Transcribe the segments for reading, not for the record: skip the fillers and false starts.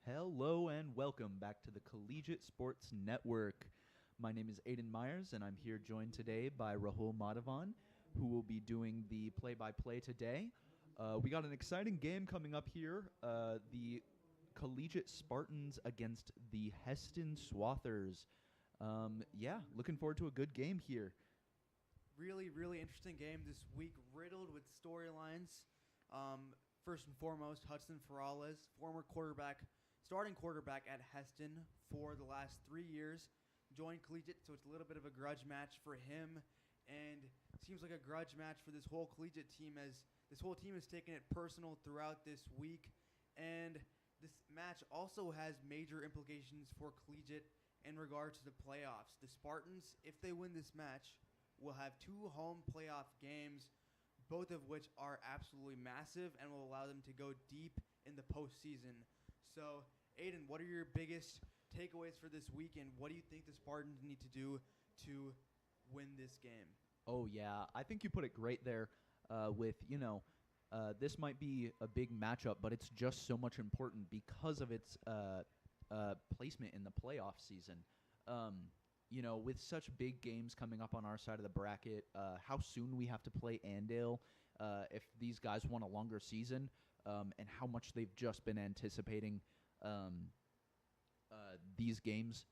Hello and welcome back to the Collegiate Sports Network. My name is Aiden Myers, and I'm here joined today by Rahul Madhavan, who will be doing the play-by-play today. We got an exciting game coming up here. The Collegiate Spartans against the Hesston Swathers. Looking forward to a good game here. Really interesting game this week, riddled with storylines. First and foremost, Hudson Ferrales, starting quarterback at Hesston for the last 3 years, joined Collegiate, so it's a little bit of a grudge match for him, and seems like a grudge match for this whole Collegiate team, as this whole team has taken it personal throughout this week, and this match also has major implications for Collegiate in regards to the playoffs. The Spartans, if they win this match, will have 2 home playoff games, both of which are absolutely massive and will allow them to go deep in the postseason. So, Aiden, what are your biggest takeaways for this weekend? What do you think the Spartans need to do to win this game? Oh, yeah. I think you put it great there this might be a big matchup, but it's just so much important because of its placement in the playoff season. With such big games coming up on our side of the bracket, how soon we have to play Andale if these guys want a longer season, and how much they've just been anticipating these games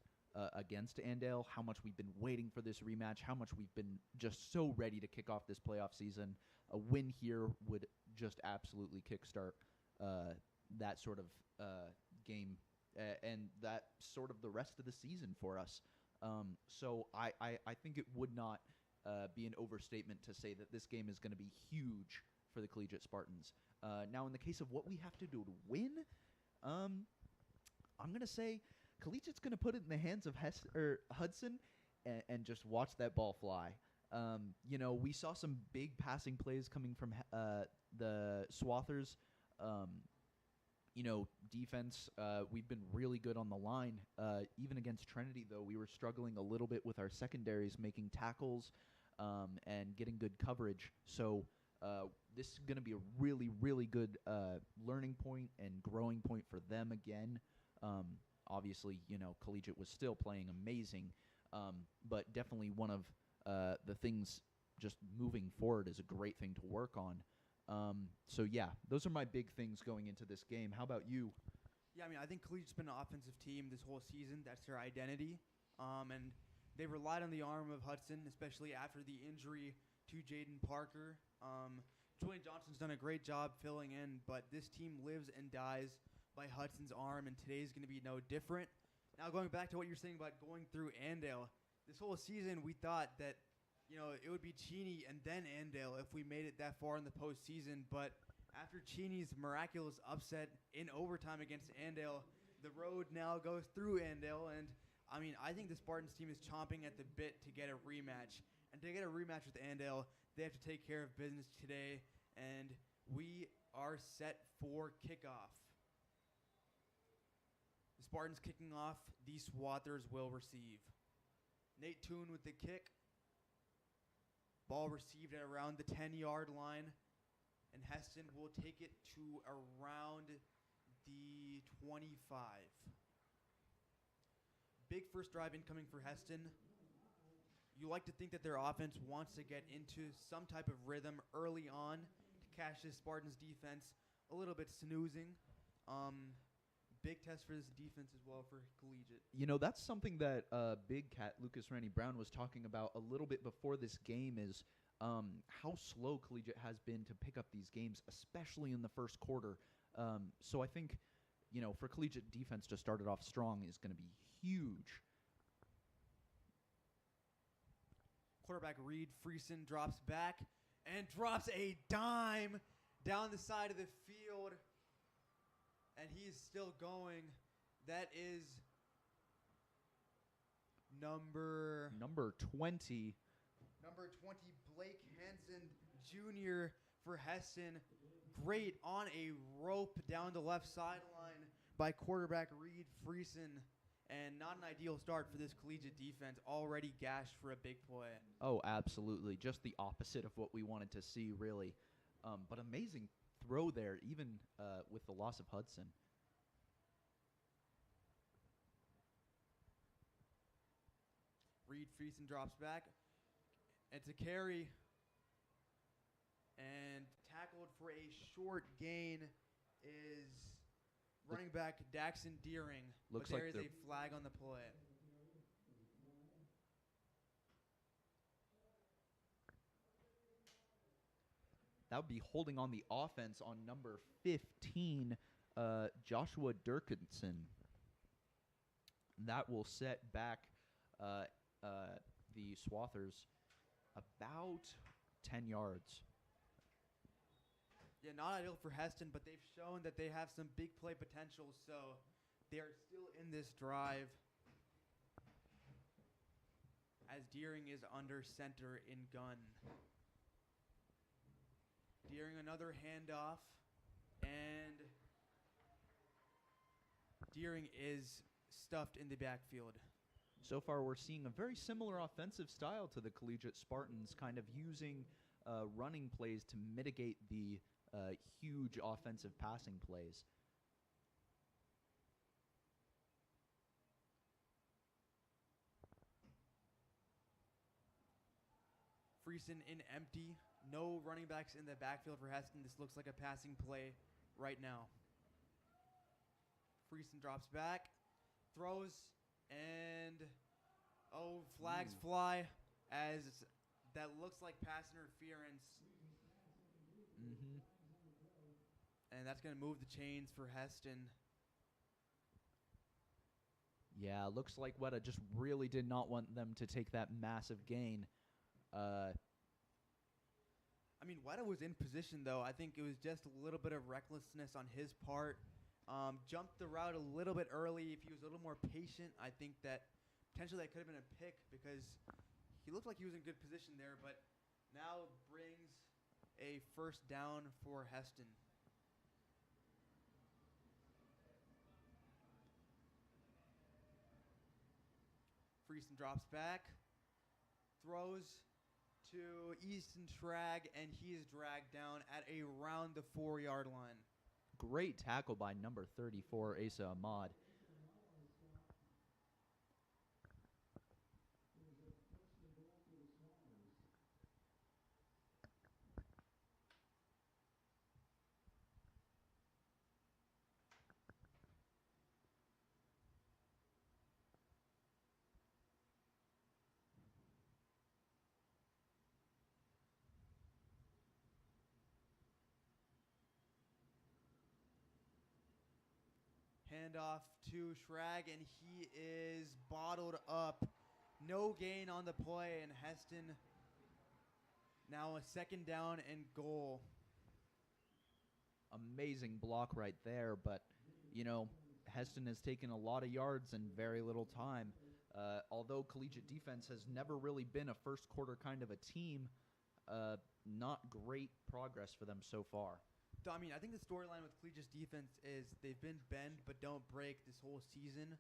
against Andale, how much we've been waiting for this rematch, how much we've been just so ready to kick off this playoff season. A win here would just absolutely kickstart that sort of game and that sort of the rest of the season for us. So I think it would not be an overstatement to say that this game is going to be huge for the Collegiate Spartans. Now, in the case of what we have to do to win, I'm going to say Collegiate's going to put it in the hands of Hudson and just watch that ball fly. We saw some big passing plays coming from the Swathers. Defense, we've been really good on the line. Even against Trinity, though, we were struggling a little bit with our secondaries, making tackles and getting good coverage. So this is going to be a really good learning point and growing point for them again. Obviously, Collegiate was still playing amazing, but definitely one of the things just moving forward is a great thing to work on. Those are my big things going into this game. How about you? Yeah, I think Collegiate's been an offensive team this whole season. That's their identity. And they relied on the arm of Hudson, especially after the injury to Jaden Parker. Julian Johnson's done a great job filling in, but this team lives and dies by Hudson's arm, and today's going to be no different. Now, going back to what you're saying about going through Andale, this whole season we thought that it would be Cheney and then Andale if we made it that far in the postseason. But after Cheney's miraculous upset in overtime against Andale, the road now goes through Andale. And, I think the Spartans team is chomping at the bit to get a rematch. And to get a rematch with Andale, they have to take care of business today. And we are set for kickoff. The Spartans kicking off, the Swathers will receive. Nate Toon with the kick. Ball received at around the 10-yard line, and Hesston will take it to around the 25. Big first drive incoming for Hesston. You like to think that their offense wants to get into some type of rhythm early on to catch this Spartans defense a little bit snoozing. Big test for this defense as well for Collegiate. That's something that Big Cat Lucas Randy Brown was talking about a little bit before this game is how slow Collegiate has been to pick up these games, especially in the first quarter. So I think, for Collegiate defense to start it off strong is going to be huge. Quarterback Reed Friesen drops back and drops a dime down the side of the field. And he's still going. That is number 20. Number 20, Blake Hansen Jr. for Hesston. Great on a rope down the left sideline by quarterback Reed Friesen. And not an ideal start for this Collegiate defense, already gashed for a big play. Oh, absolutely. Just the opposite of what we wanted to see, really. But amazing throw there, even with the loss of Hudson. Reed Friesen drops back. It's a carry. And tackled for a short gain is running back Daxon Deering. Looks but like there is they're- a flag on the play. That would be holding on the offense on number 15, Joshua Durkinson. That will set back the Swathers about 10 yards. Yeah, not ideal for Hesston, but they've shown that they have some big play potential, so they are still in this drive as Deering is under center in gun. Deering another handoff, and Deering is stuffed in the backfield. So far, we're seeing a very similar offensive style to the Collegiate Spartans, kind of using running plays to mitigate the huge offensive passing plays. Friesen in empty. No running backs in the backfield for Hesston. This looks like a passing play right now. Friesen drops back, throws, and flags fly as that looks like pass interference. Mm-hmm. And that's going to move the chains for Hesston. Yeah, looks like Weta just really did not want them to take that massive gain. I mean, Weta was in position, though. I think it was just a little bit of recklessness on his part. Jumped the route a little bit early. If he was a little more patient, I think that potentially that could have been a pick because he looked like he was in good position there, but now brings a first down for Hesston. Friesen drops back, throws to Easton Tragg, and he is dragged down at around the 4-yard line. Great tackle by number 34, Asa Ahmad. Handoff to Shrag, and he is bottled up. No gain on the play, and Hesston now a second down and goal. Amazing block right there, but, you know, Hesston has taken a lot of yards in very little time. Although collegiate defense has never really been a first quarter kind of a team, not great progress for them so far. I mean, I think the storyline with collegiate defense is they've been bend but don't break this whole season.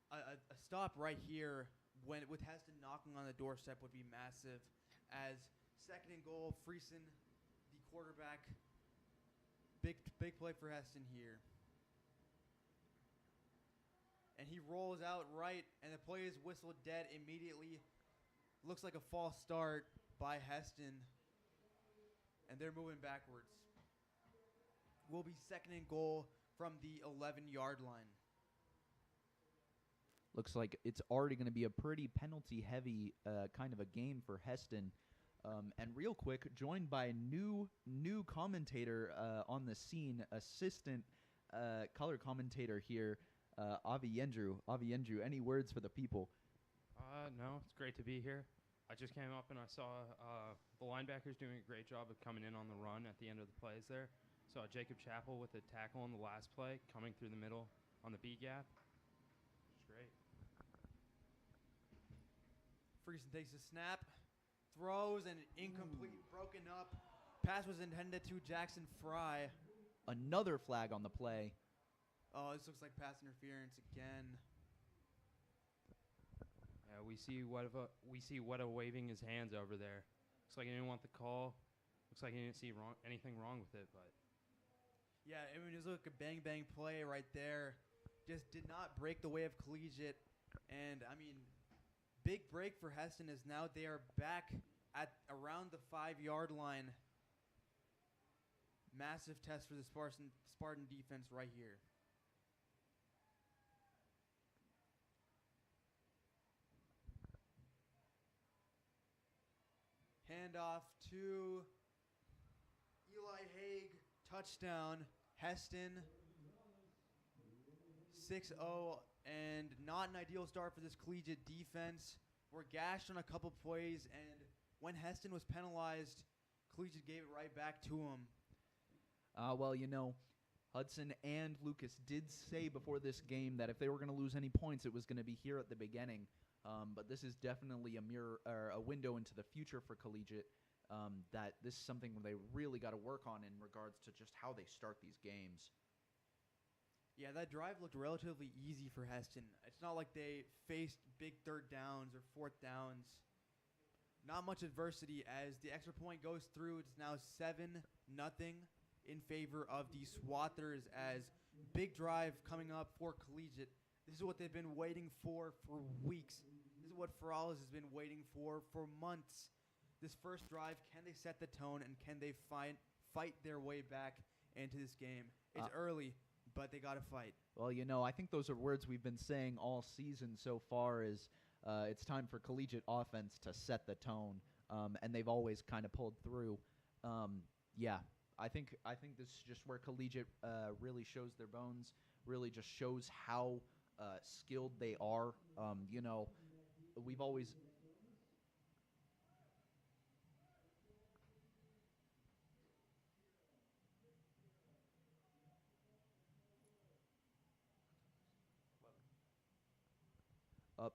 A stop right here with Hesston knocking on the doorstep would be massive. As second and goal, Friesen, the quarterback, big play for Hesston here. And he rolls out right, and the play is whistled dead immediately. Looks like a false start by Hesston, and they're moving backwards. Will be second and goal from the 11-yard line. Looks like it's already going to be a pretty penalty-heavy kind of a game for Hesston. And real quick, joined by a new commentator on the scene, assistant color commentator here, Avi Yendru. Avi Yendru, any words for the people? No, it's great to be here. I just came up and I saw the linebackers doing a great job of coming in on the run at the end of the plays there. Saw Jacob Chappell with a tackle on the last play, coming through the middle on the B gap. It's great. Friesen takes a snap, throws, and incomplete, broken up. Pass was intended to Jackson Fry. Another flag on the play. Oh, this looks like pass interference again. Yeah, we see Weta waving his hands over there. Looks like he didn't want the call. Looks like he didn't see anything wrong with it, but. Yeah, I mean, it was like a bang play right there. Just did not break the way of collegiate. And, I mean, big break for Hesston is now they are back at around the 5-yard line. Massive test for the Spartan defense right here. Handoff to Eli Haig. Touchdown. Hesston 6-0, and not an ideal start for this collegiate defense. We're gashed on a couple plays, and when Hesston was penalized, collegiate gave it right back to him. Well, Hudson and Lucas did say before this game that if they were going to lose any points, it was going to be here at the beginning. But this is definitely a mirror or a window into the future for collegiate. That this is something they really got to work on in regards to just how they start these games. Yeah, that drive looked relatively easy for Hesston. It's not like they faced big third downs or fourth downs. Not much adversity as the extra point goes through. It's now 7-0 in favor of the Swathers as big drive coming up for collegiate. This is what they've been waiting for weeks. This is what Ferrales has been waiting for months. This first drive, can they set the tone and can they fight their way back into this game? It's early, but they got to fight. Well, I think those are words we've been saying all season so far is it's time for collegiate offense to set the tone, and they've always kind of pulled through. Yeah, I think this is just where collegiate really shows their bones, really just shows how skilled they are. We've always...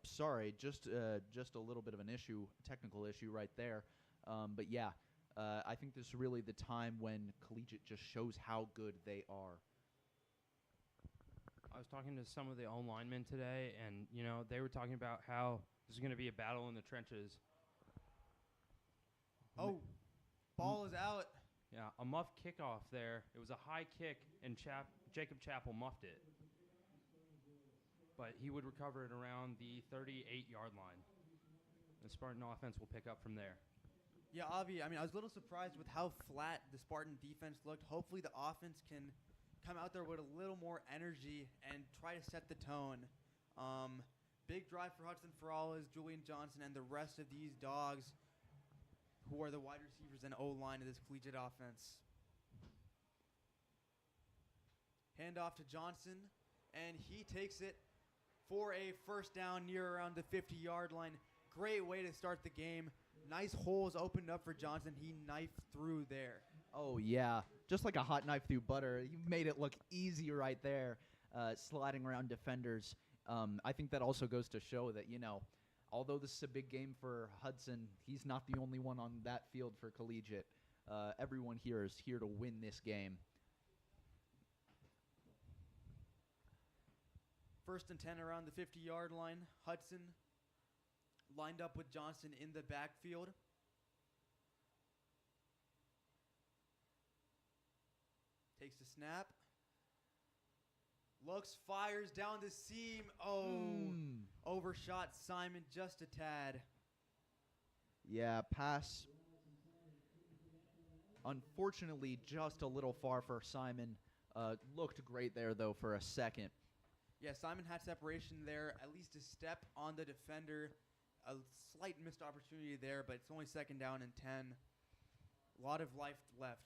Sorry, just a little bit of an issue, technical issue right there. But yeah, I think this is really the time when collegiate just shows how good they are. I was talking to some of the O linemen today, and they were talking about how this is going to be a battle in the trenches. Oh, ball is out. Yeah, a muff kickoff there. It was a high kick, and Jacob Chappell muffed it. But he would recover it around the 38-yard line. The Spartan offense will pick up from there. Yeah, Avi, I was a little surprised with how flat the Spartan defense looked. Hopefully the offense can come out there with a little more energy and try to set the tone. Big drive for Hudson Ferrales, Julian Johnson, and the rest of these dogs who are the wide receivers and O-line of this collegiate offense. Handoff to Johnson, and he takes it for a first down near around the 50-yard line. Great way to start the game. Nice holes opened up for Johnson. He knifed through there. Oh, yeah. Just like a hot knife through butter. You made it look easy right there, sliding around defenders. I think that also goes to show that, although this is a big game for Hudson, he's not the only one on that field for collegiate. Everyone here is here to win this game. 1st and 10 around the 50-yard line. Hudson lined up with Johnson in the backfield. Takes the snap. Looks, fires down the seam. Oh, overshot Simon just a tad. Yeah, pass. Unfortunately, just a little far for Simon. Looked great there, though, for a second. Yeah, Simon had separation there, at least a step on the defender. A slight missed opportunity there, but it's only 2nd down and 10. A lot of life left.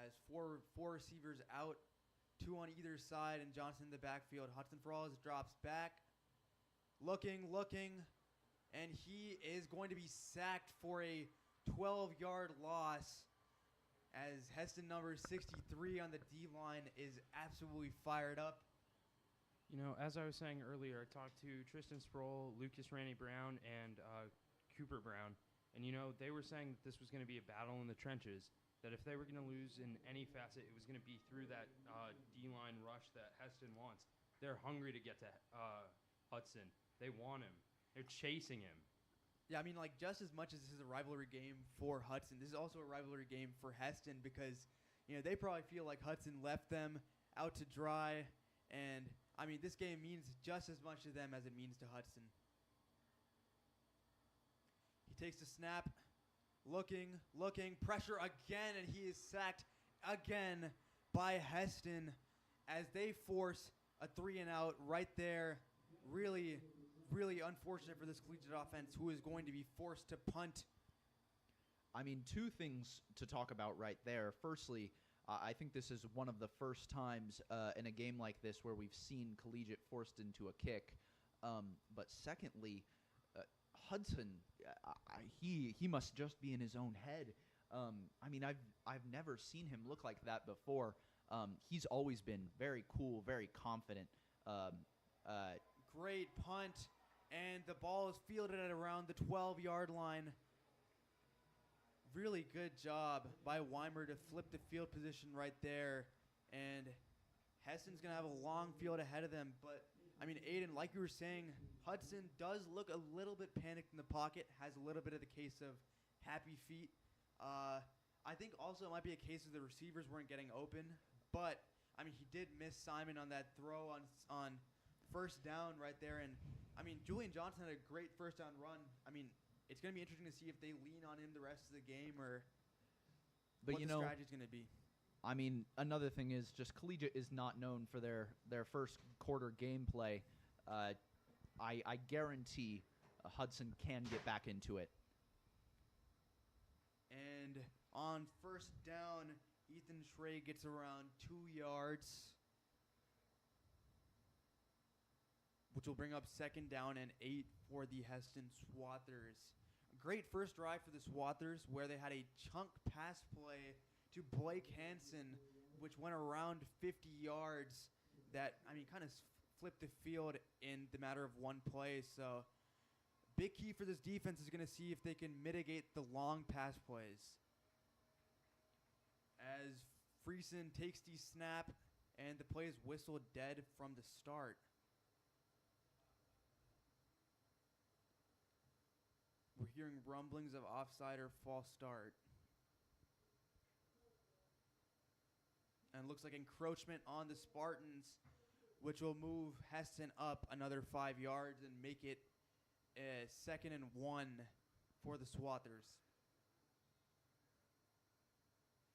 As four receivers out, 2 on either side, and Johnson in the backfield. Hudson Ferrales drops back. Looking, and he is going to be sacked for a 12-yard loss. As Hesston number 63 on the D-line is absolutely fired up. As I was saying earlier, I talked to Tristan Sproul, Lucas Randy Brown, and Cooper Brown. And, they were saying that this was going to be a battle in the trenches, that if they were going to lose in any facet, it was going to be through that D-line rush that Hesston wants. They're hungry to get to Hudson. They want him. They're chasing him. Yeah, just as much as this is a rivalry game for Hudson, this is also a rivalry game for Hesston because, they probably feel like Hudson left them out to dry And, I mean, this game means just as much to them as it means to Hudson. He takes the snap, looking, pressure again, and he is sacked again by Hesston as they force a 3-and-out right there. Really, really unfortunate for this collegiate offense, who is going to be forced to punt. I mean, two things to talk about right there. Firstly, I think this is one of the first times in a game like this where we've seen collegiate forced into a kick. But secondly, Hudson, he must just be in his own head. I mean, I've never seen him look like that before. He's always been very cool, very confident. Great punt, and the ball is fielded at around the 12-yard line. Really good job by Weimer to flip the field position right there. And Hesston's going to have a long field ahead of them. But, I mean, Aiden, like you were saying, Hudson does look a little bit panicked in the pocket, has a little bit of the case of happy feet. I think also it might be a case of the receivers weren't getting open. But, I mean, he did miss Simon on that throw on first down right there. And, I mean, Julian Johnson had a great first down run. I mean, it's going to be interesting to see if they lean on him the rest of the game or what the strategy's going to be. I mean, another thing is just collegiate is not known for their first quarter gameplay. I guarantee Hudson can get back into it. And on first down, Ethan Schrey gets around 2 yards, which will bring up second down and 8 for the Hesston Swathers. A great first drive for the Swathers, where they had a chunk pass play to Blake Hansen, which went around 50 yards. That, I mean, kind of flipped the field in the matter of one play. So, big key for this defense is going to see if they can mitigate the long pass plays. As Friesen takes the snap, and the play is whistled dead from the start. We're hearing rumblings of offside or false start. And it looks like encroachment on the Spartans, which will move Hesston up another 5 yards and make it a 2nd and 1 for the Swathers.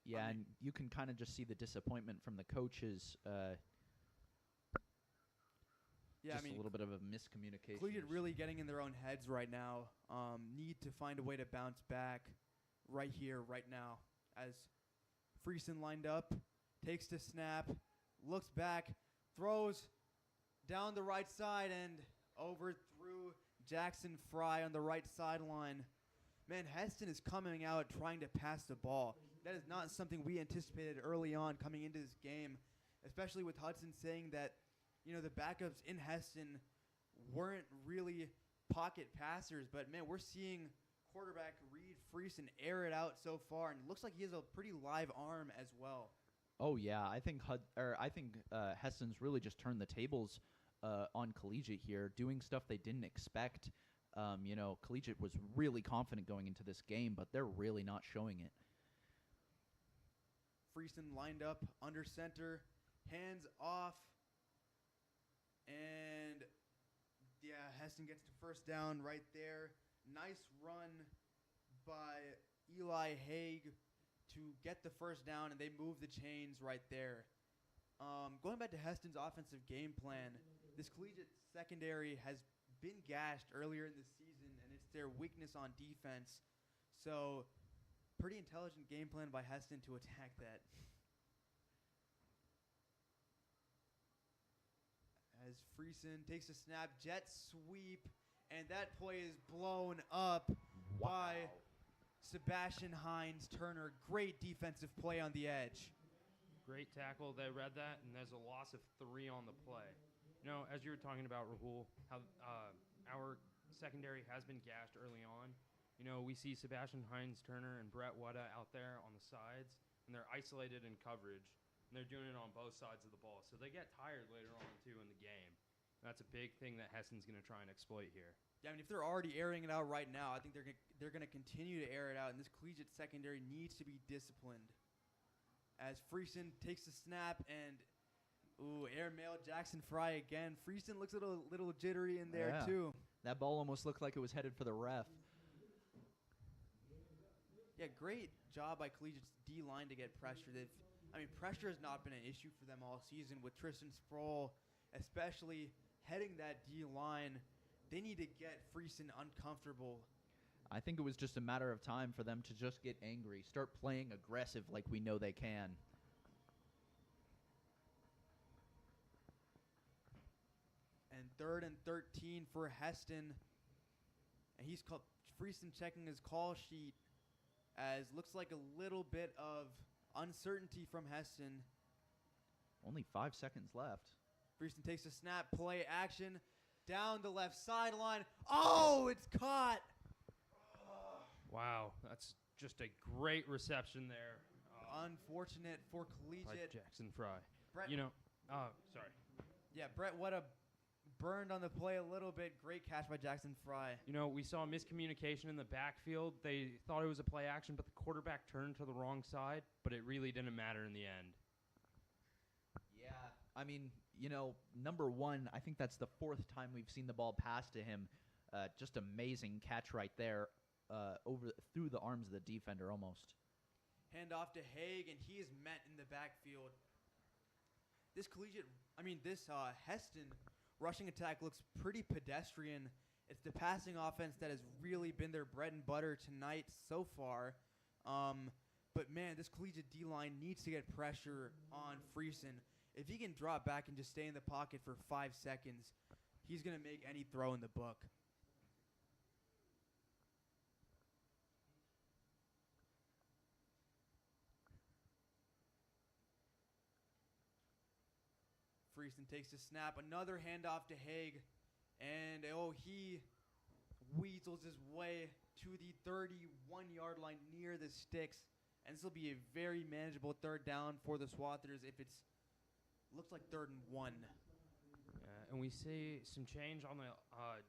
Yeah, and you can kind of just see the disappointment from the coaches. Yeah, just I mean, a little bit of a miscommunication. Collegiate really getting in their own heads right now. Need to find a way to bounce back right here, right now. As Friesen lined up, takes the snap, looks back, throws down the right side and overthrew Jackson Fry on the right sideline. Man, Hesston is coming out trying to pass the ball. That is not something we anticipated early on coming into this game, especially with Hudson saying that, you know, the backups in Hesston weren't really pocket passers. But, man, we're seeing quarterback Reed Friesen air it out so far, and it looks like he has a pretty live arm as well. Oh yeah, I think Hesston's really just turned the tables on collegiate here, doing stuff they didn't expect. You know, collegiate was really confident going into this game, but they're really not showing it. Friesen lined up under center, hands off, and yeah, Hesston gets to first down right there. Nice run by Eli Haig to get the first down, and they move the chains right there. Going back to Hesston's offensive game plan, this collegiate secondary has been gashed earlier in the season, and it's their weakness on defense. So, pretty intelligent game plan by Hesston to attack that. As Friesen takes a snap, jet sweep, and that play is blown up by Sebastian Hines-Turner. Great defensive play on the edge. Great tackle. They read that, and there's a loss of 3 on the play. You know, as you were talking about, Rahul, how our secondary has been gashed early on. You know, we see Sebastian Hines-Turner and Brett Wutta out there on the sides, and they're isolated in coverage, and they're doing it on both sides of the ball. So they get tired later on, too, in the game. That's a big thing that Hesston's going to try and exploit here. Yeah, I mean, if they're already airing it out right now, I think they're going to continue to air it out, and this collegiate secondary needs to be disciplined. As Friesen takes the snap, and Ooh, airmail Jackson Fry again. Friesen looks a little jittery in there, Yeah. too. That ball almost looked like it was headed for the ref. Yeah, great job by Collegiate's D-line to get pressure. Pressure has not been an issue for them all season with Tristan Sproul, especially heading that D-line. They need to get Friesen uncomfortable. I think it was just a matter of time for them to just get angry, start playing aggressive like we know they can. And 3rd and 13 for Hesston. And he's called Friesen checking his call sheet as looks like a little bit of uncertainty from Hesston. Only 5 seconds left. Friesen takes a snap, play action, down the left sideline. Oh, it's caught. Wow, that's just a great reception there. Unfortunate for By Collegiate. Jackson Fry. Brett, Sorry. yeah, Brett, what a burned on the play a little bit. Great catch by Jackson Fry. We saw miscommunication in the backfield. They thought it was a play action, but the quarterback turned to the wrong side, but it really didn't matter in the end. Yeah, number one, I think that's the 4th time we've seen the ball pass to him. Just amazing catch right there, through the arms of the defender almost. Hand off to Haig, and he is met in the backfield. This Hesston rushing attack looks pretty pedestrian. It's the passing offense that has really been their bread and butter tonight so far. But, man, this Collegiate D-line needs to get pressure on Friesen. If he can drop back and just stay in the pocket for 5 seconds, he's going to make any throw in the book. Friesen takes a snap, another handoff to Haig, and he weasels his way to the 31-yard line near the sticks, and this will be a very manageable 3rd down for the Swathers if it's looks like 3rd and 1. And we see some change on the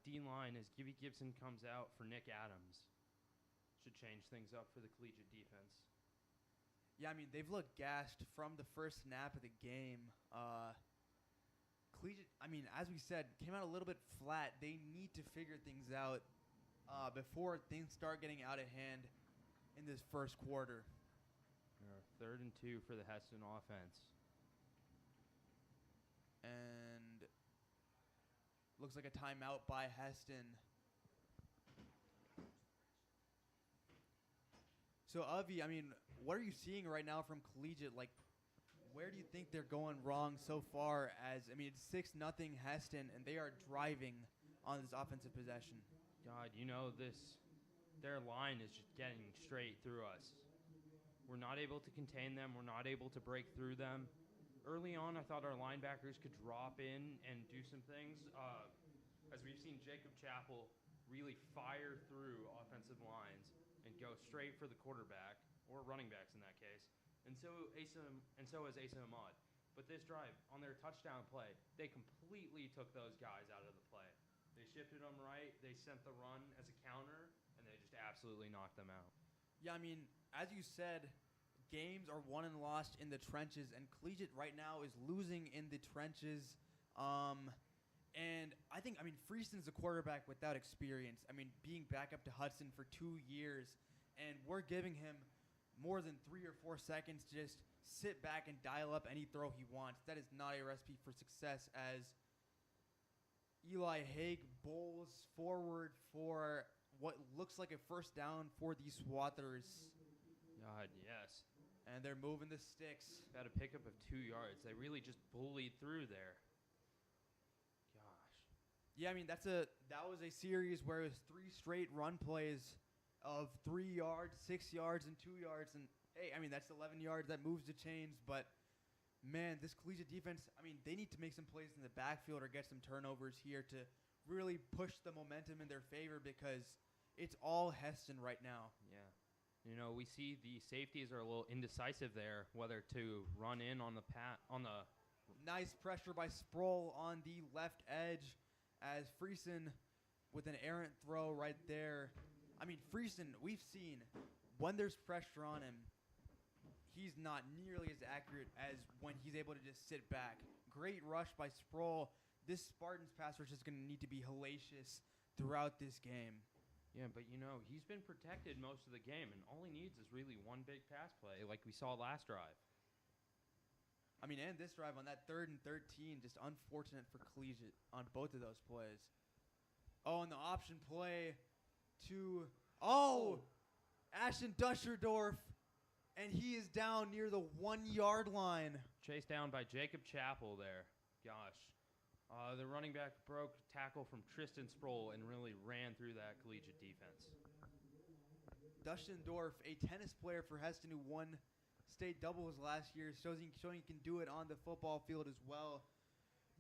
D-line as Gibby Gibson comes out for Nick Adams. Should change things up for the Collegiate defense. Yeah, they've looked gassed from the first snap of the game. Collegiate, as we said, came out a little bit flat. They need to figure things out before things start getting out of hand in this first quarter. 3rd and 2 for the Hesston offense. And looks like a timeout by Hesston. So, Avi, what are you seeing right now from Collegiate? Where do you think they're going wrong so far? It's 6-0 Hesston, and they are driving on this offensive possession. God, their line is just getting straight through us. We're not able to contain them. We're not able to break through them. Early on, I thought our linebackers could drop in and do some things. As we've seen Jacob Chappell really fire through offensive lines and go straight for the quarterback, or running backs in that case. And so has Asa Ahmad. But this drive, on their touchdown play, they completely took those guys out of the play. They shifted them right, they sent the run as a counter, and they just absolutely knocked them out. Yeah, as you said, games are won and lost in the trenches, and Collegiate right now is losing in the trenches. And I think, Friesen's a quarterback without experience. Being back up to Hudson for 2 years, and we're giving him more than 3 or 4 seconds to just sit back and dial up any throw he wants. That is not a recipe for success, as Eli Haig bowls forward for what looks like a 1st down for the Swathers. God, yes. And they're moving the sticks. Got a pickup of 2 yards. They really just bullied through there. Gosh. Yeah, that was a series where it was 3 straight run plays of 3 yards, 6 yards, and 2 yards. And, hey, that's 11 yards. That moves the chains. But, man, this Collegiate defense, they need to make some plays in the backfield or get some turnovers here to really push the momentum in their favor, because it's all Hesston right now. Yeah. We see the safeties are a little indecisive there, whether to run in on the Nice pressure by Sproul on the left edge, as Friesen with an errant throw right there. Friesen, we've seen when there's pressure on him, he's not nearly as accurate as when he's able to just sit back. Great rush by Sproul. This Spartans pass rush is going to need to be hellacious throughout this game. Yeah, but he's been protected most of the game, and all he needs is really one big pass play, like we saw last drive. I mean, and this drive on that 3rd and 13, just unfortunate for Collegiate on both of those plays. Oh, and the option play to Ashton Duscherdorf, and he is down near the 1-yard line. Chased down by Jacob Chappell there. Gosh. The running back broke tackle from Tristan Sproul and really ran through that Collegiate defense. Duschendorf, a tennis player for Hesston who won state doubles last year, showing he can do it on the football field as well.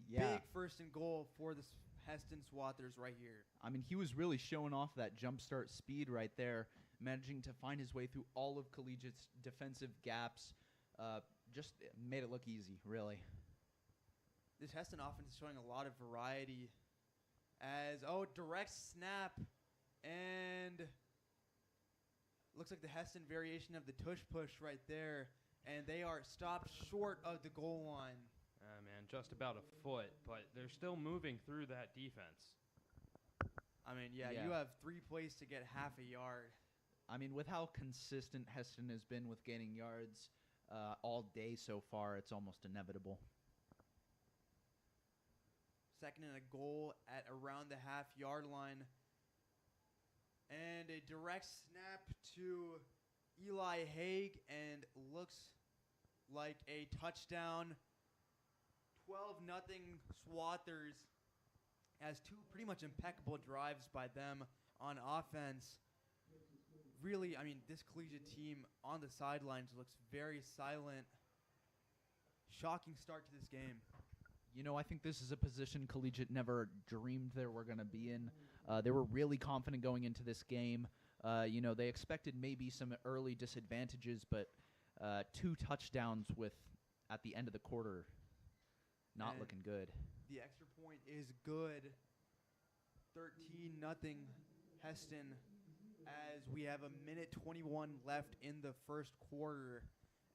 Yeah. Big 1st and goal for the Hesston Swathers right here. I mean, he was really showing off that jump start speed right there, managing to find his way through all of Collegiate's defensive gaps. Just made it look easy, really. This Hesston offense is showing a lot of variety as, direct snap, and looks like the Hesston variation of the tush push right there, and they are stopped short of the goal line. Man, just about a foot, but they're still moving through that defense. I mean, yeah, you have 3 plays to get half a yard. I mean, with how consistent Hesston has been with gaining yards all day so far, it's almost inevitable. 2nd and a goal at around the half-yard line. And a direct snap to Eli Haig, and looks like a touchdown. 12-0 Swathers has 2 pretty much impeccable drives by them on offense. Really, I mean, this Collegiate team on the sidelines looks very silent. Shocking start to this game. I think this is a position Collegiate never dreamed they were going to be in. They were really confident going into this game. They expected maybe some early disadvantages, but 2 touchdowns at the end of the quarter, not and looking good. The extra point is good. 13-0 Hesston, as we have a minute 21 left in the 1st quarter.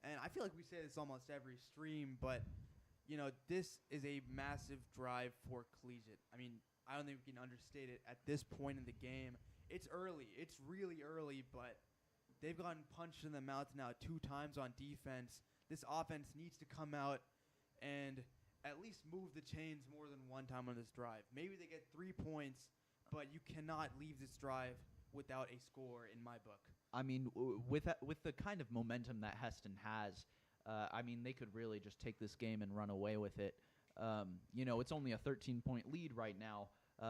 And I feel like we say this almost every stream, but this is a massive drive for Collegiate. I mean, I don't think we can understate it at this point in the game. It's early. It's really early, but they've gotten punched in the mouth now 2 times on defense. This offense needs to come out and at least move the chains more than 1 time on this drive. Maybe they get 3 points, but you cannot leave this drive without a score in my book. I mean, with the kind of momentum that Hesston has, they could really just take this game and run away with it. It's only a 13-point lead right now.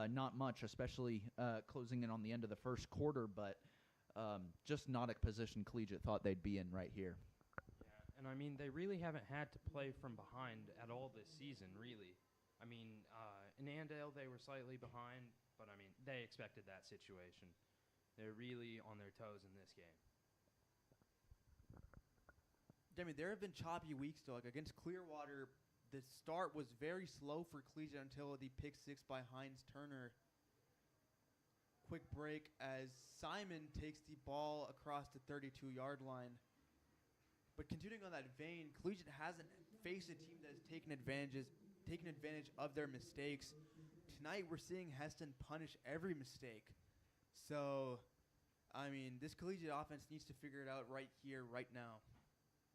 Not much, especially closing in on the end of the 1st quarter, but just not a position Collegiate thought they'd be in right here. Yeah, and they really haven't had to play from behind at all this season, really. In Andale, they were slightly behind, but they expected that situation. They're really on their toes in this game. There have been choppy weeks, though. Like against Clearwater, the start was very slow for Collegiate until the pick 6 by Hines Turner. Quick break as Simon takes the ball across the 32-yard line. But continuing on that vein, Collegiate hasn't faced a team that has taken advantage of their mistakes. Tonight, we're seeing Hesston punish every mistake. So, this Collegiate offense needs to figure it out right here, right now.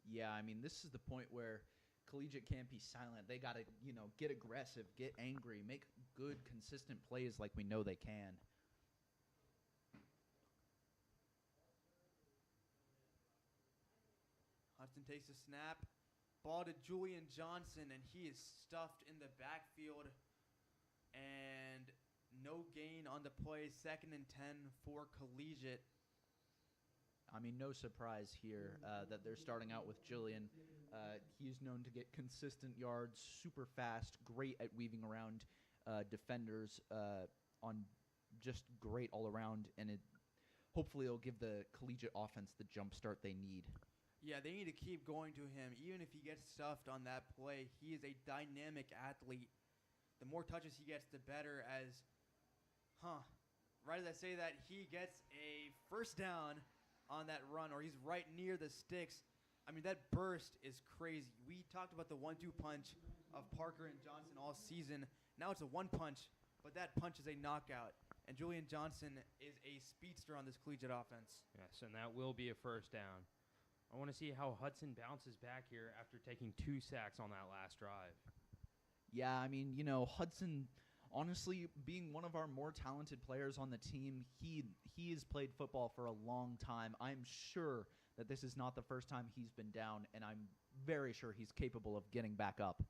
Yeah, this is the point where Collegiate can't be silent. They got to, get aggressive, get angry, make good, consistent plays like we know they can. Hudson takes a snap. Ball to Julian Johnson, and he is stuffed in the backfield. And no gain on the play. 2nd and 10 for Collegiate. No surprise here that they're starting out with Julian. He's known to get consistent yards, super fast, great at weaving around defenders, on just great all around, and hopefully it'll give the Collegiate offense the jump start they need. Yeah, they need to keep going to him. Even if he gets stuffed on that play, he is a dynamic athlete. The more touches he gets, the better. Right as I say that, he gets a 1st down on that run, or he's right near the sticks. I mean, that burst is crazy. We talked about the 1-2 punch of Parker and Johnson all season. Now it's a one punch, but that punch is a knockout. And Julian Johnson is a speedster on this collegiate offense. Yes, and that will be a first down. I want to see how Hudson bounces back here after taking 2 sacks on that last drive. Yeah, I mean, Hudson, honestly, being one of our more talented players on the team, he has played football for a long time. I'm sure that this is not the first time he's been down, and I'm very sure he's capable of getting back up.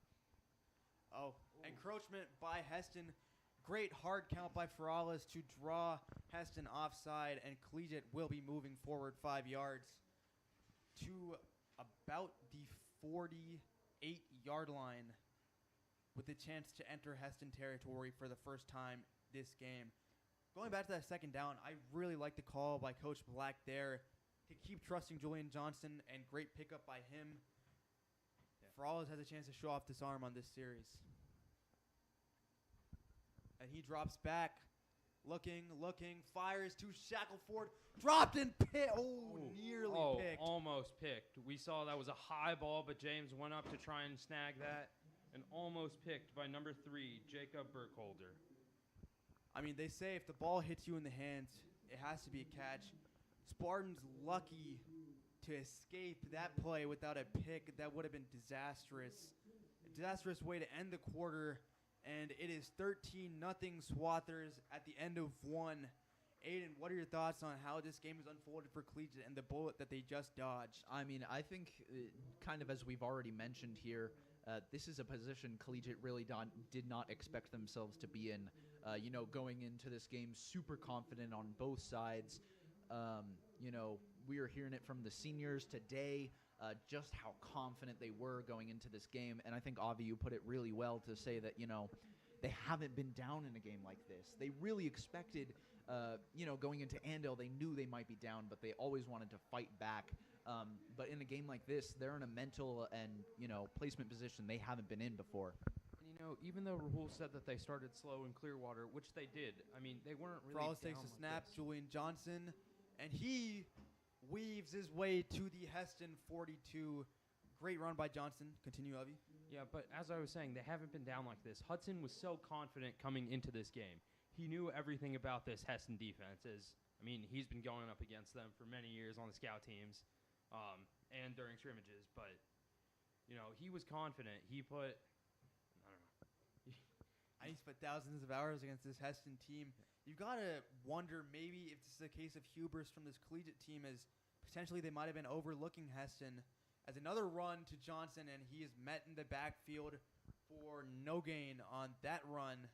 Oh, encroachment by Hesston. Great hard count by Ferrales to draw Hesston offside, and Collegiate will be moving forward 5 yards to about the 48-yard line with the chance to enter Hesston territory for the first time this game. Going back to that second down, I really like the call by Coach Black there to keep trusting Julian Johnson, and great pickup by him. Ferrales has a chance to show off this arm on this series. And he drops back, looking, fires to Shackelford, dropped and picked. Nearly picked. Almost picked. We saw that was a high ball, but James went up to try and snag that, and almost picked by number 3, Jacob Burkholder. I mean, they say if the ball hits you in the hands, it has to be a catch. Spartans lucky to escape that play without a pick. That would have been disastrous. A disastrous way to end the quarter. And it is 13-0 Swathers at the end of 1. Aiden, what are your thoughts on how this game has unfolded for Collegiate and the bullet that they just dodged? I mean, I think, kind of as we've already mentioned here, this is a position Collegiate really did not expect themselves to be in. Going into this game super confident on both sides. We are hearing it from the seniors today, just how confident they were going into this game. And I think, Avi, you put it really well to say that, they haven't been down in a game like this. They really expected, going into Andale, they knew they might be down, but they always wanted to fight back. But in a game like this, they're in a mental and, placement position they haven't been in before. And, even though Rahul said that they started slow in Clearwater, which they did, I mean, they weren't really Ferrales takes a snap, Julian Johnson, and he weaves his way to the Hesston 42. Great run by Johnson. Continue, Avi. Yeah, but as I was saying, they haven't been down like this. Hudson was so confident coming into this game. He knew everything about this Hesston defense. He's been going up against them for many years on the scout teams and during scrimmages. But, he was confident. He put, He's put thousands of hours against this Hesston team. You've got to wonder maybe if this is a case of hubris from this Collegiate team, as potentially they might have been overlooking Hesston. As another run to Johnson, and he is met in the backfield for no gain on that run. Yeah.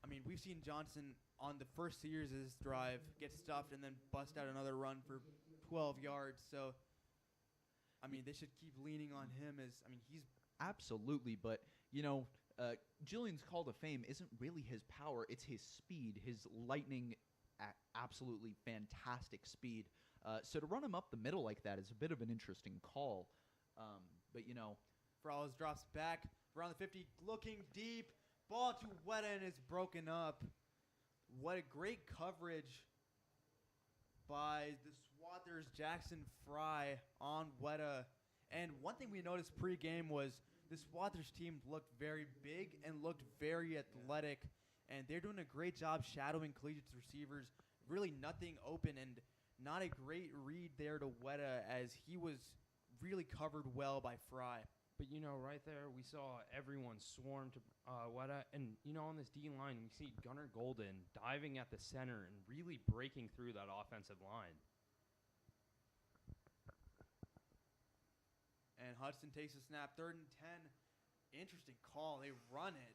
I mean, we've seen Johnson on the first series of this drive get stuffed and then bust out another run for 12 yards. So, they should keep leaning on him he's... Absolutely, but, Julian's call to fame isn't really his power. It's his speed, his lightning, absolutely fantastic speed. So to run him up the middle like that is a bit of an interesting call. But, Ferrales drops back around the 50, looking deep. Ball to Weta, and it's broken up. What a great coverage by the Swathers Jackson Fry on Weta. And one thing we noticed pregame was the Swathers team looked very big and looked very athletic. And they're doing a great job shadowing Collegiate's receivers. Really nothing open, and not a great read there to Weta, as he was really covered well by Fry. But, right there, we saw everyone swarm to Weta. And, on this D line, we see Gunnar Golden diving at the center and really breaking through that offensive line. And Hudson takes a snap, 3rd and 10. Interesting call. They run it.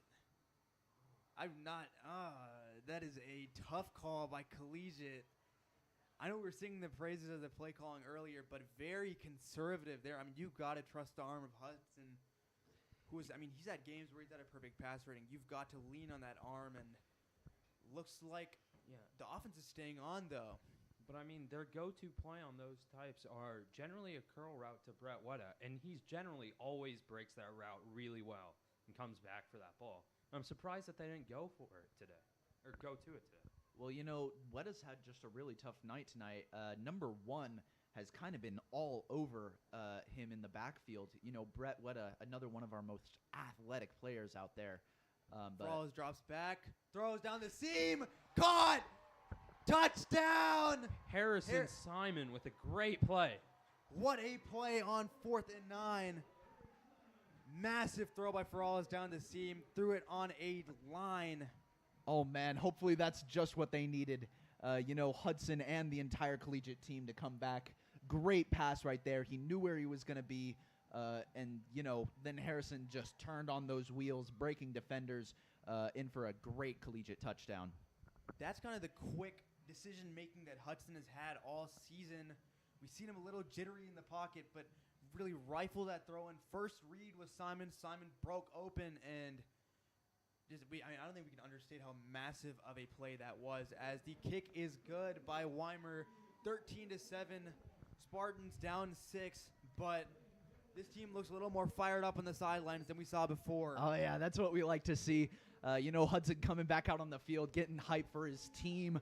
That is a tough call by Collegiate. I know we were singing the praises of the play calling earlier, but very conservative there. You've got to trust the arm of Hudson, he's had games where he's at a perfect pass rating. You've got to lean on that arm, and looks like the offense is staying on, though. But, their go-to play on those types are generally a curl route to Brett Weta, and he's generally always breaks that route really well and comes back for that ball. I'm surprised that they didn't go for it today, or go to it today. Well, Weta's had just a really tough night tonight. Number 1, has kind of been all over him in the backfield. You know, Brett Wetta, another one of our most athletic players out there. Frawless drops back, throws down the seam, caught, touchdown! Harrison Simon with a great play. What a play on 4th and 9. Massive throw by Frawless down the seam, threw it on a line. Oh, man, hopefully that's just what they needed. You know, Hudson and the entire collegiate team to come back. Great pass right there. He knew where he was going to be. And, you know, then Harrison just turned on those wheels, breaking defenders in for a great collegiate touchdown. That's kind of the quick decision-making that Hudson has had all season. We've seen him a little jittery in the pocket, but really rifle that throw in. First read was Simon. Simon broke open, and I don't think we can understate how massive of a play that was, as the kick is good by Weimer. 13-7. Spartans down 6, but this team looks a little more fired up on the sidelines than we saw before. Oh, yeah, that's what we like to see. You know, Hudson coming back out on the field, getting hype for his team.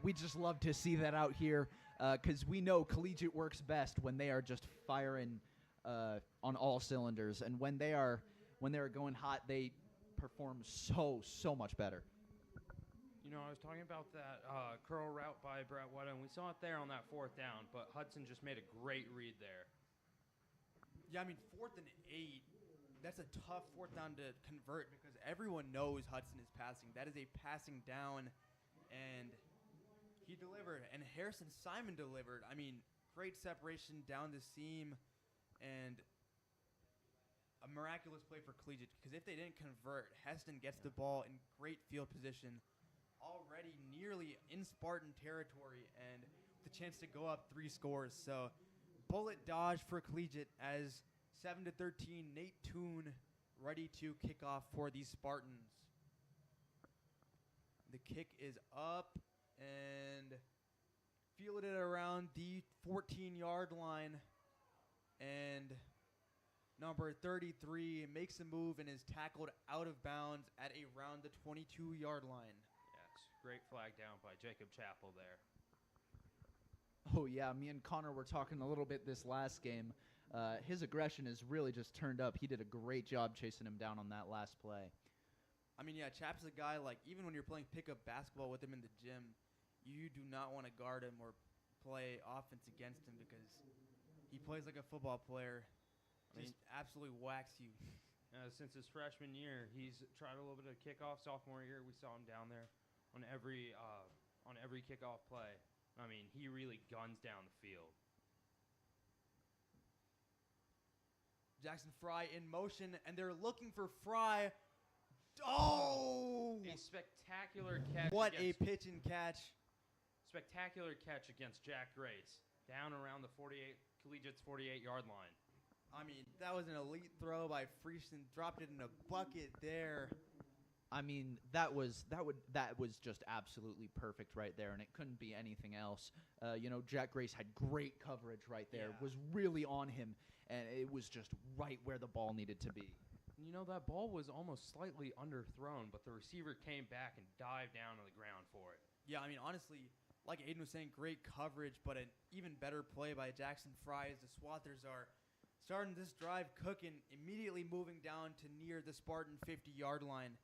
We just love to see that out here because we know collegiate works best when they are just firing on all cylinders. And when they are going hot, they perform so much better. You know, I was talking about that curl route by Brett Wetta, and we saw it there on that 4th down, but Hudson just made a great read there. Yeah, I mean, 4th and 8, that's a tough 4th down to convert because everyone knows Hudson is passing. That is a passing down, and he delivered. And Harrison Simon delivered. I mean, great separation down the seam, and a miraculous play for collegiate because if they didn't convert, Hesston gets the ball in great field position, already nearly in Spartan territory, and the chance to go up 3 scores. So bullet dodge for collegiate as 7-13, Nate Toon ready to kick off for the Spartans. The kick is up and fielded around the 14-yard line, and number 33 makes a move and is tackled out of bounds at around the 22-yard line. Yes, great flag down by Jacob Chappell there. Oh, yeah, me and Connor were talking a little bit this last game. His aggression has really just turned up. He did a great job chasing him down on that last play. I mean, yeah, Chapp's a guy, like, even when you're playing pickup basketball with him in the gym, you do not want to guard him or play offense against him because he plays like a football player. Just absolutely whacks you. Since his freshman year, he's tried a little bit of kickoff. Sophomore year, we saw him down there on every kickoff play. I mean, he really guns down the field. Jackson Fry in motion, and they're looking for Fry. Oh! A spectacular catch. What a pitch and catch. Spectacular catch against Jack Grace. Down around the collegiate's 48-yard line. I mean, that was an elite throw by Friesen. Dropped it in a bucket there. I mean, that was just absolutely perfect right there, and it couldn't be anything else. You know, Jack Grace had great coverage right there, was really on him, and it was just right where the ball needed to be. You know, that ball was almost slightly underthrown, but the receiver came back and dived down to the ground for it. Yeah, I mean, honestly, like Aiden was saying, great coverage, but an even better play by Jackson Fry as the Swathers are starting this drive cooking, immediately moving down to near the Spartan 50-yard line.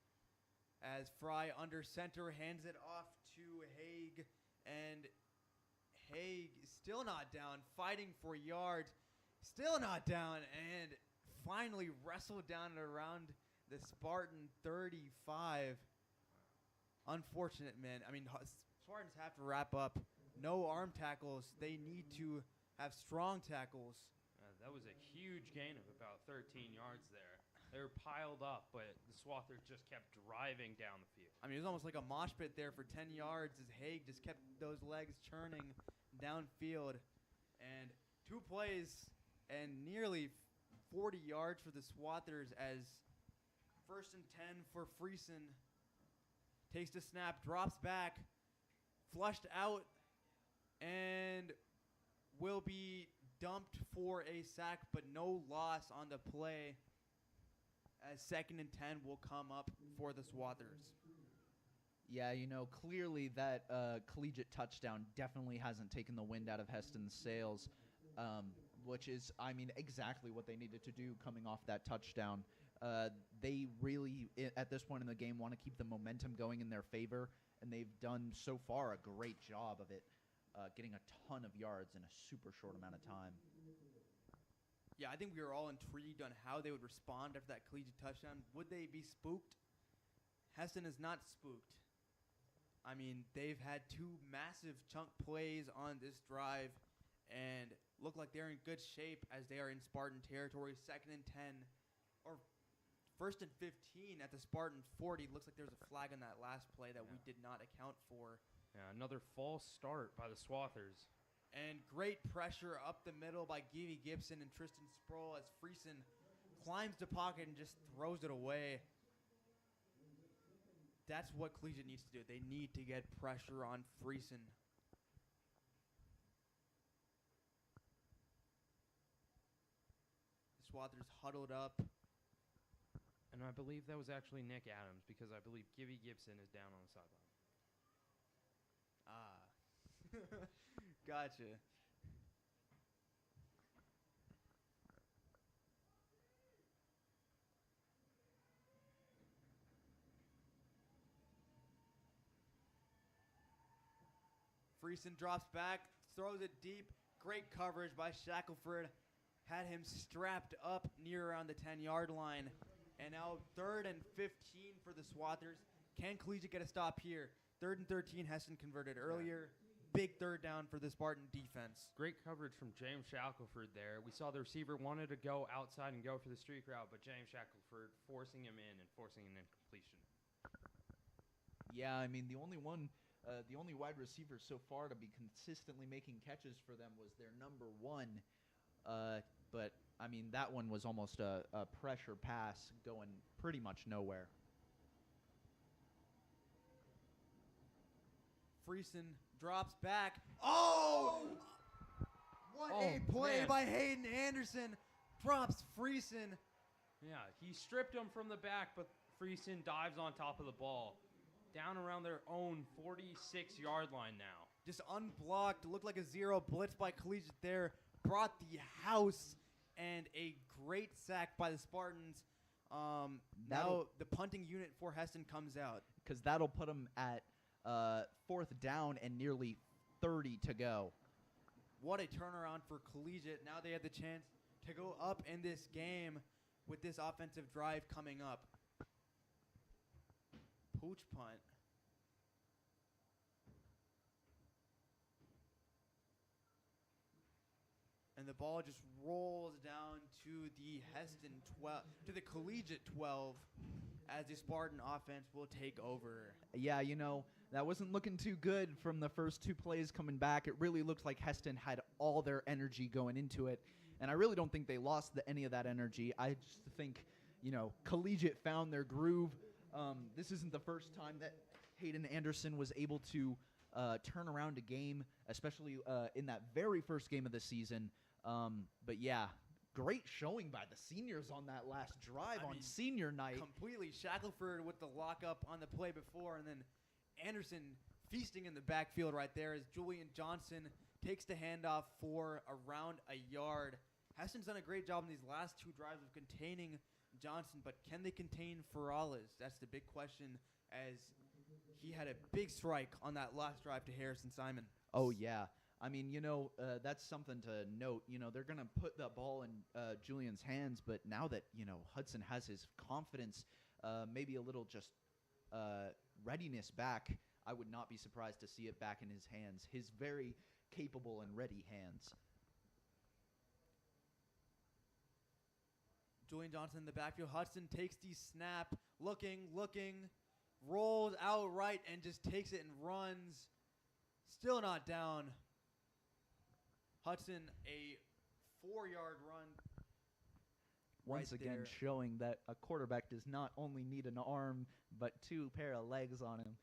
As Fry under center hands it off to Haig, and Haig is still not down, fighting for yards, still not down, and finally wrestled down around the Spartan 35. Unfortunate, man. I mean, Spartans have to wrap up. No arm tackles. They need to have strong tackles. That was a huge gain of about 13 yards there. They were piled up, but the Swathers just kept driving down the field. I mean, it was almost like a mosh pit there for 10 yards as Haig just kept those legs churning downfield. And 2 plays and nearly 40 yards for the Swathers as 1st and 10 for Friesen. Takes the snap, drops back, flushed out, and will be dumped for a sack, but no loss on the play, as 2nd and 10 will come up for the Swathers. Yeah, clearly that collegiate touchdown definitely hasn't taken the wind out of Hesston's sails, which is, exactly what they needed to do coming off that touchdown. They really, at this point in the game, want to keep the momentum going in their favor, and they've done so far a great job of it, getting a ton of yards in a super short amount of time. Yeah, I think we were all intrigued on how they would respond after that collegiate touchdown. Would they be spooked? Hesston is not spooked. They've had 2 massive chunk plays on this drive and look like they're in good shape as they are in Spartan territory. 2nd and 10, or 1st and 15 at the Spartan 40. Looks like there's a flag on that last play that we did not account for. Yeah, another false start by the Swathers. And great pressure up the middle by Givey Gibson and Tristan Sproul as Friesen climbs the pocket and just throws it away. That's what Collegiate needs to do. They need to get pressure on Friesen. The Swathers huddled up. And I believe that was actually Nick Adams because I believe Givey Gibson is down on the sideline. Gotcha. Friesen drops back, throws it deep. Great coverage by Shackelford. Had him strapped up near around the 10-yard line. And now 3rd and 15 for the Swathers. Can Collegiate get a stop here? 3rd and 13, Hesston converted earlier. Big 3rd down for the Spartan defense. Great coverage from James Shackelford there. We saw the receiver wanted to go outside and go for the streak route, but James Shackelford forcing him in and forcing an incompletion. Yeah, the only wide receiver so far to be consistently making catches for them was their number 1. But that one was almost a pressure pass going pretty much nowhere. Friesen drops back. Oh! What a play by Hayden Anderson. Drops Friesen. Yeah, he stripped him from the back, but Friesen dives on top of the ball. Down around their own 46-yard line now. Just unblocked. Looked like a zero blitz by Collegiate there. Brought the house and a great sack by the Spartans. Now the punting unit for Hesston comes out. Because that'll put them at 4th down and nearly 30 to go. What a turnaround for Collegiate. Now they have the chance to go up in this game with this offensive drive coming up. Pooch punt. And the ball just rolls down to the Hesston 12, to the Collegiate 12, as the Spartan offense will take over. Yeah, that wasn't looking too good from the first 2 plays coming back. It really looked like Hesston had all their energy going into it, and I really don't think they lost any of that energy. I just think, Collegiate found their groove. This isn't the first time that Hayden Anderson was able to turn around a game, especially in that very first game of the season. But yeah, great showing by the seniors on that last drive on senior night. Completely. Shackelford with the lockup on the play before, and then Anderson feasting in the backfield right there as Julian Johnson takes the handoff for around a yard. Hesston's done a great job in these last 2 drives of containing Johnson, but can they contain Ferrales? That's the big question, as he had a big strike on that last drive to Harrison Simon. Oh, yeah. That's something to note. They're going to put that ball in Julian's hands, but now that, Hudson has his confidence, maybe a little just readiness back, I would not be surprised to see it back in his hands, his very capable and ready hands. Julian Johnson in the backfield. Hudson takes the snap, looking, rolls out right, and just takes it and runs. Still not down. Hudson, a 4-yard run. Once right again, there. showing that a quarterback does not only need an arm, but 2 pair of legs on him.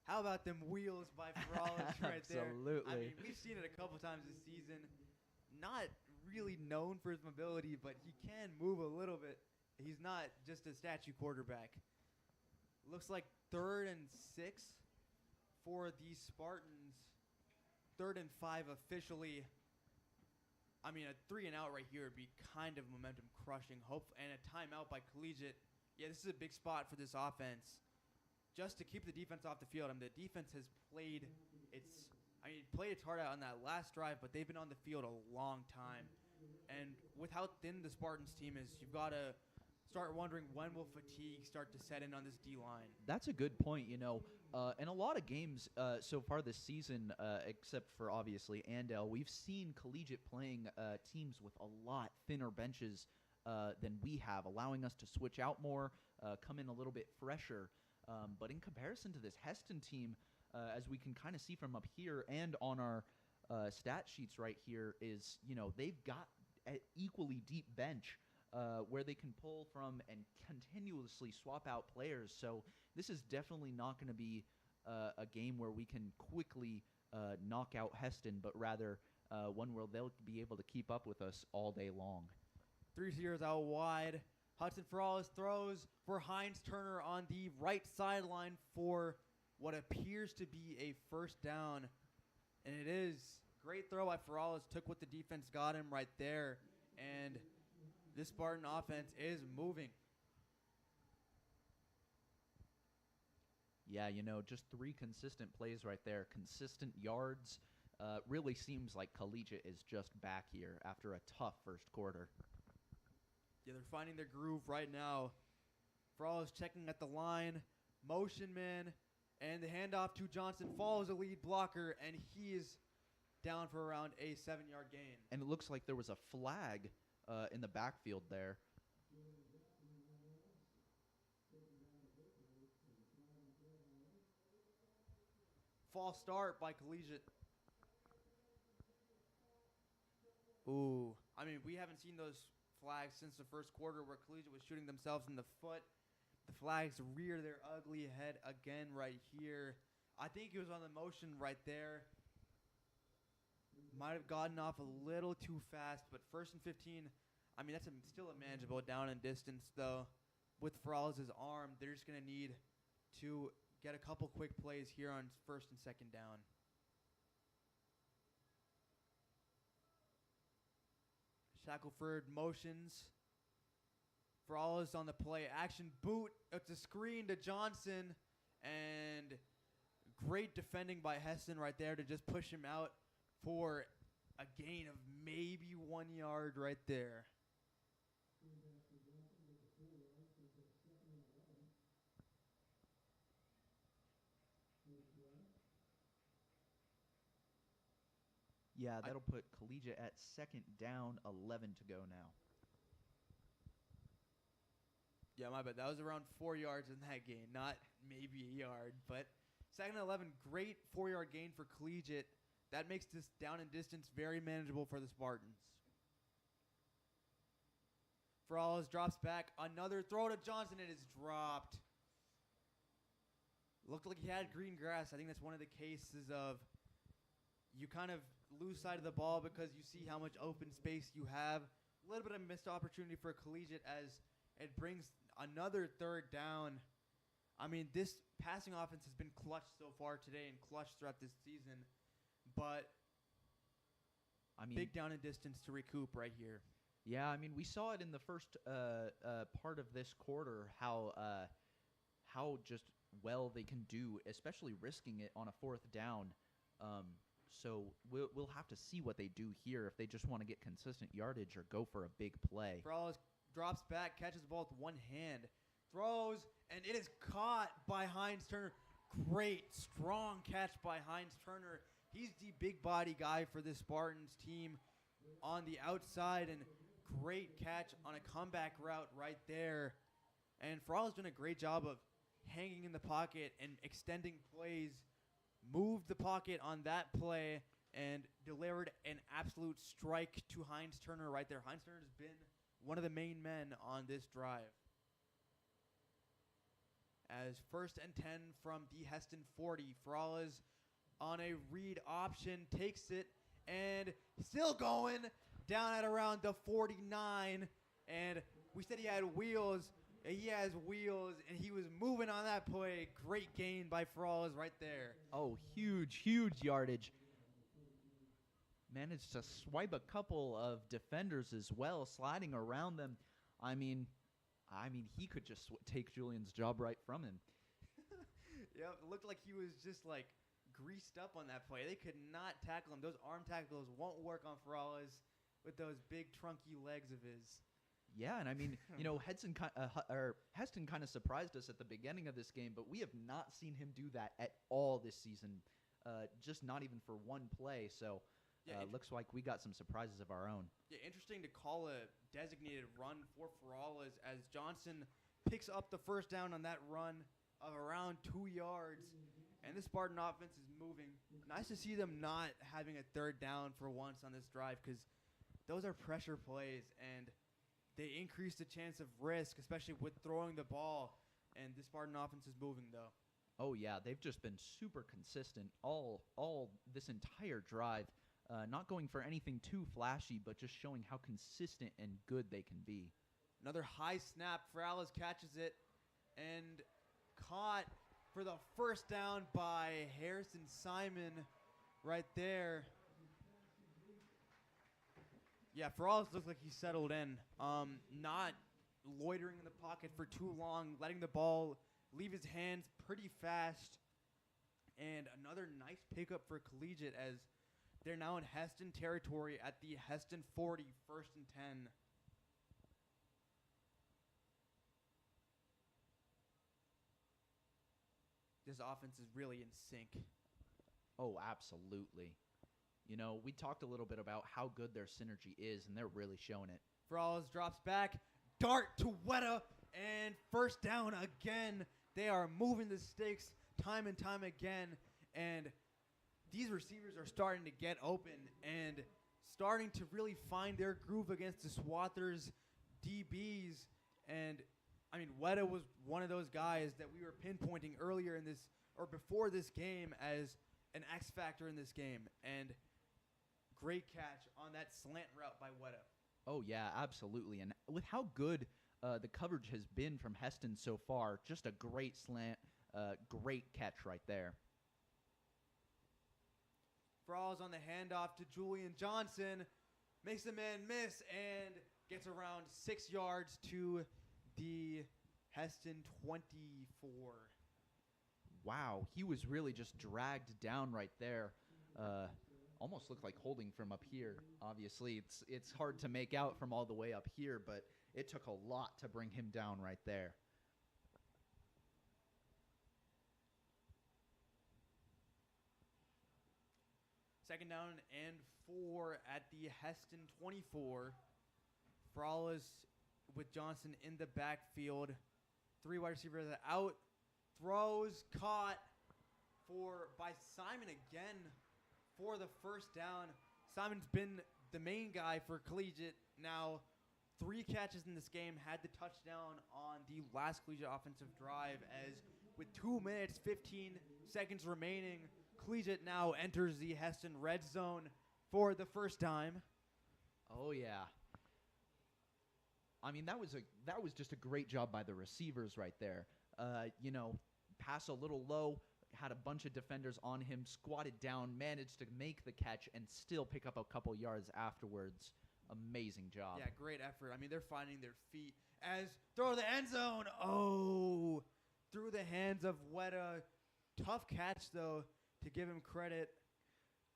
How about them wheels by Ferrales right there? Absolutely. We've seen it a couple times this season. Not really known for his mobility, but he can move a little bit. He's not just a statue quarterback. Looks like 3rd and 6 for the Spartans. 3rd and 5 officially. I mean, a 3 and out right here would be kind of momentum crushing. And a timeout by Collegiate. Yeah, this is a big spot for this offense. Just to keep the defense off the field. I mean, the defense has played its heart out on that last drive, but they've been on the field a long time. And with how thin the Spartans team is, you've got to start wondering when will fatigue start to set in on this D-line. That's a good point, in a lot of games so far this season, except for obviously Andale, we've seen Collegiate playing teams with a lot thinner benches than we have, allowing us to switch out more, come in a little bit fresher. But in comparison to this Hesston team, as we can kind of see from up here and on our stat sheets right here, is, they've got an equally deep bench where they can pull from and continuously swap out players. So this is definitely not going to be a game where we can quickly knock out Hesston, but rather one where they'll be able to keep up with us all day long. 3 receivers out wide. Hudson Ferrales throws for Heinz Turner on the right sideline for what appears to be a first down. And it is. Great throw by Ferrales. Took what the defense got him right there. And this Spartan offense is moving. Yeah, just 3 consistent plays right there. Consistent yards. Really seems like Collegiate is just back here after a tough first quarter. Yeah, they're finding their groove right now. Ferrales checking at the line. Motion man. And the handoff to Johnson follows the lead blocker, and he is down for around a 7-yard gain. And it looks like there was a flag in the backfield there. False start by Collegiate. Ooh. I mean, we haven't seen those flags since the first quarter where Collegiate was shooting themselves in the foot. The flags rear their ugly head again right here. I think he was on the motion right there. Might have gotten off a little too fast, but 1st and 15, I mean, that's still a manageable down and distance, though. With Ferrales' arm, they're just going to need to get a couple quick plays here on 1st and 2nd down. Shackelford motions. Ferrales on the play. Action boot. It's a screen to Johnson. And great defending by Hesston right there to just push him out for a gain of maybe 1 yard right there. Yeah, that'll put Collegiate at 2nd down, 11 to go now. Yeah, my bad. That was around 4 yards in that gain, not maybe a yard. But 2nd and 11, great 4-yard gain for Collegiate. That makes this down and distance very manageable for the Spartans. Ferrales drops back. Another throw to Johnson. It is dropped. Looked like he had green grass. I think that's one of the cases of you kind of lose sight of the ball because you see how much open space you have. A little bit of missed opportunity for Collegiate as it brings another 3rd down. I mean, this passing offense has been clutch so far today and clutch throughout this season. But big down and distance to recoup right here. Yeah, I mean, we saw it in the first part of this quarter how just well they can do, especially risking it on a 4th down. So we'll have to see what they do here if they just want to get consistent yardage or go for a big play. Ferrales drops back, catches the ball with one hand, throws, and it is caught by Heinz Turner. Great, strong catch by Heinz Turner. He's the big body guy for this Spartans team on the outside, and great catch on a comeback route right there. And Ferrales doing a great job of hanging in the pocket and extending plays. Moved the pocket on that play and delivered an absolute strike to Heinz Turner right there. Heinz Turner has been one of the main men on this drive. As 1st and 10 from the Hesston 40, Ferrales on a read option takes it and still going down at around the 49. And we said he had wheels. He has wheels, and he was moving on that play. Great gain by Ferrales right there. Oh, huge yardage. Managed to swipe a couple of defenders as well, sliding around them. I mean, he could just take Julian's job right from him. Yep, it looked like he was just like greased up on that play. They could not tackle him. Those arm tackles won't work on Ferrales with those big trunky legs of his. Yeah, and I mean, Hesston kind of surprised us at the beginning of this game, but we have not seen him do that at all this season, just not even for one play. So looks like we got some surprises of our own. Yeah, interesting to call a designated run for Ferrales as Johnson picks up the first down on that run of around 2 yards, and the Spartan offense is moving. Nice to see them not having a third down for once on this drive because those are pressure plays, and they increase the chance of risk, especially with throwing the ball. And the Spartan offense is moving, though. Oh, yeah. They've just been super consistent all this entire drive. Not going for anything too flashy, but just showing how consistent and good they can be. Another high snap. Ferrales catches it and caught for the first down by Harrison Simon right there. Yeah, Ferrales looks like he settled in. Not loitering in the pocket for too long, letting the ball leave his hands pretty fast. And another nice pickup for Collegiate as they're now in Hesston territory at the Hesston 40, 1st and 10. This offense is really in sync. Oh, absolutely. We talked a little bit about how good their synergy is, and they're really showing it. Ferrales drops back, dart to Weta, and first down again. They are moving the stakes time and time again, and these receivers are starting to get open and starting to really find their groove against the Swathers DBs. And, I mean, Weta was one of those guys that we were pinpointing earlier in this, or before this game, as an X factor in this game. And great catch on that slant route by Weta. Oh, yeah, absolutely. And with how good the coverage has been from Hesston so far, just a great slant, great catch right there. Ferrales on the handoff to Julian Johnson, makes the man miss, and gets around 6 yards to the Hesston 24. Wow, he was really just dragged down right there. Almost looked like holding from up here. Obviously, it's hard to make out from all the way up here, but it took a lot to bring him down right there. Second down and 4 at the Hesston 24. Ferrales with Johnson in the backfield. 3 wide receivers out. Throws caught by Simon again for the first down. Simon's been the main guy for Collegiate now. 3 catches in this game, had the touchdown on the last Collegiate offensive drive as with 2 minutes, 15 seconds remaining, Collegiate now enters the Hesston red zone for the first time. Oh, yeah. I mean, that was just a great job by the receivers right there. Pass a little low, had a bunch of defenders on him, squatted down, managed to make the catch, and still pick up a couple yards afterwards. Amazing job. Yeah, great effort. I mean, they're finding their feet as throw to the end zone. Oh, through the hands of Weta. Tough catch, though, to give him credit.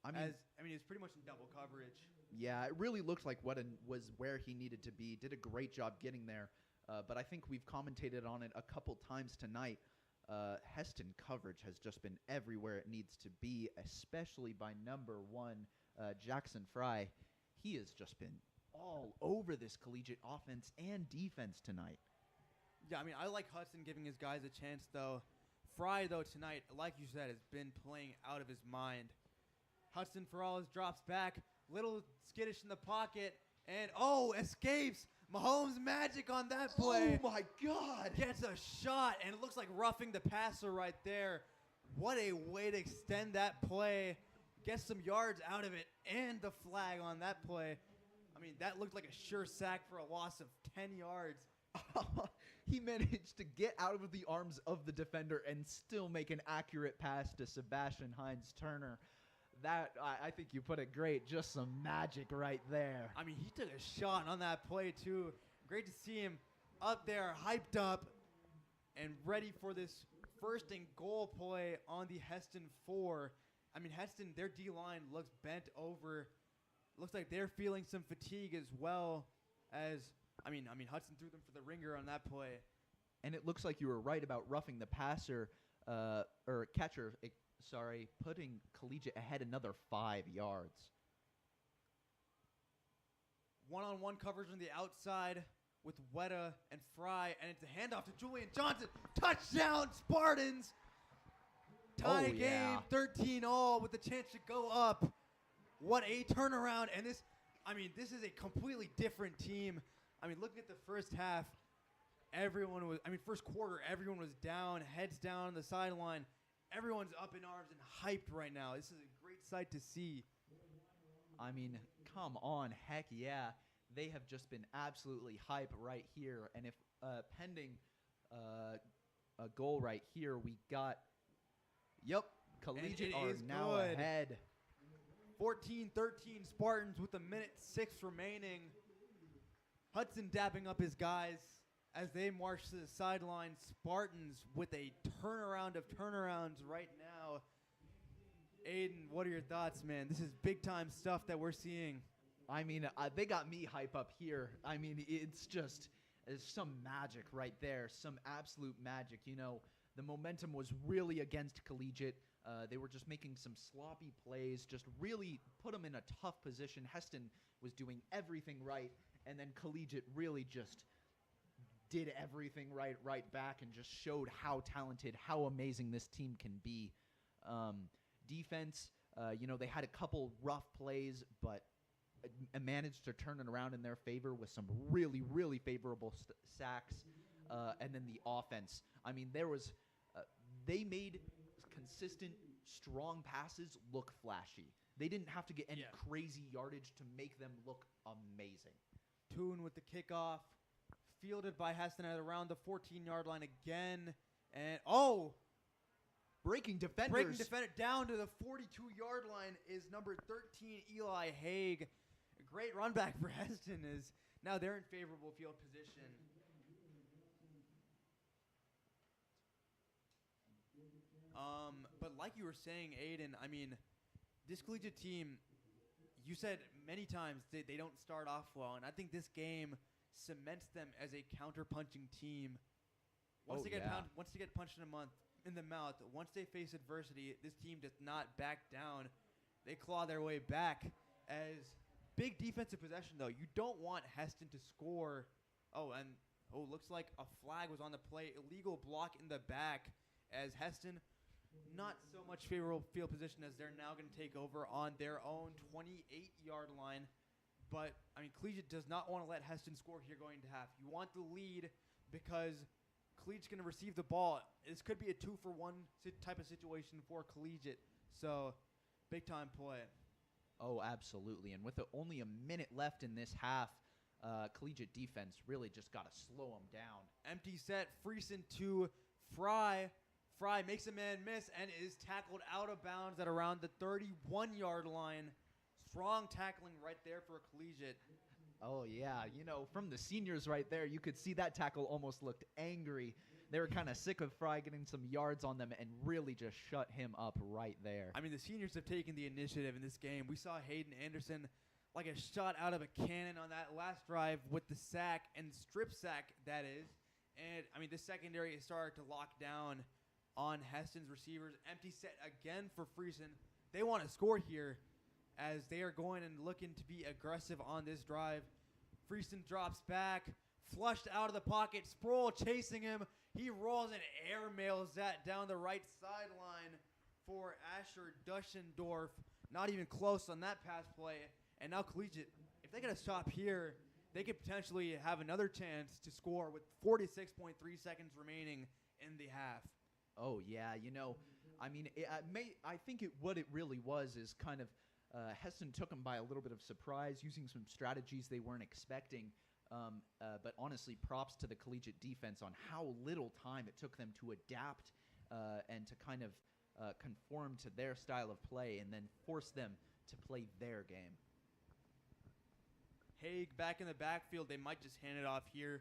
I mean, it's pretty much in double coverage. Yeah, it really looked like Weta was where he needed to be. Did a great job getting there. But I think we've commentated on it a couple times tonight. Hesston coverage has just been everywhere it needs to be, especially by number 1, Jackson Fry. He has just been all over this Collegiate offense and defense tonight. Yeah, I mean, I like Hudson giving his guys a chance, though. Fry, though, tonight, like you said, has been playing out of his mind. Hudson Ferrales drops back, little skittish in the pocket, and, escapes. Mahomes magic on that play. Oh, my God. Gets a shot, and it looks like roughing the passer right there. What a way to extend that play. Gets some yards out of it, and the flag on that play. I mean, that looked like a sure sack for a loss of 10 yards. he managed to get out of the arms of the defender and still make an accurate pass to Sebastian Hines-Turner. That, I think you put it great. Just some magic right there. I mean, he took a shot on that play, too. Great to see him up there, hyped up, and ready for this first and goal play on the Hesston 4. I mean, Hesston, their D-line looks bent over. Looks like they're feeling some fatigue as well as, I mean, Hudson threw them for the ringer on that play. And it looks like you were right about roughing the passer, or catcher, putting Collegiate ahead another 5 yards. One-on-one coverage on the outside with Weta and Fry, and it's a handoff to Julian Johnson. Touchdown, Spartans! Tie game, 13-all with a chance to go up. What a turnaround. And this is a completely different team. I mean, looking at the first half, first quarter, everyone was down, heads down on the sideline. Everyone's up in arms and hyped right now. This is a great sight to see. I mean, come on, heck yeah. They have just been absolutely hype right here. And if pending a goal right here, we got, Collegiate are now ahead. 14-13 Spartans with 1:06 remaining. Hudson dapping up his guys as they march to the sideline. Spartans with a turnaround of turnarounds right now. Aiden, what are your thoughts, man? This is big-time stuff that we're seeing. I mean, they got me hype up here. I mean, it's some magic right there, some absolute magic. You know, the momentum was really against Collegiate. They were just making some sloppy plays, just really put them in a tough position. Hesston was doing everything right, and then Collegiate really just did everything right back and just showed how talented, how amazing this team can be. Defense, they had a couple rough plays, but managed to turn it around in their favor with some really, really favorable sacks. And then the offense. I mean, they made consistent, strong passes look flashy. They didn't have to get any crazy yardage to make them look amazing. Toon with the kickoff. Fielded by Hesston at around the 14-yard line again. And, breaking defender down to the 42-yard line is number 13, Eli Haig. A great run back for Hesston is now they're in favorable field position. But like you were saying, Aiden, I mean, this Collegiate team, you said many times they don't start off well, and I think this game cements them as a counter-punching team. Once they get punched in the mouth, once they face adversity, this team does not back down. They claw their way back as big defensive possession, though. You don't want Hesston to score. Looks like a flag was on the play. Illegal block in the back as Hesston, not so much favorable field position as they're now going to take over on their own 28-yard line. But, I mean, Collegiate does not want to let Hesston score here going into half. You want the lead because Collegiate's going to receive the ball. This could be a 2-for-1 type of situation for Collegiate. So, big-time play. Oh, absolutely. And with only a minute left in this half, Collegiate defense really just got to slow them down. Empty set, Friesen to Fry. Fry makes a man miss and is tackled out of bounds at around the 31-yard line. Strong tackling right there for Collegiate. Oh, yeah. From the seniors right there, you could see that tackle almost looked angry. They were kind of sick of Fry getting some yards on them and really just shut him up right there. I mean, the seniors have taken the initiative in this game. We saw Hayden Anderson like a shot out of a cannon on that last drive with the sack and strip sack, that is. And, I mean, the secondary has started to lock down on Hesston's receivers. Empty set again for Friesen. They want to score here as they are going and looking to be aggressive on this drive. Friesen drops back, flushed out of the pocket. Sproul chasing him. He rolls and airmails that down the right sideline for Asher Duschendorf. Not even close on that pass play. And now Collegiate, if they get a stop here, they could potentially have another chance to score with 46.3 seconds remaining in the half. Oh, yeah. I think what it really was is kind of Hesston took them by a little bit of surprise, using some strategies they weren't expecting. But honestly, props to the collegiate defense on how little time it took them to adapt and to kind of conform to their style of play and then force them to play their game. Haig back in the backfield. They might just hand it off here.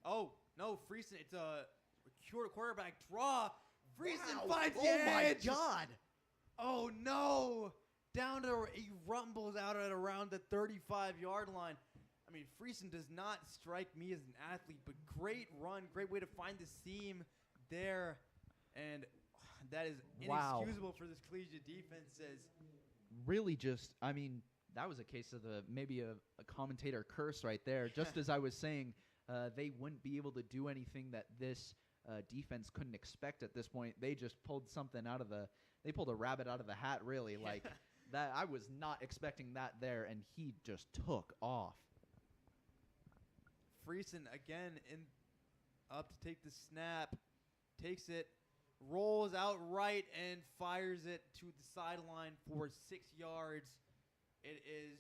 Oh, no, Friesen. It's a quarterback draw. Friesen finds the edge. Oh, my God. Oh, no. Down to he rumbles out at around the 35-yard line. I mean, Friesen does not strike me as an athlete, but great run, great way to find the seam there. And that is inexcusable for this collegiate defense. Really just, I mean, that was a case of maybe a commentator curse right there. Just as I was saying, they wouldn't be able to do anything that this defense couldn't expect at this point. They just pulled they pulled a rabbit out of the hat, really. Like, that, I was not expecting that there, and he just took off. Friesen again up to take the snap, takes it, rolls out right, and fires it to the sideline for 6 yards. It is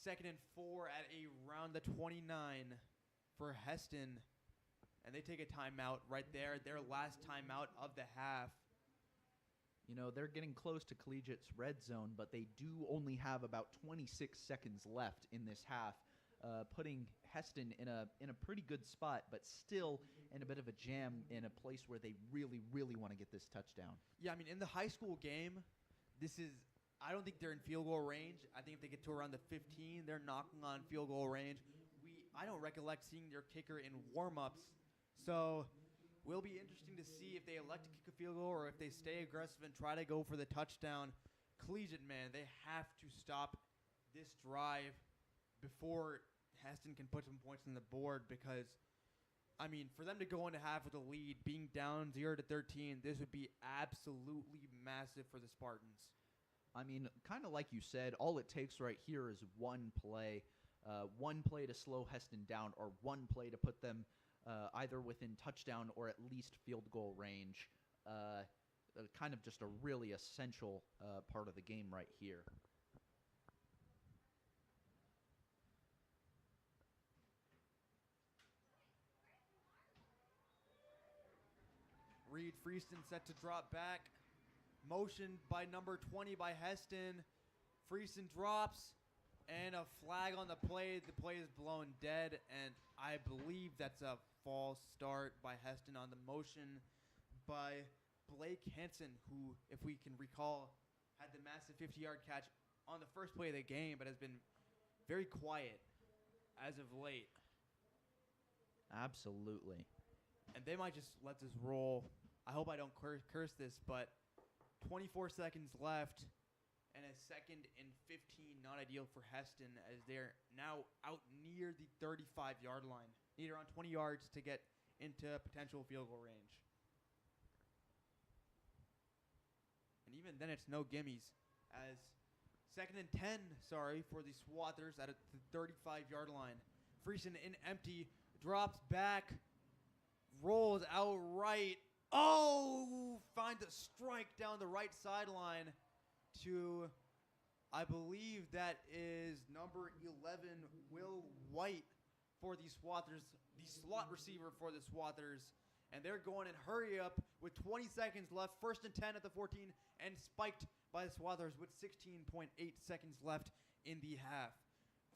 2nd and 4 at around the 29 for Hesston, and they take a timeout right there, their last timeout of the half. You know, they're getting close to collegiate's red zone, but they do only have about 26 seconds left in this half, putting Hesston in a pretty good spot, but still in a bit of a jam in a place where they really, really want to get this touchdown. Yeah, I mean, in the high school game, I don't think they're in field goal range. I think if they get to around the 15, they're knocking on field goal range. I don't recollect seeing their kicker in warm-ups, so will be interesting to see if they elect to kick a field goal or if they stay aggressive and try to go for the touchdown. Collegiate, man, they have to stop this drive before Hesston can put some points on the board because, I mean, for them to go into half with a lead, being down 0-13, this would be absolutely massive for the Spartans. I mean, kind of like you said, all it takes right here is one play to slow Hesston down or one play to put them either within touchdown or at least field goal range. Kind of just a really essential part of the game right here. Reed Friesen set to drop back. Motion by number 20 by Hesston. Friesen drops, and a flag on the play. The play is blown dead, and I believe that's a false start by Hesston on the motion by Blake Henson, who, if we can recall, had the massive 50-yard catch on the first play of the game, but has been very quiet as of late. Absolutely. And they might just let this roll. I hope I don't curse this, but 24 seconds left, and a 2nd and 15, not ideal for Hesston, as they're now out near the 35-yard line. Need around 20 yards to get into potential field goal range. And even then, it's no gimmies, as 2nd and 10, for the Swathers at the 35-yard line. Friesen in empty, drops back, rolls out right. Oh, finds a strike down the right sideline to, I believe that is number 11, Will White for the Swathers, the slot receiver for the Swathers. And they're going in hurry up with 20 seconds left, 1st and 10 at the 14, and spiked by the Swathers with 16.8 seconds left in the half.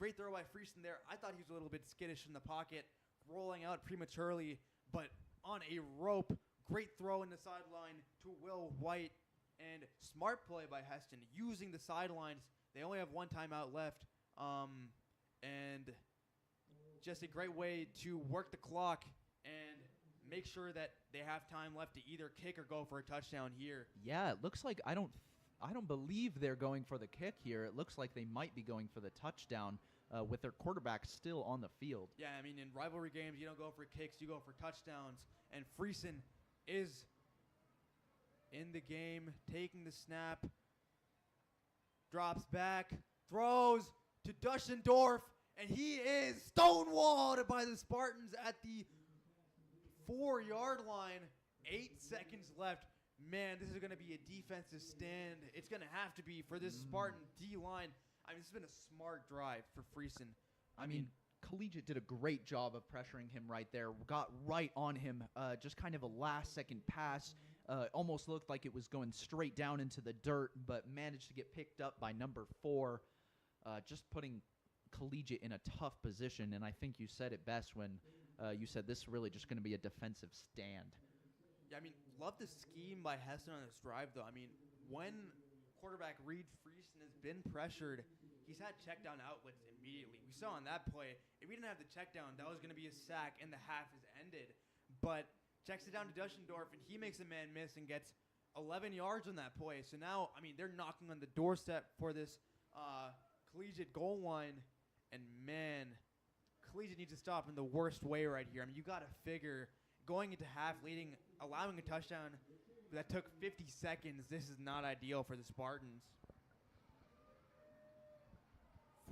Great throw by Friesen there. I thought he was a little bit skittish in the pocket, rolling out prematurely, but on a rope. Great throw in the sideline to Will White, and smart play by Hesston, using the sidelines. They only have one timeout left, and just a great way to work the clock and make sure that they have time left to either kick or go for a touchdown here. Yeah, it looks like I don't believe they're going for the kick here. It looks like they might be going for the touchdown with their quarterback still on the field. Yeah, I mean, in rivalry games, you don't go for kicks, you go for touchdowns. And Friesen is in the game, taking the snap, drops back, throws to Duschendorf, and he is stonewalled by the Spartans at the 4-yard line. 8 seconds left. Man, this is going to be a defensive stand. It's going to have to be for this Spartan D-line. I mean, this has been a smart drive for Friesen. I mean, Collegiate did a great job of pressuring him right there. Got right on him. Just kind of a last-second pass. Almost looked like it was going straight down into the dirt, but managed to get picked up by number 4. Just putting Collegiate in a tough position, and I think you said it best when you said this is really just going to be a defensive stand. Yeah, I mean, love the scheme by Hesston on this drive, though. I mean, when quarterback Reed Friesen has been pressured, he's had check down outlets immediately. We saw on that play, if he didn't have the check down, that was going to be a sack, and the half is ended. But checks it down to Duschendorf, and he makes a man miss and gets 11 yards on that play. So now, I mean, they're knocking on the doorstep for this Collegiate goal line. And, man, Collegiate needs to stop in the worst way right here. I mean, you got to figure going into half leading, allowing a touchdown that took 50 seconds, this is not ideal for the Spartans.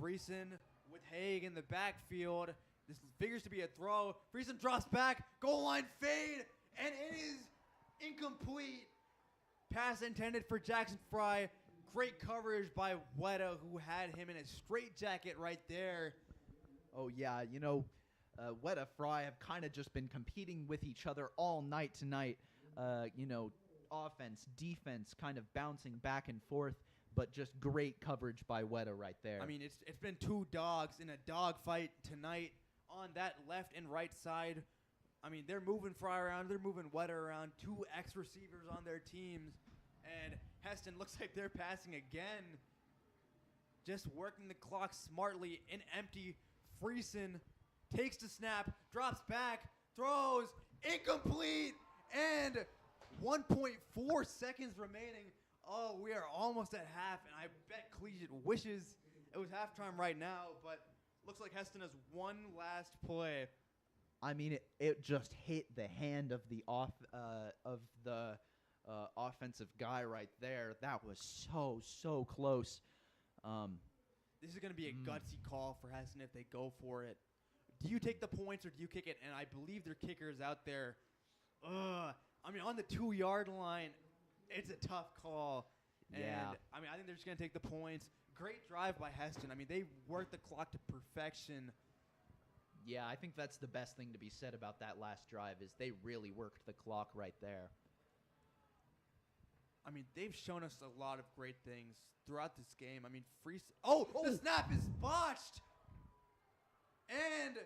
Friesen with Haig in the backfield. This figures to be a throw. Friesen drops back. Goal line fade. And it is incomplete. Pass intended for Jackson Fry. Great coverage by Weta, who had him in a straitjacket right there. Oh, yeah, you know, Weta Fry have kind of just been competing with each other all night tonight. You know, offense, defense, kind of bouncing back and forth, but just great coverage by Weta right there. I mean, it's been two dogs in a dog fight tonight on that left and right side. I mean, they're moving Fry around, they're moving Weta around, 2 ex-receivers on their teams, and Hesston looks like they're passing again. Just working the clock smartly in empty. Friesen takes the snap, drops back, throws, incomplete, and 1.4 seconds remaining. Oh, we are almost at half, and I bet Collegiate wishes it was halftime right now, but looks like Hesston has one last play. I mean, it just hit the hand of the offensive guy right there. That was so close. This is going to be a gutsy call for Hesston if they go for it. Do you take the points or do you kick it? And I believe their kicker is out there. I mean, on the 2-yard line, it's a tough call. And, Yeah. I mean, I think they're just going to take the points. Great drive by Hesston. I mean, they worked the clock to perfection. Yeah, I think that's the best thing to be said about that last drive is they really worked the clock right there. I mean, they've shown us a lot of great things throughout this game. I mean, the snap is botched. And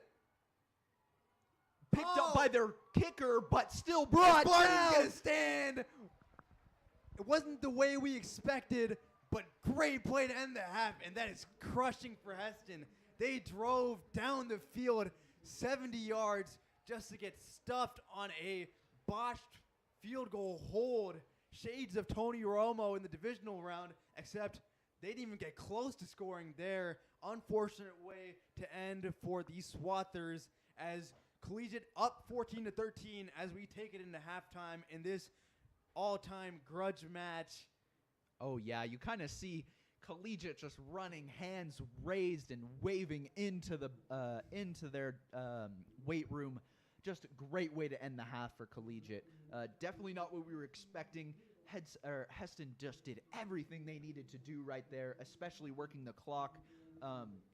Picked up by their kicker, but still brought down. Get a stand. It wasn't the way we expected, but great play to end the half, and that is crushing for Hesston. They drove down the field 70 yards just to get stuffed on a botched field goal hold. Shades of Tony Romo in the divisional round, except they didn't even get close to scoring there. Unfortunate way to end for the Swathers as Collegiate up 14-13 as we take it into halftime in this all-time grudge match. Oh, yeah, you kind of see Collegiate just running, hands raised and waving into their weight room. Just a great way to end the half for Collegiate. Definitely not what we were expecting. Hesston just did everything they needed to do right there, especially working the clock.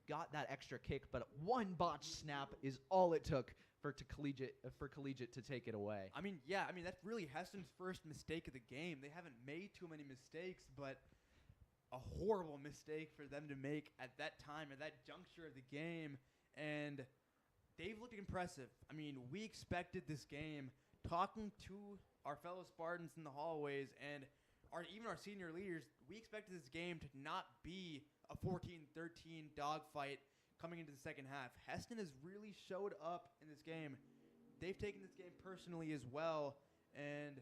Got that extra kick, but one botched snap is all it took for Collegiate to take it away. I mean, yeah, that's really Hesston's first mistake of the game. They haven't made too many mistakes, but a horrible mistake for them to make at that time, at that juncture of the game. And they've looked impressive. I mean, we expected this game. Talking to our fellow Spartans in the hallways and even our senior leaders, we expected this game to not be a 14-13 dogfight coming into the second half. Hesston has really showed up in this game. They've taken this game personally as well. And,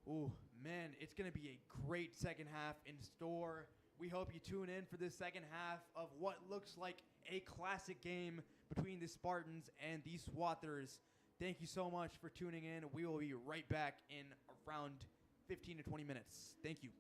ooh, man, it's going to be a great second half in store. We hope you tune in for this second half of what looks like a classic game between the Spartans and the Swathers. Thank you so much for tuning in. We will be right back in around 15 to 20 minutes. Thank you.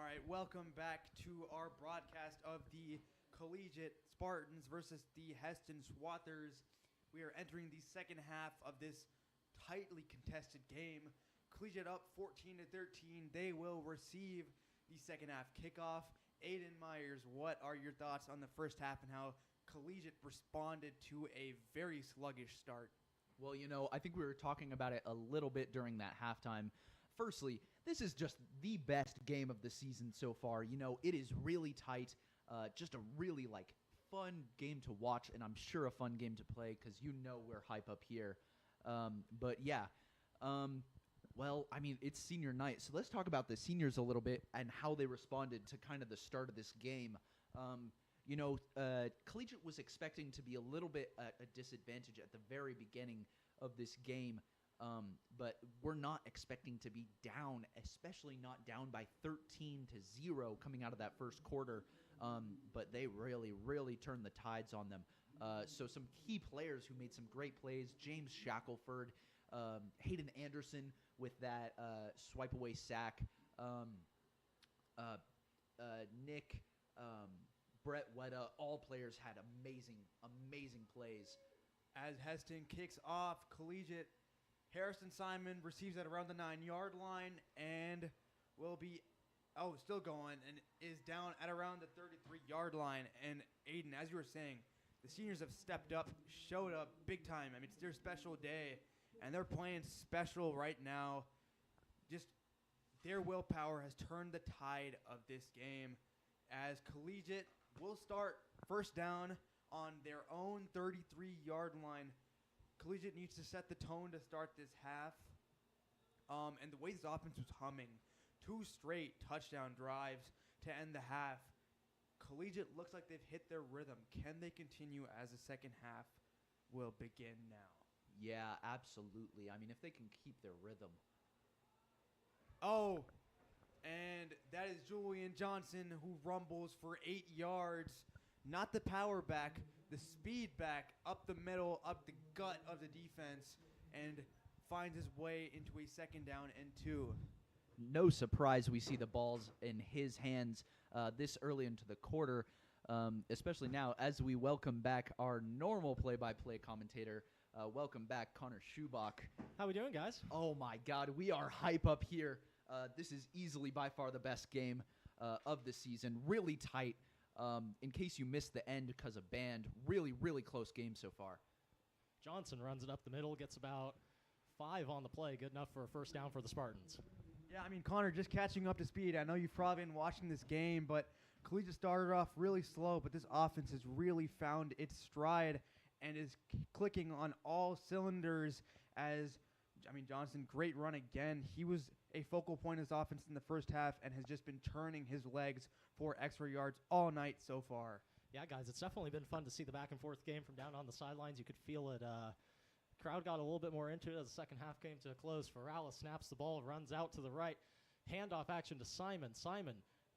right, welcome back to our broadcast of the Collegiate Spartans versus the Hesston Swathers. We are entering the second half of this tightly contested game. Collegiate up 14-13. They will receive the second half kickoff. Aiden Myers, what are your thoughts on the first half and how Collegiate responded to a very sluggish start? Well, I think we were talking about it a little bit during that halftime. Firstly, this is just the best game of the season so far. It is really tight, just a really fun game to watch, and I'm sure a fun game to play because we're hype up here. But yeah, well, I mean, it's senior night, so let's talk about the seniors a little bit and how they responded to kind of the start of this game. Collegiate was expecting to be a little bit at a disadvantage at the very beginning of this game. But we're not expecting to be down, especially not down by 13-0 coming out of that first quarter. But they really, really turned the tides on them. So some key players who made some great plays: James Shackelford, Hayden Anderson with that swipe away sack, Nick, Brett Wetta. All players had amazing plays. As Hesston kicks off, Collegiate, Harrison Simon receives at around the 9-yard line and will be, still going, and is down at around the 33-yard line. And Aiden, as you were saying, the seniors have stepped up, showed up big time. I mean, it's their special day, and they're playing special right now. Just their willpower has turned the tide of this game, as Collegiate will start first down on their own 33-yard line. Collegiate needs to set the tone to start this half. And the way this offense was humming, 2 straight touchdown drives to end the half. Collegiate looks like they've hit their rhythm. Can they continue as the second half will begin now? Yeah, absolutely. I mean, if they can keep their rhythm. Oh, and that is Julian Johnson, who rumbles for 8 yards. Not the power back, the speed back up the middle, up the gut of the defense, and finds his way into a second down and 2. No surprise we see the balls in his hands this early into the quarter, especially now as we welcome back our normal play-by-play commentator. Welcome back, Connor Schubach. How we doing, guys? Oh, my God. We are hype up here. This is easily by far the best game of the season. Really tight. In case you missed the end because of band, really, really close game so far. Johnson runs it up the middle, gets about 5 on the play, good enough for a first down for the Spartans. Yeah, I mean, Connor, just catching up to speed. I know you've probably been watching this game, but Collegiate started off really slow, but this offense has really found its stride and is clicking on all cylinders Johnson, great run again. He was a focal point of his offense in the first half and has just been turning his legs for extra yards all night so far. Yeah, guys, it's definitely been fun to see the back-and-forth game from down on the sidelines. You could feel it. Crowd got a little bit more into it as the second half came to a close. Ferralla snaps the ball, runs out to the right. Handoff action to Simon. Simon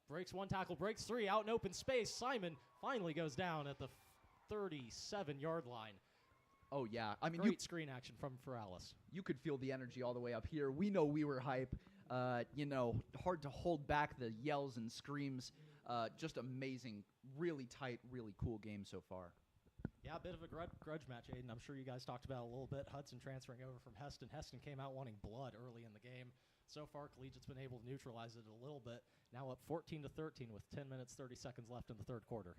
breaks 1 tackle, breaks 3, out in open space. Simon finally goes down at the 37-yard line. Oh, yeah. I mean, Great screen action from Ferralis. You could feel the energy all the way up here. We know we were hype. Hard to hold back the yells and screams. Just amazing. Really tight, really cool game so far. Yeah, a bit of a grudge match, Aiden. I'm sure you guys talked about it a little bit. Hudson transferring over from Hesston. Hesston came out wanting blood early in the game. So far, Collegiate's been able to neutralize it a little bit. Now up 14-13 with 10 minutes, 30 seconds left in the third quarter.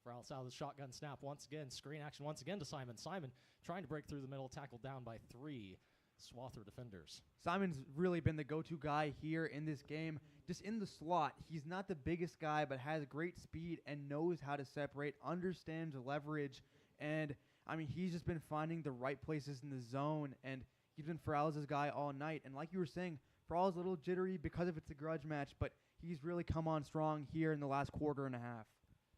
Ferralis out of the shotgun snap once again. Screen action once again to Simon. Simon trying to break through the middle, tackled down by 3 Swather defenders. Simon's really been the go-to guy here in this game. Just in the slot, he's not the biggest guy, but has great speed and knows how to separate, understands leverage, and, he's just been finding the right places in the zone, and he's been Ferralis' guy all night. And like you were saying, Ferralis a little jittery because of it's a grudge match, but he's really come on strong here in the last quarter and a half.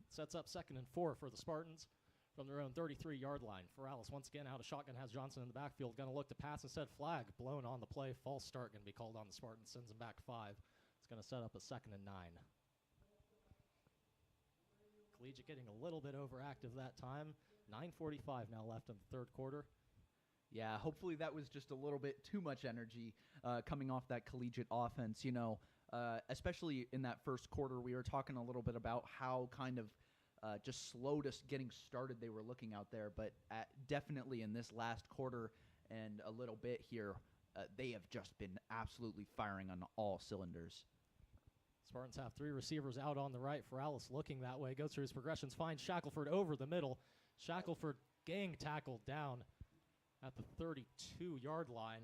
Sets up 2nd and 4 for the Spartans from their own 33-yard line. Ferralis once again out of shotgun, has Johnson in the backfield. Going to look to pass instead. Flag blown on the play. False start going to be called on the Spartans. Sends them back 5. It's going to set up a 2nd and 9. Collegiate getting a little bit overactive that time. 9:45 now left in the third quarter. Yeah, hopefully that was just a little bit too much energy coming off that Collegiate offense. especially in that first quarter. We were talking a little bit about how kind of just slowed us getting started they were looking out there, but definitely in this last quarter and a little bit here, they have just been absolutely firing on all cylinders. Spartans have 3 receivers out on the right. Ferralis looking that way, goes through his progressions, finds Shackelford over the middle. Shackelford gang tackled down at the 32-yard line.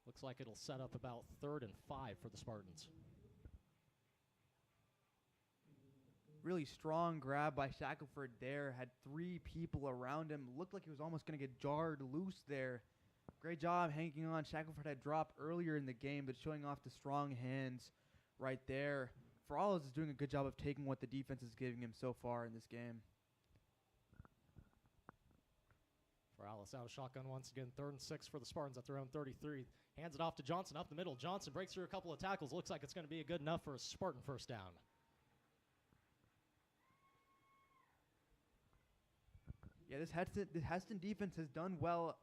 Looks like it'll set up about 3rd and 5 for the Spartans. Really strong grab by Shackelford there. Had 3 people around him. Looked like he was almost going to get jarred loose there. Great job hanging on. Shackelford had dropped earlier in the game, but showing off the strong hands right there. Ferralis is doing a good job of taking what the defense is giving him so far in this game. Ferralis out of shotgun once again. 3rd and 6 for the Spartans at their own 33. Hands it off to Johnson up the middle. Johnson breaks through a couple of tackles. Looks like it's going to be good enough for a Spartan first down. Yeah, this Hesston defense has done well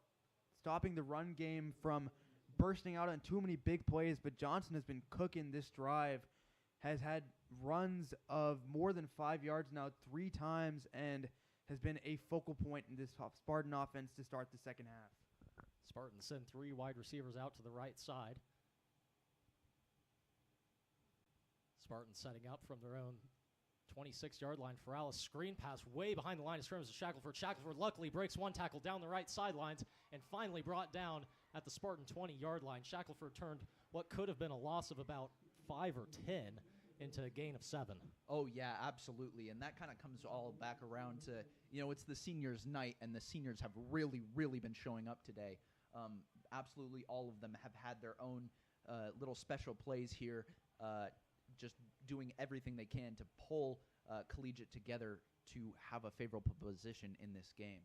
stopping the run game from bursting out on too many big plays, but Johnson has been cooking this drive, has had runs of more than 5 yards now 3 times, and has been a focal point in this Spartan offense to start the second half. Spartans send 3 wide receivers out to the right side. Spartans setting up from their own 26-yard line. Ferralis screen pass way behind the line of scrimmage to Shackelford. Shackelford luckily breaks 1 tackle down the right sidelines and finally brought down at the Spartan 20-yard line. Shackelford turned what could have been a loss of about 5 or 10 into a gain of 7. Oh, yeah, absolutely. And that kind of comes all back around to, it's the seniors' night, and the seniors have really, really been showing up today. Absolutely all of them have had their own little special plays here, just doing everything they can to pull Collegiate together to have a favorable position in this game.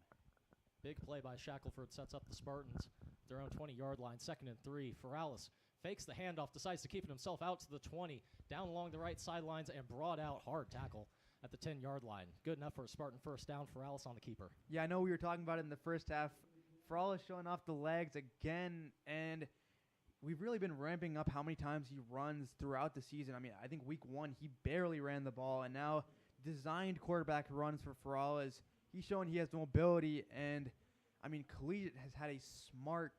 Big play by Shackelford sets up the Spartans. Their own 20-yard line, 2nd and 3. Ferralis fakes the handoff, decides to keep it himself out to the 20, down along the right sidelines, and brought out. Hard tackle at the 10-yard line. Good enough for a Spartan first down. Ferralis on the keeper. Yeah, I know we were talking about it in the first half. Ferralis showing off the legs again, and we've really been ramping up how many times he runs throughout the season. I mean, I think week 1 he barely ran the ball, and now designed quarterback runs for Ferralis. He's showing he has mobility, and I mean, Collegiate has had a smart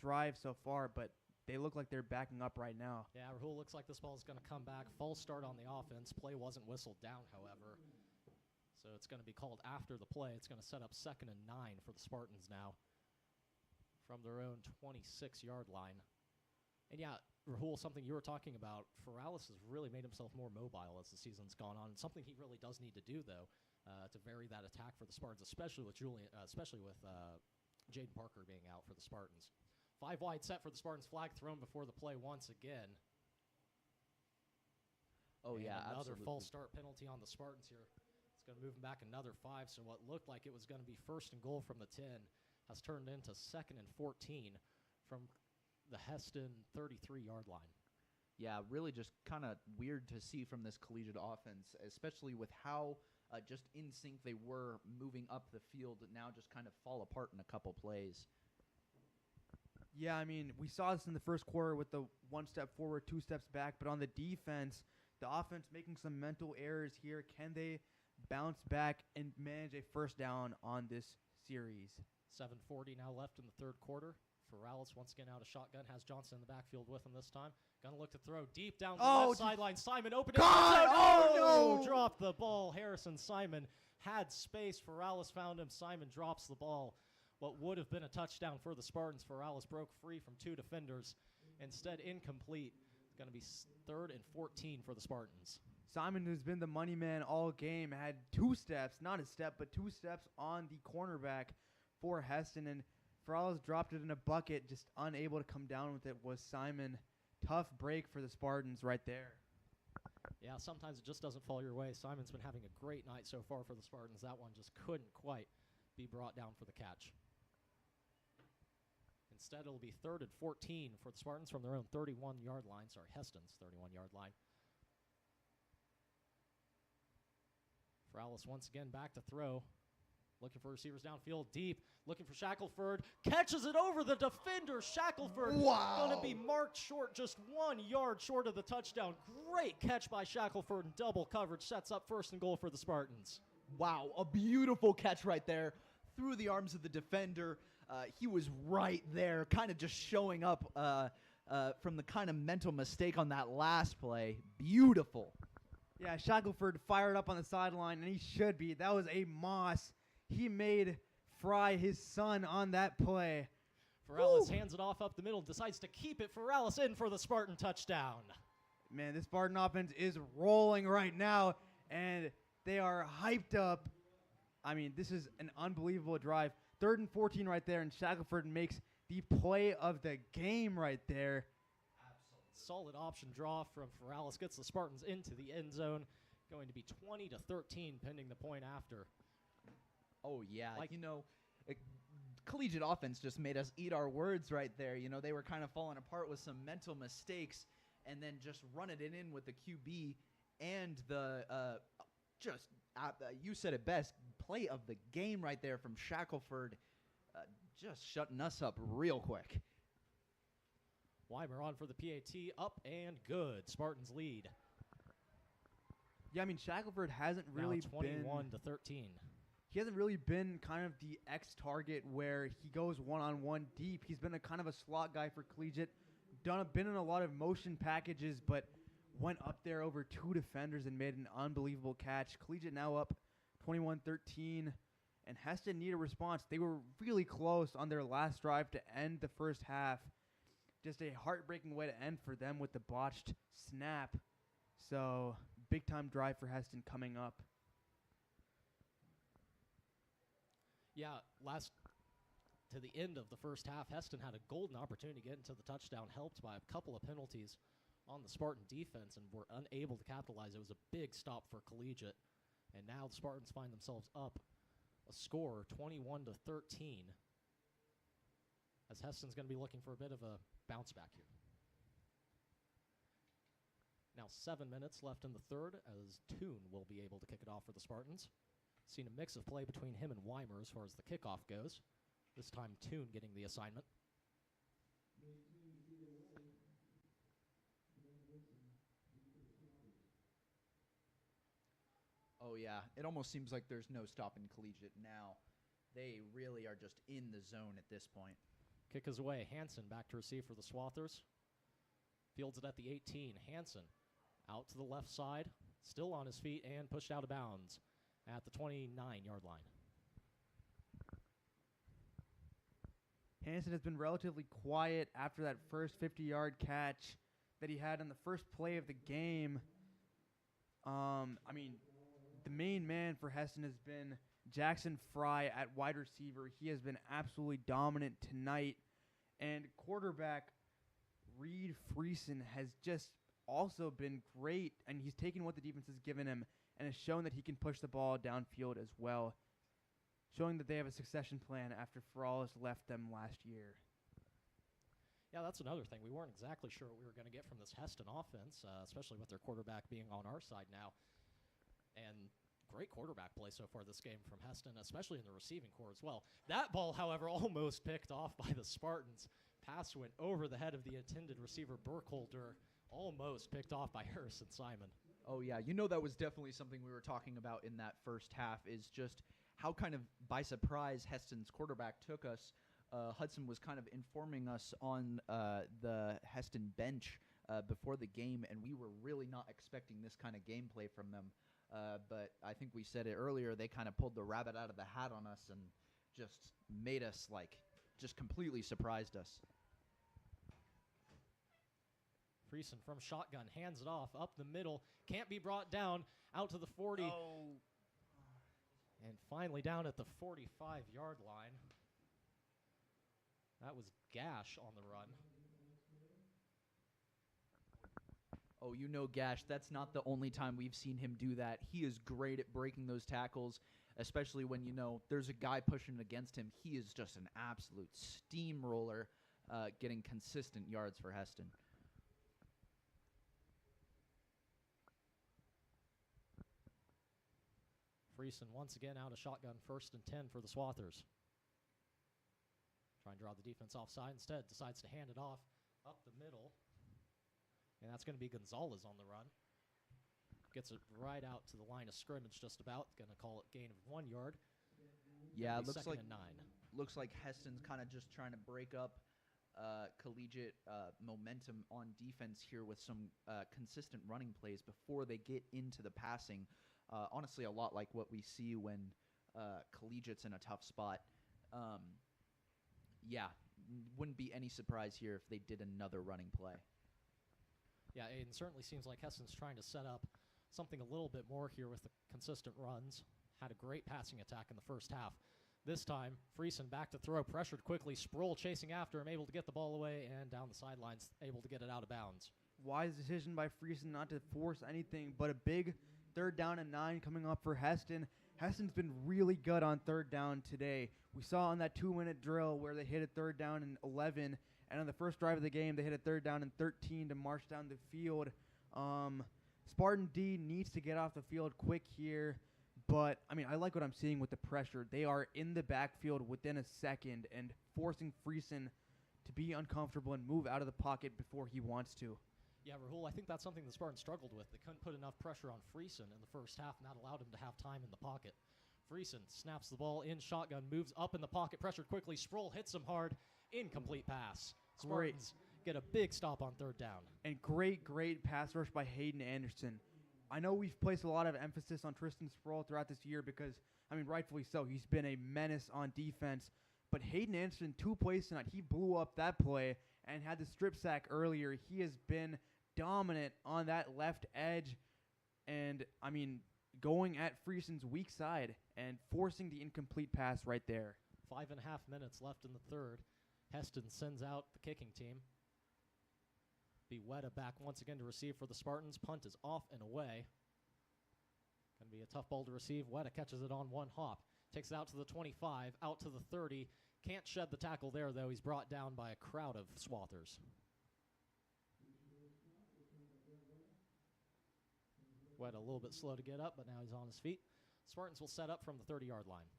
drive so far, but they look like they're backing up right now. Yeah, Rahul looks like this ball is going to come back. False start on the offense. Play wasn't whistled down, however. So it's going to be called after the play. It's going to set up 2nd and 9 for the Spartans now from their own 26-yard line. And yeah, Rahul, something you were talking about, Ferralis has really made himself more mobile as the season's gone on. And something he really does need to do, though, to vary that attack for the Spartans, especially with Jaden Parker being out for the Spartans. 5 wide set for the Spartans. Flag thrown before the play once again. Oh, and yeah, another absolutely. false start penalty on the Spartans here. It's going to move them back another 5. So what looked like it was going to be 1st and goal from the 10 has turned into 2nd and 14 from the Hesston 33-yard line. Yeah, really just kind of weird to see from this Collegiate offense, especially with how just in sync they were moving up the field, now just kind of fall apart in a couple plays. Yeah, I mean, we saw this in the first quarter with the 1 step forward, 2 steps back, but on the defense, the offense making some mental errors here. Can they bounce back and manage a first down on this series? 7:40 now left in the 3rd quarter. Ferralis once again out of shotgun, has Johnson in the backfield with him this time. Gonna look to throw deep down the left sideline. Simon open. God! Oh, no! Dropped the ball. Harrison Simon had space. Ferralis found him. Simon drops the ball. What would have been a touchdown for the Spartans. Ferralis broke free from 2 defenders. Instead, incomplete. It's going to be 3rd and 14 for the Spartans. Simon, who's been the money man all game, had 2 steps, not a step, but 2 steps on the cornerback for Hesston, and Ferralis dropped it in a bucket, just unable to come down with it was Simon. Tough break for the Spartans right there. Yeah, sometimes it just doesn't fall your way. Simon's been having a great night so far for the Spartans. That one just couldn't quite be brought down for the catch. Instead, it'll be 3rd and 14 for the Spartans from their own 31-yard line. Sorry, Hesston's 31-yard line. Ferralis once again back to throw. Looking for receivers downfield, deep. Looking for Shackelford. Catches it over the defender. Shackelford going to be marked short, just 1 yard short of the touchdown. Great catch by Shackelford, and double coverage sets up 1st and goal for the Spartans. Wow, a beautiful catch right there through the arms of the defender. He was right there, kind of just showing up from the kind of mental mistake on that last play. Beautiful. Yeah, Shackelford fired up on the sideline, and he should be. That was a moss. He made Fry his son on that play. Ferralis hands it off up the middle, decides to keep it. Ferralis in for the Spartan touchdown. Man, this Spartan offense is rolling right now, and they are hyped up. I mean, this is an unbelievable drive. 3rd and 14 right there, and Shackelford makes the play of the game right there. Solid option draw from Ferralis. Gets the Spartans into the end zone. Going to be 20-13 pending the point after. Oh, yeah. Collegiate offense just made us eat our words right there. You know, they were kind of falling apart with some mental mistakes, and then just running it in with the QB and the you said it best, play of the game right there from Shackelford, just shutting us up real quick. Weimer on for the PAT, up and good. Spartans lead. Yeah, I mean, Shackelford hasn't really now 21-13. He hasn't really been kind of the X target where he goes one-on-one deep. He's been a kind of a slot guy for Collegiate. Been in a lot of motion packages, but went up there over 2 defenders and made an unbelievable catch. Collegiate now up 21-13, and Hesston need a response. They were really close on their last drive to end the first half. Just a heartbreaking way to end for them with the botched snap. So, big-time drive for Hesston coming up. Yeah, to the end of the first half, Hesston had a golden opportunity to get into the touchdown, helped by a couple of penalties on the Spartan defense, and were unable to capitalize. It was a big stop for Collegiate, and now the Spartans find themselves up a score, 21-13, as Hesston's going to be looking for a bit of a bounce back here. Now 7 minutes left in the third, as Toon will be able to kick it off for the Spartans. Seen a mix of play between him and Weimer as far as the kickoff goes. This time Toon getting the assignment. Oh, yeah. It almost seems like there's no stopping Collegiate now. They really are just in the zone at this point. Kick is away. Hansen back to receive for the Swathers. Fields it at the 18. Hansen out to the left side. Still on his feet and pushed out of bounds at the 29-yard line. Hansen has been relatively quiet after that first 50-yard catch that he had on the first play of the game. I mean, the main man for Hesston has been Jackson Fry at wide receiver. He has been absolutely dominant tonight. And quarterback Reed Friesen has just also been great, and he's taken what the defense has given him and has shown that he can push the ball downfield as well, showing that they have a succession plan after Ferralis left them last year. Yeah, that's another thing. We weren't exactly sure what we were going to get from this Hesston offense, especially with their quarterback being on our side now. And great quarterback play so far this game from Hesston, especially in the receiving corps as well. That ball, however, almost picked off by the Spartans. Pass went over the head of the intended receiver, Burkholder, almost picked off by Harrison Simon. Oh, yeah. You know, that was definitely something we were talking about in that first half, is just how kind of by surprise Hesston's quarterback took us. Hudson was kind of informing us on the Hesston bench before the game, and we were really not expecting this kind of gameplay from them. But I think we said it earlier, they kind of pulled the rabbit out of the hat on us and just made us, just completely surprised us. Friesen from shotgun, hands it off, up the middle, can't be brought down, out to the 40. Oh. And finally down at the 45-yard line. That was Gash on the run. Oh, you know Gash, that's not the only time we've seen him do that. He is great at breaking those tackles, especially when, there's a guy pushing against him. He is just an absolute steamroller, getting consistent yards for Hesston. Friesen once again out of shotgun, 1st and 10 for the Swathers. Try and draw the defense offside. Instead, decides to hand it off up the middle. And that's going to be Gonzalez on the run. Gets it right out to the line of scrimmage just about. Going to call it gain of 1 yard. Yeah, it looks like 9. Looks like Hesston's kind of just trying to break up collegiate momentum on defense here with some consistent running plays before they get into the passing. Honestly, a lot like what we see when collegiate's in a tough spot. Yeah, wouldn't be any surprise here if they did another running play. Yeah, Aiden, certainly seems like Hesston's trying to set up something a little bit more here with the consistent runs. Had a great passing attack in the first half. This time, Friesen back to throw, pressured quickly. Sproul chasing after him, able to get the ball away and down the sidelines, able to get it out of bounds. Wise decision by Friesen not to force anything, but a big 3rd down and 9 coming up for Hesston. Hesston's been really good on 3rd down today. We saw on that 2-minute drill where they hit a 3rd down and 11, and on the first drive of the game, they hit a 3rd down and 13 to march down the field. Spartan D needs to get off the field quick here, but, I mean, I like what I'm seeing with the pressure. They are in the backfield within a second and forcing Friesen to be uncomfortable and move out of the pocket before he wants to. Yeah, Rahul, I think that's something the Spartans struggled with. They couldn't put enough pressure on Friesen in the first half, and that allowed him to have time in the pocket. Friesen snaps the ball in shotgun, moves up in the pocket, pressured quickly. Sproul hits him hard. Incomplete pass. Spartans get a big stop on 3rd down. And great pass rush by Hayden Anderson. I know we've placed a lot of emphasis on Tristan Sproul throughout this year because, I mean, rightfully so. He's been a menace on defense. But Hayden Anderson, 2 plays tonight, he blew up that play and had the strip sack earlier. He has been dominant on that left edge and, I mean, going at Friesen's weak side and forcing the incomplete pass right there. 5.5 minutes left in the 3rd. Hesston sends out the kicking team. Weta back once again to receive for the Spartans. Punt is off and away. Going to be a tough ball to receive. Weta catches it on 1 hop. Takes it out to the 25, out to the 30. Can't shed the tackle there, though. He's brought down by a crowd of Swathers. Weta a little bit slow to get up, but now he's on his feet. Spartans will set up from the 30-yard line.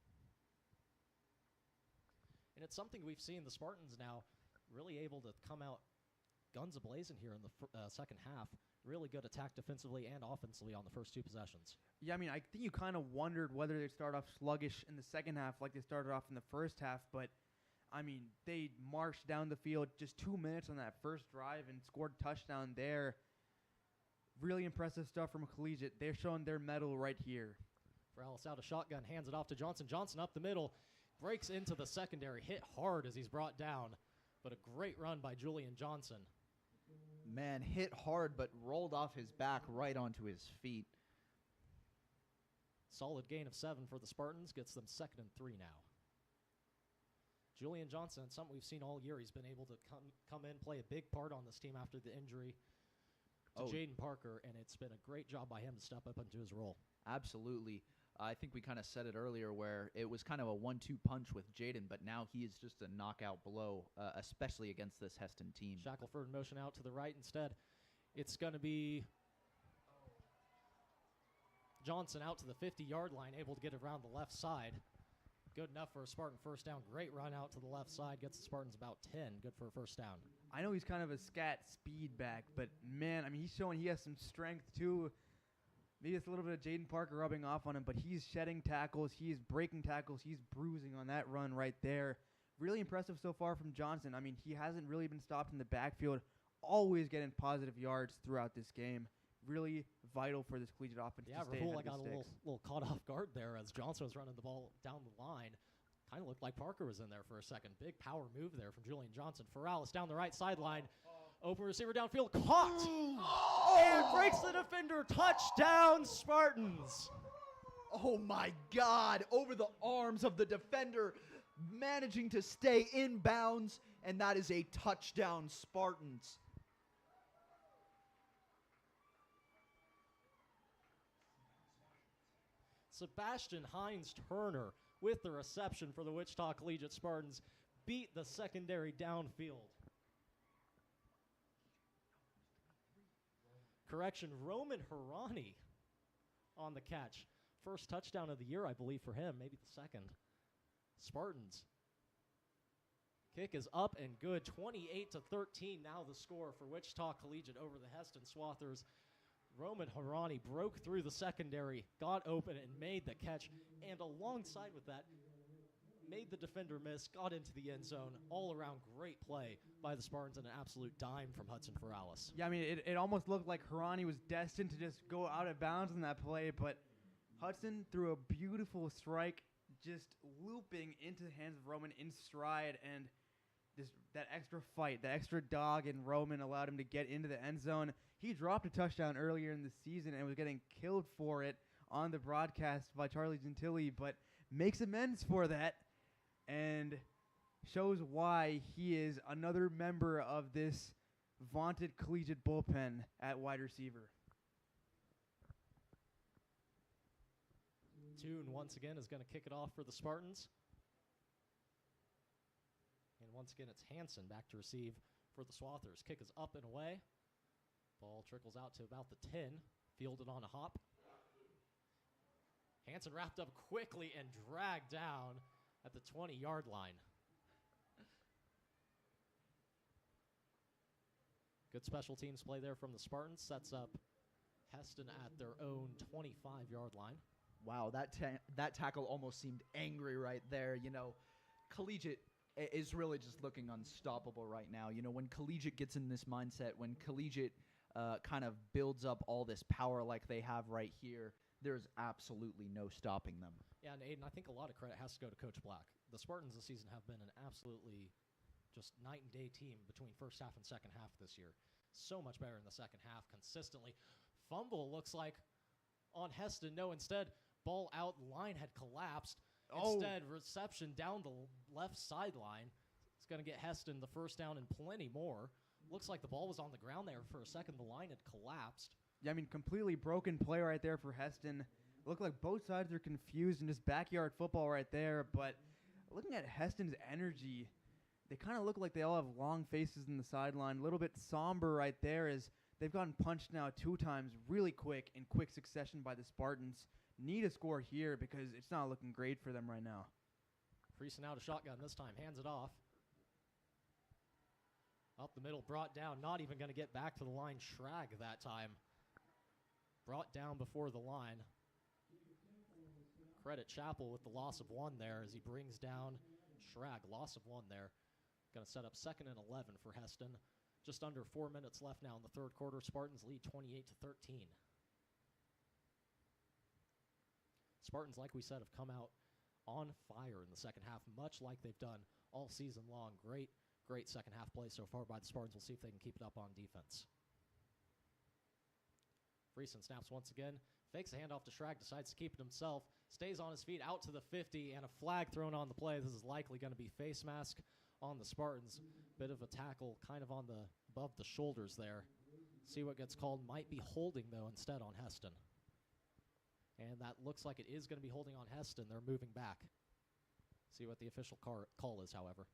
And it's something we've seen the Spartans now really able to come out guns a-blazing here in the second half. Really good attack defensively and offensively on the first 2 possessions. Yeah, I mean, I think you kind of wondered whether they'd start off sluggish in the second half like they started off in the first half, but, I mean, they marched down the field just 2 minutes on that first drive and scored a touchdown there. Really impressive stuff from Collegiate. They're showing their mettle right here. Morales out of shotgun, hands it off to Johnson. Johnson up the middle, breaks into the secondary, hit hard as he's brought down, but a great run by Julian Johnson. Man, hit hard, but rolled off his back right onto his feet. Solid gain of 7 for the Spartans, gets them 2nd and 3 now. Julian Johnson, something we've seen all year, he's been able to come in, play a big part on this team after the injury to Jaden Parker, and it's been a great job by him to step up into his role. Absolutely. I think we kind of said it earlier where it was kind of a 1-2 punch with Jaden, but now he is just a knockout blow, especially against this Hesston team. Shackelford in motion out to the right instead. It's going to be Johnson out to the 50-yard line, able to get it around the left side. Good enough for a Spartan first down. Great run out to the left side. Gets the Spartans about 10. Good for a first down. I know he's kind of a scat speed back, but, man, I mean, he's showing he has some strength, too. Maybe it's a little bit of Jaden Parker rubbing off on him, but he's shedding tackles. He's breaking tackles. He's bruising on that run right there. Really impressive so far from Johnson. I mean, he hasn't really been stopped in the backfield. Always getting positive yards throughout this game. Really vital for this collegiate offense to stay ahead Rahul, of I got the a sticks. little caught off guard there as Johnson was running the ball down the line. Kind of looked like Parker was in there for a second. Big power move there from Julian Johnson. Ferralis down the right sideline. Open receiver downfield. Caught! And breaks the defender. Touchdown, Spartans! Oh, my God. Over the arms of the defender, managing to stay in bounds, and that is a touchdown, Spartans. Sebastian Hines-Turner with the reception for the Wichita Collegiate Spartans. Beat the secondary downfield. Correction, Roman Harani on the catch first touchdown of the year, I believe, for him, maybe the second. Spartans. Kick is up and good. 28-13 now the score for Wichita Collegiate over the Hesston Swathers. Roman Harani broke through the secondary, got open, and made the catch. And alongside with that, made the defender miss, got into the end zone. All around great play by the Spartans and an absolute dime from Hudson Ferralis. Yeah, I mean, it almost looked like Harani was destined to just go out of bounds in that play, but Hudson threw a beautiful strike, just looping into the hands of Roman in stride, and that extra fight, that extra dog in Roman allowed him to get into the end zone. He dropped a touchdown earlier in the season and was getting killed for it on the broadcast by Charlie Gentili, but makes amends for that and shows why he is another member of this vaunted collegiate bullpen at wide receiver. Toon once again is going to kick it off for the Spartans. And once again, it's Hansen back to receive for the Swathers. Kick is up and away. Ball trickles out to about the 10. Fielded on a hop. Hansen wrapped up quickly and dragged down at the 20-yard line. Good special teams play there from the Spartans. Sets up Hesston at their own 25-yard line. Wow, that tackle almost seemed angry right there. You know, Collegiate is really just looking unstoppable right now. You know, when Collegiate gets in this mindset, when Collegiate kind of builds up all this power like they have right here, there's absolutely no stopping them. Yeah, and Aiden, I think a lot of credit has to go to Coach Black. The Spartans this season have been an absolutely just night and day team between first half and second half this year. So much better in the second half consistently. Fumble looks like on Hesston. No, instead, ball out, line had collapsed. Instead, reception down the left sideline. It's going to get Hesston the first down and plenty more. Looks like the ball was on the ground there for a second. The line had collapsed. Yeah, I mean, completely broken play right there for Hesston. Looked like both sides are confused in just backyard football right there. But looking at Hesston's energy, they kind of look like they all have long faces in the sideline. A little bit somber right there as they've gotten punched now 2 times really quick in quick succession by the Spartans. Need a score here because it's not looking great for them right now. Friesen out of shotgun this time. Hands it off. Up the middle, brought down. Not even going to get back to the line. Schrag that time. Brought down before the line. Credit Chappell with the loss of 1 there as he brings down Schrag. Loss of 1 there. Going to set up 2nd and 11 for Hesston. Just under 4 minutes left now in the third quarter. Spartans lead 28-13. Spartans, like we said, have come out on fire in the second half, much like they've done all season long. Great second half play so far by the Spartans. We'll see if they can keep it up on defense. Friesen snaps once again, fakes a handoff to Schrag, decides to keep it himself, stays on his feet out to the 50, and a flag thrown on the play. This is likely going to be face mask on the Spartans. Bit of a tackle kind of on the above the shoulders there. See what gets called. Might be holding, though, instead on Hesston. And that looks like it is going to be holding on Hesston. They're moving back. See what the official call is, however.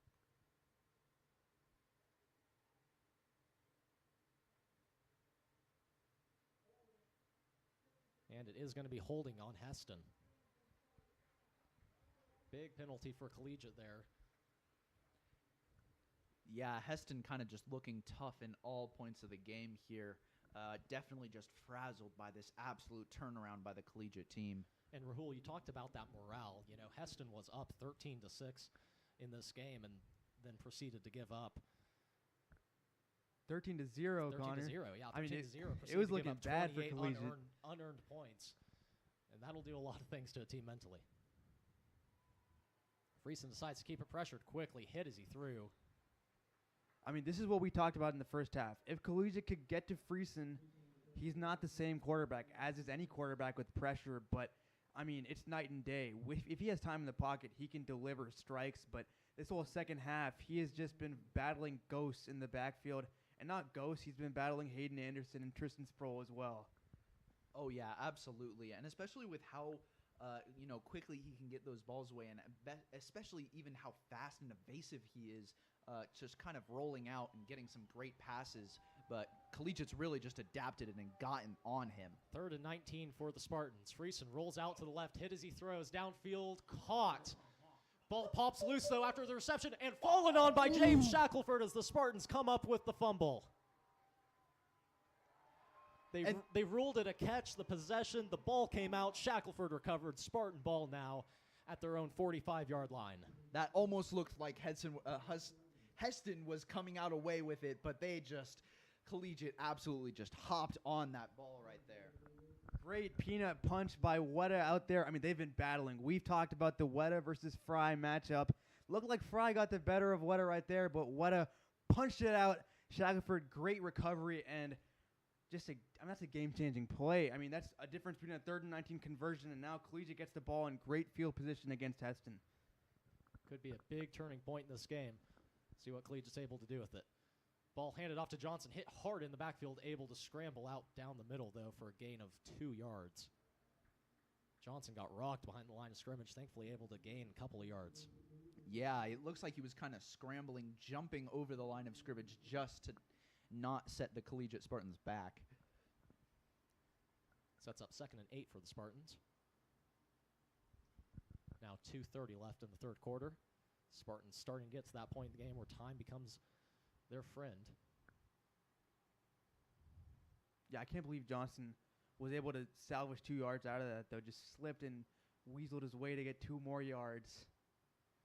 And it is going to be holding on Hesston. Big penalty for Collegiate there. Yeah, Hesston kind of just looking tough in all points of the game here. Definitely just frazzled by this absolute turnaround by the Collegiate team. And Rahul, you talked about that morale. You know, Hesston was up 13-6 in this game and then proceeded to give up. 13-0, 13-0, Connor. yeah. 13-0. I mean, it was looking bad for Collegiate. Unearned points. And that'll do a lot of things to a team mentally. Friesen decides to keep it pressured quickly. Hit as he threw. I mean, this is what we talked about in the first half. If Collegiate could get to Friesen, he's not the same quarterback, as is any quarterback with pressure. But, I mean, it's night and day. If he has time in the pocket, he can deliver strikes. But this whole second half, he has just been battling ghosts in the backfield. And not ghosts, he's been battling Hayden Anderson and Tristan Sproul as well. Oh, yeah, absolutely. And especially with how, quickly he can get those balls away, and especially even how fast and evasive he is, just kind of rolling out and getting some great passes. but Collegiate's really just adapted it and gotten on him. 3rd and 19 for the Spartans. Friesen rolls out to the left, hit as he throws, downfield, caught. Ball pops loose, though, after the reception, and fallen on by James Shackelford as the Spartans come up with the fumble. They ruled it a catch, the possession, the ball came out, Shackelford recovered, Spartan ball now at their own 45-yard line. That almost looked like Hesston was coming out away with it, but Collegiate absolutely just hopped on that ball right there. Great peanut punch by Weta out there. I mean, they've been battling. We've talked about the Weta versus Fry matchup. Looked like Fry got the better of Weta right there, but Weta punched it out. Shackelford, great recovery, and that's a game-changing play. I mean, that's a difference between a 3rd and 19 conversion, and now Collegiate gets the ball in great field position against Hesston. Could be a big turning point in this game. See what Collegiate's able to do with it. Ball handed off to Johnson, hit hard in the backfield, able to scramble out down the middle, though, for a gain of 2 yards. Johnson got rocked behind the line of scrimmage, thankfully able to gain a couple of yards. Yeah, it looks like he was kind of scrambling, jumping over the line of scrimmage just to not set the Collegiate Spartans back. Sets up 2nd and 8 for the Spartans. Now 2:30 left in the 3rd quarter. Spartans starting to get to that point in the game where time becomes their friend. Yeah, I can't believe Johnson was able to salvage 2 yards out of that, though. Just slipped and weaseled his way to get 2 more yards.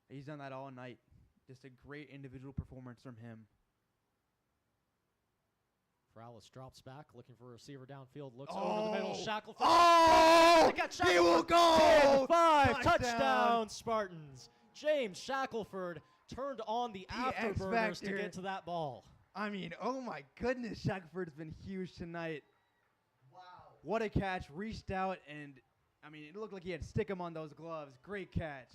He's done that all night. Just a great individual performance from him. Morales drops back, looking for a receiver downfield, looks over the middle, Shackelford. Oh! He will go! 10-5, touchdown Spartans. James Shackelford turned on the afterburners to get to that ball. I mean, oh my goodness, Shackelford's been huge tonight. Wow. What a catch. Reached out, and, I mean, it looked like he had stick 'em on those gloves. Great catch.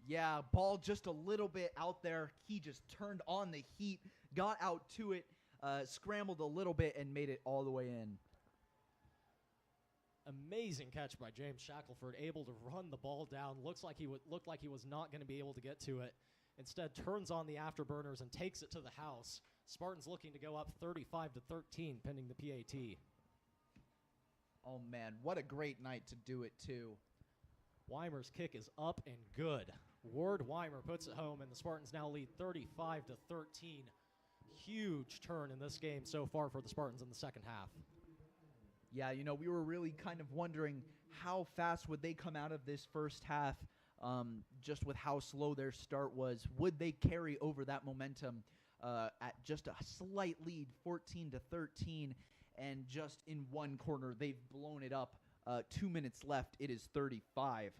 Yeah, ball just a little bit out there. He just turned on the heat, got out to it, scrambled a little bit, and made it all the way in. Amazing catch by James Shackelford, able to run the ball down. Looked like he was not going to be able to get to it. Instead, turns on the afterburners and takes it to the house. Spartans looking to go up 35-13, pending the PAT. Oh man, what a great night to do it too. Weimer's kick is up and good. Ward Weimer puts it home, and the Spartans now lead 35-13. Huge turn in this game so far for the Spartans in the second half. Yeah, you know, we were really kind of wondering how fast would they come out of this first half, just with how slow their start was. Would they carry over that momentum at just a slight lead, 14-13, and just in one corner they've blown it up. 2 minutes left, it is 35-13,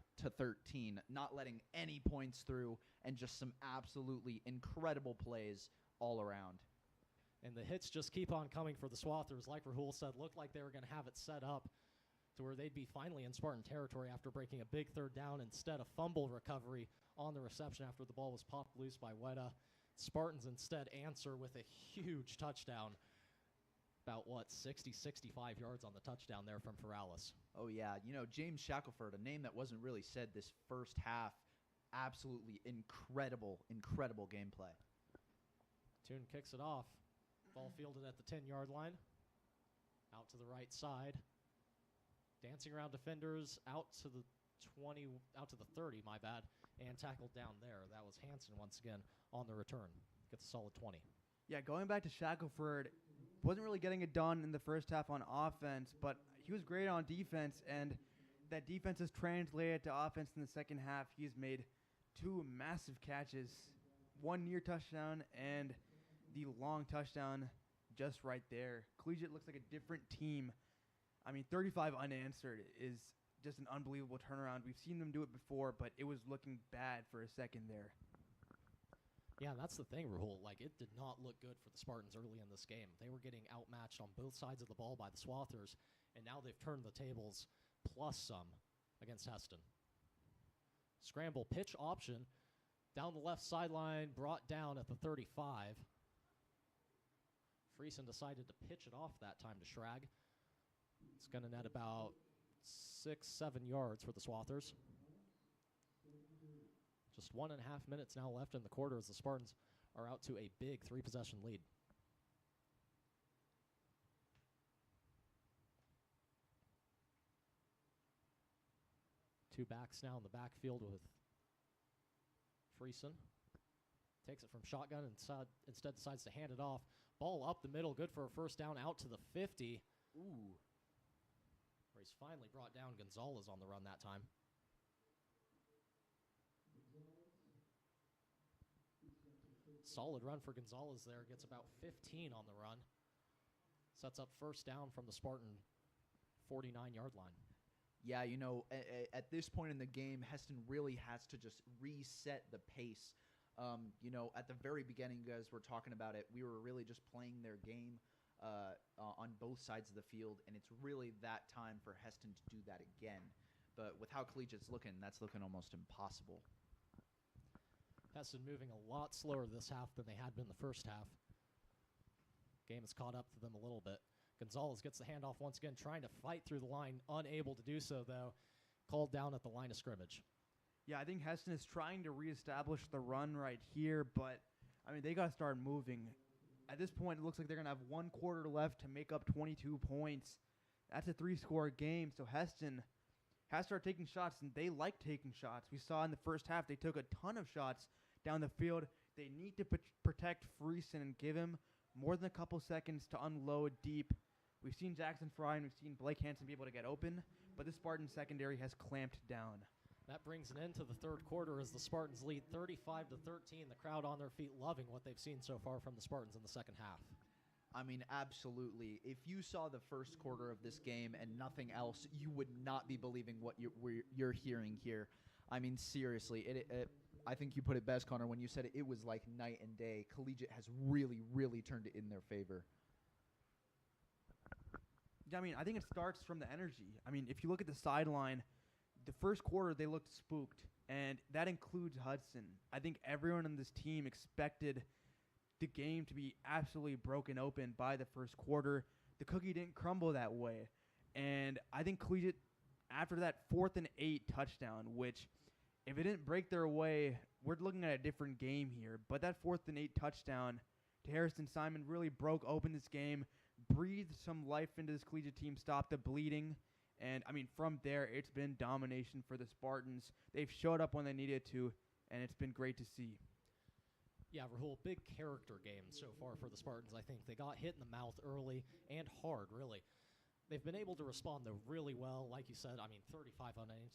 not letting any points through, and just some absolutely incredible plays all around. And the hits just keep on coming for the Swathers. Like Rahul said, looked like they were going to have it set up to where they'd be finally in Spartan territory after breaking a big third down. Instead, a fumble recovery on the reception after the ball was popped loose by Weta. Spartans instead answer with a huge touchdown. About, 60-65 yards on the touchdown there from Ferralis. Oh, yeah. You know, James Shackelford, a name that wasn't really said this first half. Absolutely incredible, incredible gameplay. Toon kicks it off. Ball fielded at the 10-yard line. Out to the right side. Dancing around defenders out to the 20, out to the 30, my bad, and tackled down there. That was Hansen once again on the return. Gets a solid 20. Yeah, going back to Shackelford, wasn't really getting it done in the first half on offense, but he was great on defense, and that defense has translated to offense in the second half. He's made 2 massive catches, 1 near touchdown, and the long touchdown just right there. Collegiate looks like a different team. I mean, 35 unanswered is just an unbelievable turnaround. We've seen them do it before, but it was looking bad for a second there. Yeah, that's the thing, Rahul. Like, it did not look good for the Spartans early in this game. They were getting outmatched on both sides of the ball by the Swathers, and now they've turned the tables plus some against Hesston. Scramble pitch option down the left sideline, brought down at the 35. Friesen decided to pitch it off that time to Schrag. It's going to net about 6-7 yards for the Swathers. Just 1.5 minutes now left in the quarter as the Spartans are out to a big 3-possession lead. Two backs now in the backfield with Friesen. Takes it from shotgun and instead decides to hand it off. Ball up the middle, good for a first down out to the 50. Ooh. Where he's finally brought down Gonzalez on the run that time. Solid run for Gonzalez there. Gets about 15 on the run. Sets up first down from the Spartan 49-yard line. Yeah, you know, at this point in the game, Hesston really has to just reset the pace. You know, at the very beginning, you guys were talking about it. We were really just playing their game on both sides of the field, and it's really that time for Hesston to do that again. But with how Collegiate's looking, that's looking almost impossible. Hesston moving a lot slower this half than they had been the first half. Game has caught up to them a little bit. Gonzalez gets the handoff once again, trying to fight through the line, unable to do so, though. Called down at the line of scrimmage. Yeah, I think Hesston is trying to reestablish the run right here, but, I mean, they got to start moving. At this point, it looks like they're going to have 1 quarter left to make up 22 points. That's a 3-score game, so Hesston has to start taking shots, and they like taking shots. We saw in the first half they took a ton of shots down the field. They need to protect Friesen and give him more than a couple seconds to unload deep. We've seen Jackson Fry and we've seen Blake Hansen be able to get open, but the Spartan secondary has clamped down. That brings an end to the third quarter as the Spartans lead 35-13. The crowd on their feet loving what they've seen so far from the Spartans in the second half. I mean, absolutely. If you saw the first quarter of this game and nothing else, you would not be believing what you're hearing here. I mean, seriously, I think you put it best, Connor, when you said it was like night and day. Collegiate has really, really turned it in their favor. Yeah, I mean, I think it starts from the energy. I mean, if you look at the sideline, the first quarter they looked spooked, and that includes Hudson. I think everyone on this team expected the game to be absolutely broken open by the first quarter. The cookie didn't crumble that way. And I think Collegiate, after that 4th and 8 touchdown, which if it didn't break their way, we're looking at a different game here. But that 4th and 8 touchdown to Harrison Simon really broke open this game, breathed some life into this Collegiate team, stopped the bleeding. And, I mean, from there, it's been domination for the Spartans. They've showed up when they needed to, and it's been great to see. Yeah, Rahul, big character game so far for the Spartans, I think. They got hit in the mouth early and hard, really. They've been able to respond, though, really well. Like you said, I mean, 35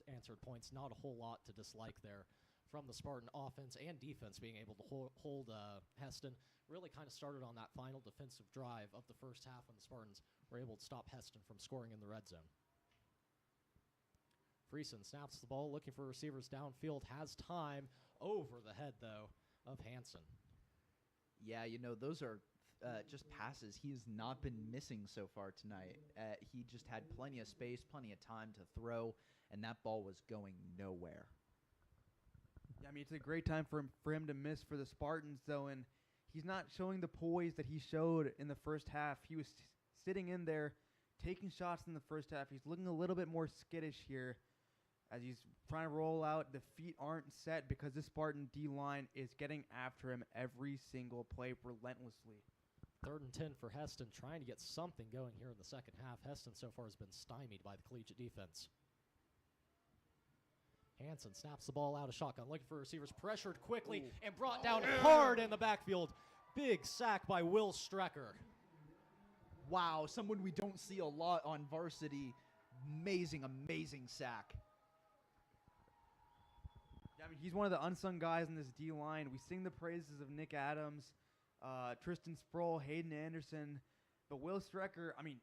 unanswered points, not a whole lot to dislike there from the Spartan offense and defense being able to hold Hesston. Really kind of started on that final defensive drive of the first half when the Spartans were able to stop Hesston from scoring in the red zone. Friesen snaps the ball, looking for receivers downfield, has time over the head, though, of Hansen. Yeah, you know, those are just passes he has not been missing so far tonight. He just had plenty of space, plenty of time to throw, and that ball was going nowhere. Yeah, I mean, it's a great time for him to miss for the Spartans, though, and he's not showing the poise that he showed in the first half. He was sitting in there, taking shots in the first half. He's looking a little bit more skittish here as he's trying to roll out. The feet aren't set because this Spartan D-line is getting after him every single play relentlessly. 3rd and 10 for Hesston, trying to get something going here in the second half. Hesston so far has been stymied by the Collegiate defense. Hansen snaps the ball out of shotgun, looking for receivers, pressured quickly and brought down hard in the backfield. Big sack by Will Strecker. Wow, someone we don't see a lot on varsity. Amazing, amazing sack. Yeah, I mean, he's one of the unsung guys in this D-line. We sing the praises of Nick Adams, Tristan Sproul, Hayden Anderson, but Will Strecker, I mean,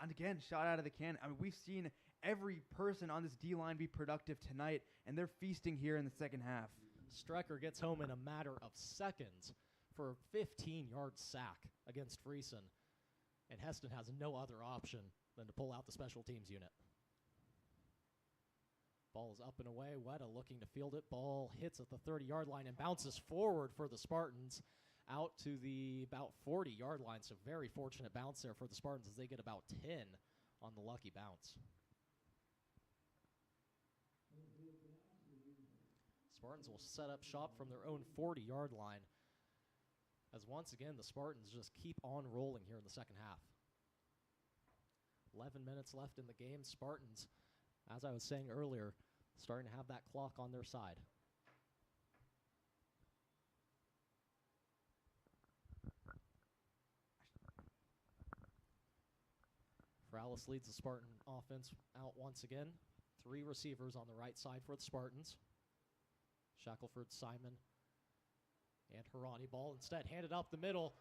and again, shot out of the can. I mean, we've seen every person on this D-line be productive tonight, and they're feasting here in the second half. Strecker gets home in a matter of seconds for a 15-yard sack against Friesen, and Hesston has no other option than to pull out the special teams unit. Ball is up and away. Weta looking to field it. Ball hits at the 30-yard line and bounces forward for the Spartans out to the about 40-yard line. So very fortunate bounce there for the Spartans as they get about 10 on the lucky bounce. Spartans will set up shop from their own 40-yard line as once again the Spartans just keep on rolling here in the second half. 11 minutes left in the game. Spartans, as I was saying earlier, starting to have that clock on their side. Morales leads the Spartan offense out once again. 3 receivers on the right side for the Spartans. Shackelford, Simon, and Harani. Ball instead handed up the middle.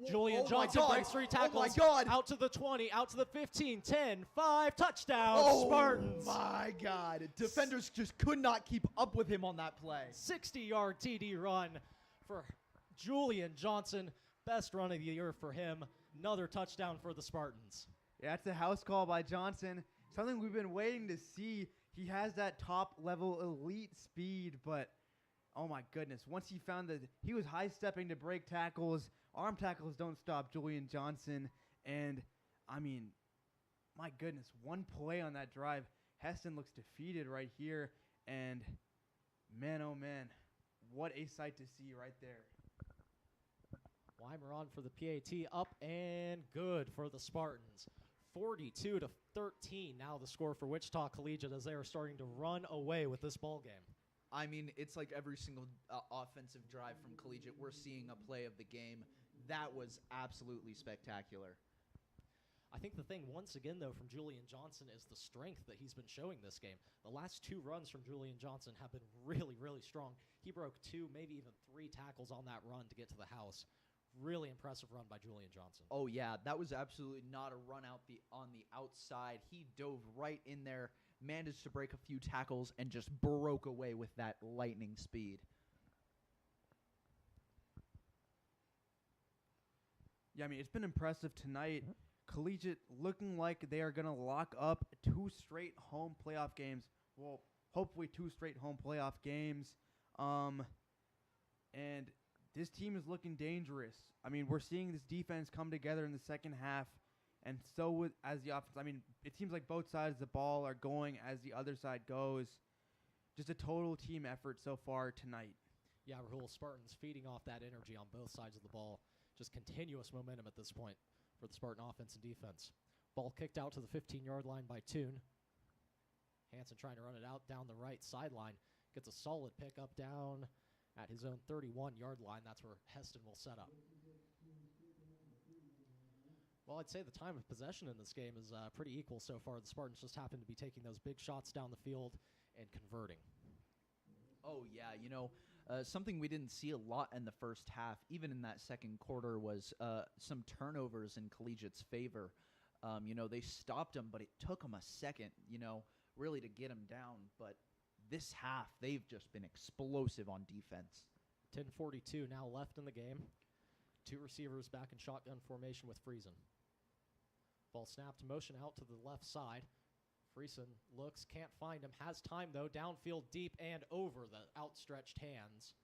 Julian Johnson breaks 3 tackles. Oh my God. Out to the 20, out to the 15, 10, 5, touchdown, Oh Spartans. my God. Defenders just could not keep up with him on that play. 60-yard TD run for Julian Johnson. Best run of the year for him. Another touchdown for the Spartans. Yeah, that's a house call by Johnson. Something we've been waiting to see. He has that top-level elite speed, but oh my goodness. Once he found that he was high-stepping to break tackles, arm tackles don't stop Julian Johnson. And, I mean, my goodness, one play on that drive. Hesston looks defeated right here. And, man, oh man, what a sight to see right there. Weimer on for the PAT, up and good for the Spartans. 42-13 now the score for Wichita Collegiate as they are starting to run away with this ball game. I mean, it's like every single offensive drive from Collegiate, we're seeing a play of the game. That was absolutely spectacular. I think the thing, once again, though, from Julian Johnson is the strength that he's been showing this game. The last 2 runs from Julian Johnson have been really, really strong. He broke 2, maybe even 3 tackles on that run to get to the house. Really impressive run by Julian Johnson. Oh, yeah, that was absolutely not a run out on the outside. He dove right in there, managed to break a few tackles, and just broke away with that lightning speed. Yeah, I mean, it's been impressive tonight. Collegiate looking like they are going to lock up 2 straight home playoff games. Well, hopefully 2 straight home playoff games. And this team is looking dangerous. I mean, we're seeing this defense come together in the second half, and so as the offense. I mean, it seems like both sides of the ball are going as the other side goes. Just a total team effort so far tonight. Yeah, Rahul, Spartans feeding off that energy on both sides of the ball. Just continuous momentum at this point for the Spartan offense and defense. Ball kicked out to the 15-yard line by Toon. Hansen trying to run it out down the right sideline. Gets a solid pickup down at his own 31-yard line. That's where Hesston will set up. Well, I'd say the time of possession in this game is pretty equal so far. The Spartans just happen to be taking those big shots down the field and converting. Oh, yeah, you know, something we didn't see a lot in the first half, even in that second quarter, was some turnovers in Collegiate's favor. You know, they stopped them, but it took them a second, you know, really to get them down. But this half, they've just been explosive on defense. 10:42 now left in the game. 2 receivers back in shotgun formation with Friesen. Ball snapped, motion out to the left side. Friesen looks, can't find him, has time though, downfield deep and over the outstretched hands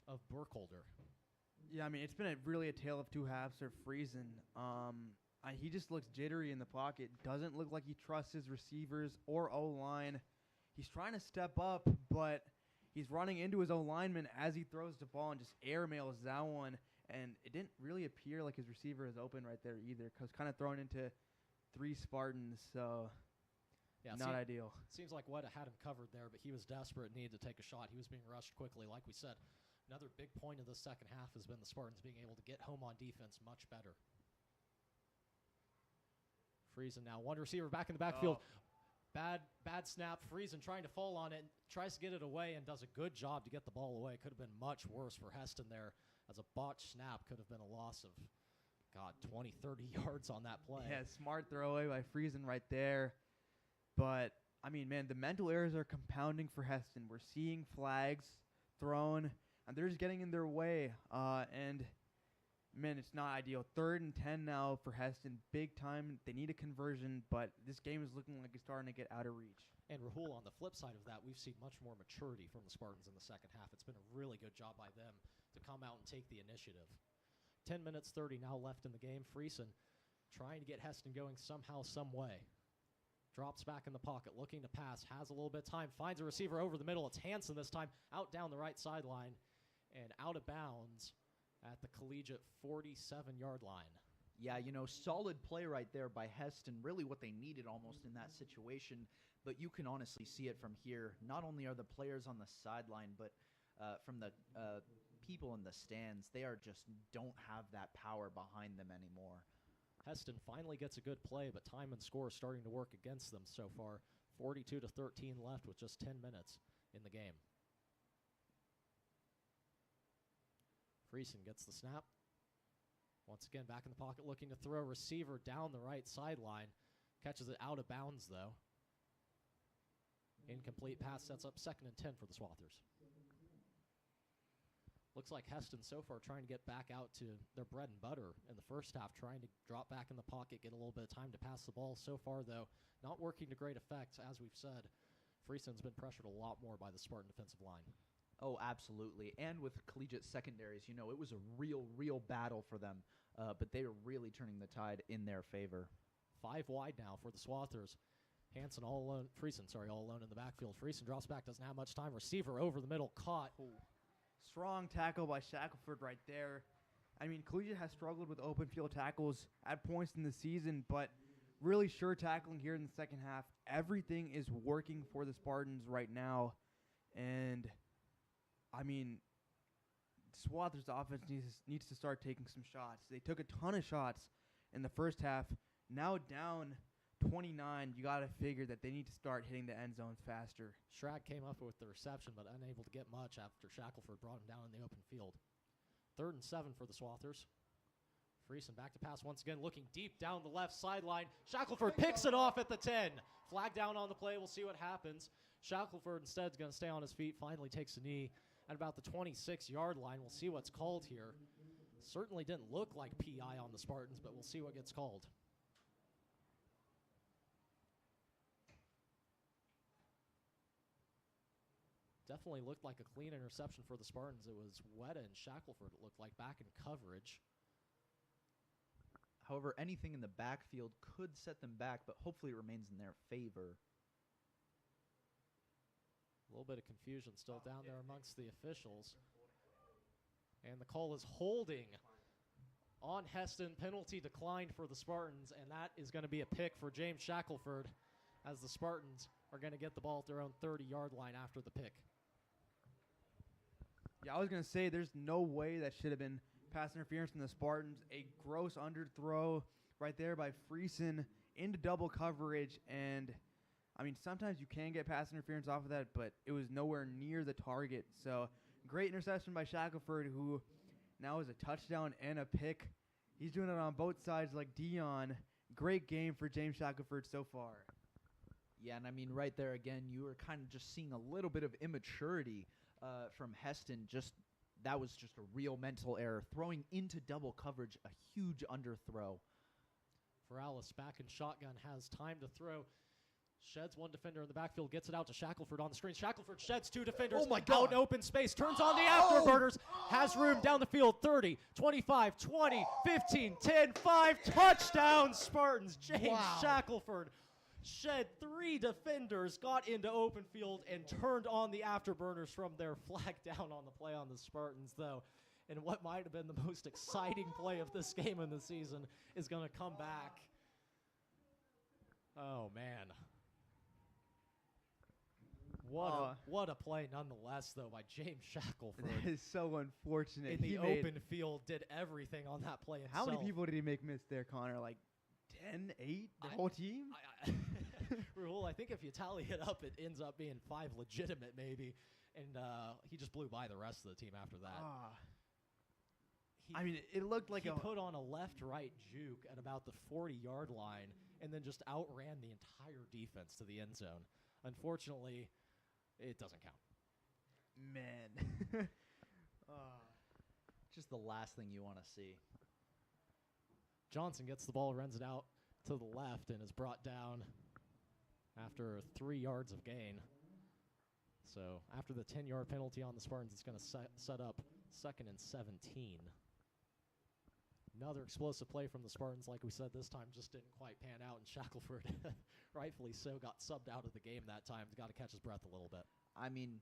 of Burkholder. Yeah, I mean, it's been really a tale of 2 halves for Friesen. He just looks jittery in the pocket. Doesn't look like he trusts his receivers or O-line. He's trying to step up, but he's running into his O-lineman as he throws the ball and just airmails that one. And it didn't really appear like his receiver is open right there either, because kind of thrown into 3 Spartans, so yeah, not ideal. Seems like Weta had him covered there, but he was desperate and needed to take a shot. He was being rushed quickly. Like we said, another big point of the second half has been the Spartans being able to get home on defense much better. Friesen now, 1 receiver back in the backfield. Oh. Bad snap. Friesen trying to fall on it, tries to get it away and does a good job to get the ball away. Could have been much worse for Hesston there, as a botched snap could have been a loss of, 20, 30 yards on that play. Yeah, smart throwaway by Friesen right there. But, I mean, man, the mental errors are compounding for Hesston. We're seeing flags thrown, and they're just getting in their way. And, man, it's not ideal. 3rd and 10 now for Hesston. Big time. They need a conversion, but this game is looking like it's starting to get out of reach. And Rahul, on the flip side of that, we've seen much more maturity from the Spartans in the second half. It's been a really good job by them to come out and take the initiative. 10 minutes 30 now left in the game. Friesen trying to get Hesston going somehow, some way. Drops back in the pocket, looking to pass, has a little bit of time, finds a receiver over the middle. It's Hansen this time, out down the right sideline and out of bounds at the Collegiate 47-yard line. Yeah, you know, solid play right there by Hesston. Really what they needed almost in that situation. But you can honestly see it from here. Not only are the players on the sideline, but from the people in the stands, they are just don't have that power behind them anymore. Hesston finally gets a good play, but time and score are starting to work against them so far. 42-13 left with just 10 minutes in the game. Friesen gets the snap. Once again, back in the pocket, looking to throw. Receiver down the right sideline. Catches it out of bounds, though. Incomplete pass sets up 2nd and 10 for the Swathers. Looks like Hesston so far trying to get back out to their bread and butter in the first half, trying to drop back in the pocket, get a little bit of time to pass the ball. So far, though, not working to great effect. As we've said, Friesen's been pressured a lot more by the Spartan defensive line. Oh, absolutely. And with collegiate secondaries, you know, it was a real battle for them. But they are really turning the tide in their favor. 5 wide now for the Swathers. Hansen all alone. Friesen, all alone in the backfield. Friesen drops back, doesn't have much time. Receiver over the middle, caught. Ooh. Strong tackle by Shackelford right there. I mean, Collegiate has struggled with open field tackles at points in the season, but really sure tackling here in the second half. Everything is working for the Spartans right now. And, I mean, Swathers' offense needs to start taking some shots. They took a ton of shots in the first half. Now down 29, you got to figure that they need to start hitting the end zones faster. Schrag came up with the reception, but unable to get much after Shackelford brought him down in the open field. 3rd and 7 for the Swathers. Friesen back to pass once again, looking deep down the left sideline. Shackelford picks it off at the 10. Flag down on the play. We'll see what happens. Shackelford instead is going to stay on his feet, finally takes a knee at about the 26-yard line. We'll see what's called here. Certainly didn't look like PI on the Spartans, but we'll see what gets called. Definitely looked like a clean interception for the Spartans. It was Weta and Shackelford, it looked like, back in coverage. However, anything in the backfield could set them back, but hopefully it remains in their favor. A little bit of confusion still down there amongst the officials. And the call is holding on Hesston. Penalty declined for the Spartans, and that is going to be a pick for James Shackelford, as the Spartans are going to get the ball at their own 30-yard line after the pick. Yeah, I was going to say there's no way that should have been pass interference from the Spartans. A gross underthrow right there by Friesen into double coverage. And, I mean, sometimes you can get pass interference off of that, but it was nowhere near the target. So, great interception by Shackelford, who now is a touchdown and a pick. He's doing it on both sides like Dion. Great game for James Shackelford so far. Yeah, and I mean, right there again, you were kind of just seeing a little bit of immaturity from Hesston. That was just a real mental error. Throwing into double coverage, a huge underthrow. Ferralis back in shotgun, has time to throw. Sheds one defender in the backfield, gets it out to Shackelford on the screen. Shackelford sheds 2 defenders. Oh my God. Out in open space, turns on the afterburners, has room down the field. 30, 25, 20, 15, 10, 5. Touchdown Spartans. James Shackelford shed 3 defenders, got into open field, and turned on the afterburners from their flag down on the play on the Spartans, though. And what might have been the most exciting play of this game in the season is going to come back. Oh, man. What a play nonetheless, though, by James Shackelford. That is so unfortunate. In the open field, did everything on that play How himself. many people did he make miss there, Connor? Like 10, 8? The whole team? Rahul, I think if you tally it up, it ends up being 5 legitimate, maybe. And he just blew by the rest of the team after that. I mean, it looked like he put on a left-right juke at about the 40-yard line and then just outran the entire defense to the end zone. Unfortunately, it doesn't count. Man. Just the last thing you want to see. Johnson gets the ball, runs it out to the left, and is brought down after 3 yards of gain. So after the 10-yard penalty on the Spartans, it's going to set up 2nd and 17. Another explosive play from the Spartans, like we said, this time just didn't quite pan out, and Shackelford, rightfully so, got subbed out of the game that time. Got to catch his breath a little bit. I mean,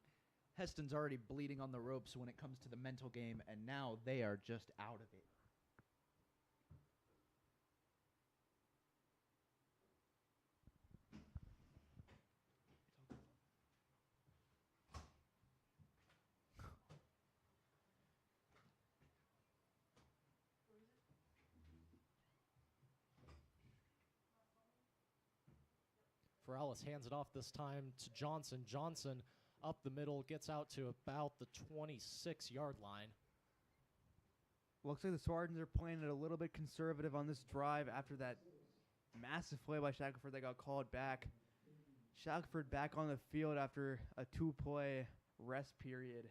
Hesston's already bleeding on the ropes when it comes to the mental game, and now they are just out of it. Ferralis hands it off this time to Johnson. Johnson up the middle, gets out to about the 26-yard line. Looks like the Spartans are playing it a little bit conservative on this drive after that massive play by Shackelford that got called back. Shackelford back on the field after a 2-play rest period.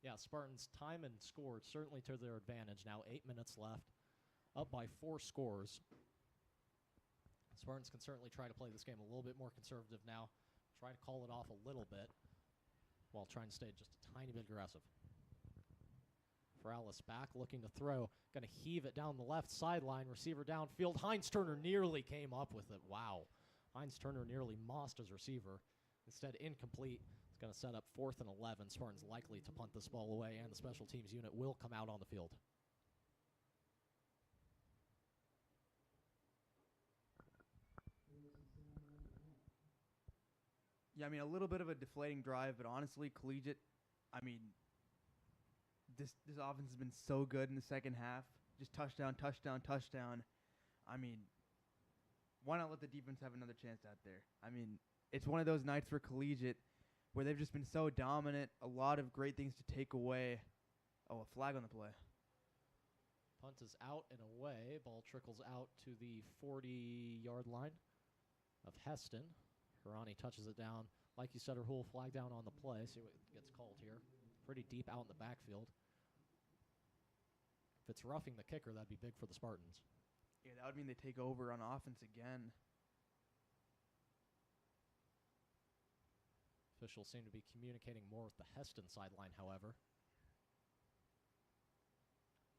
Yeah, Spartans time and scored certainly to their advantage. Now 8 minutes left, up by 4 scores. Spartans can certainly try to play this game a little bit more conservative now, try to call it off a little bit while trying to stay just a tiny bit aggressive. Ferralis back, looking to throw. Going to heave it down the left sideline. Receiver downfield. Heinz Turner nearly came up with it. Wow. Heinz Turner nearly mossed his receiver. Instead, incomplete. It's going to set up 4th and 11. Spartans likely to punt this ball away, and the special teams unit will come out on the field. Yeah, I mean, a little bit of a deflating drive, but honestly, Collegiate, I mean, this offense has been so good in the second half. Just touchdown, touchdown, touchdown. I mean, why not let the defense have another chance out there? I mean, it's one of those nights for Collegiate where they've just been so dominant, a lot of great things to take away. Oh, a flag on the play. Punt is out and away. Ball trickles out to the 40-yard line of Hesston. Hirani touches it down. Like you said, Rahul, flag down on the play. See what gets called here. Pretty deep out in the backfield. If it's roughing the kicker, that'd be big for the Spartans. Yeah, that would mean they take over on offense again. Officials seem to be communicating more with the Hesston sideline, however.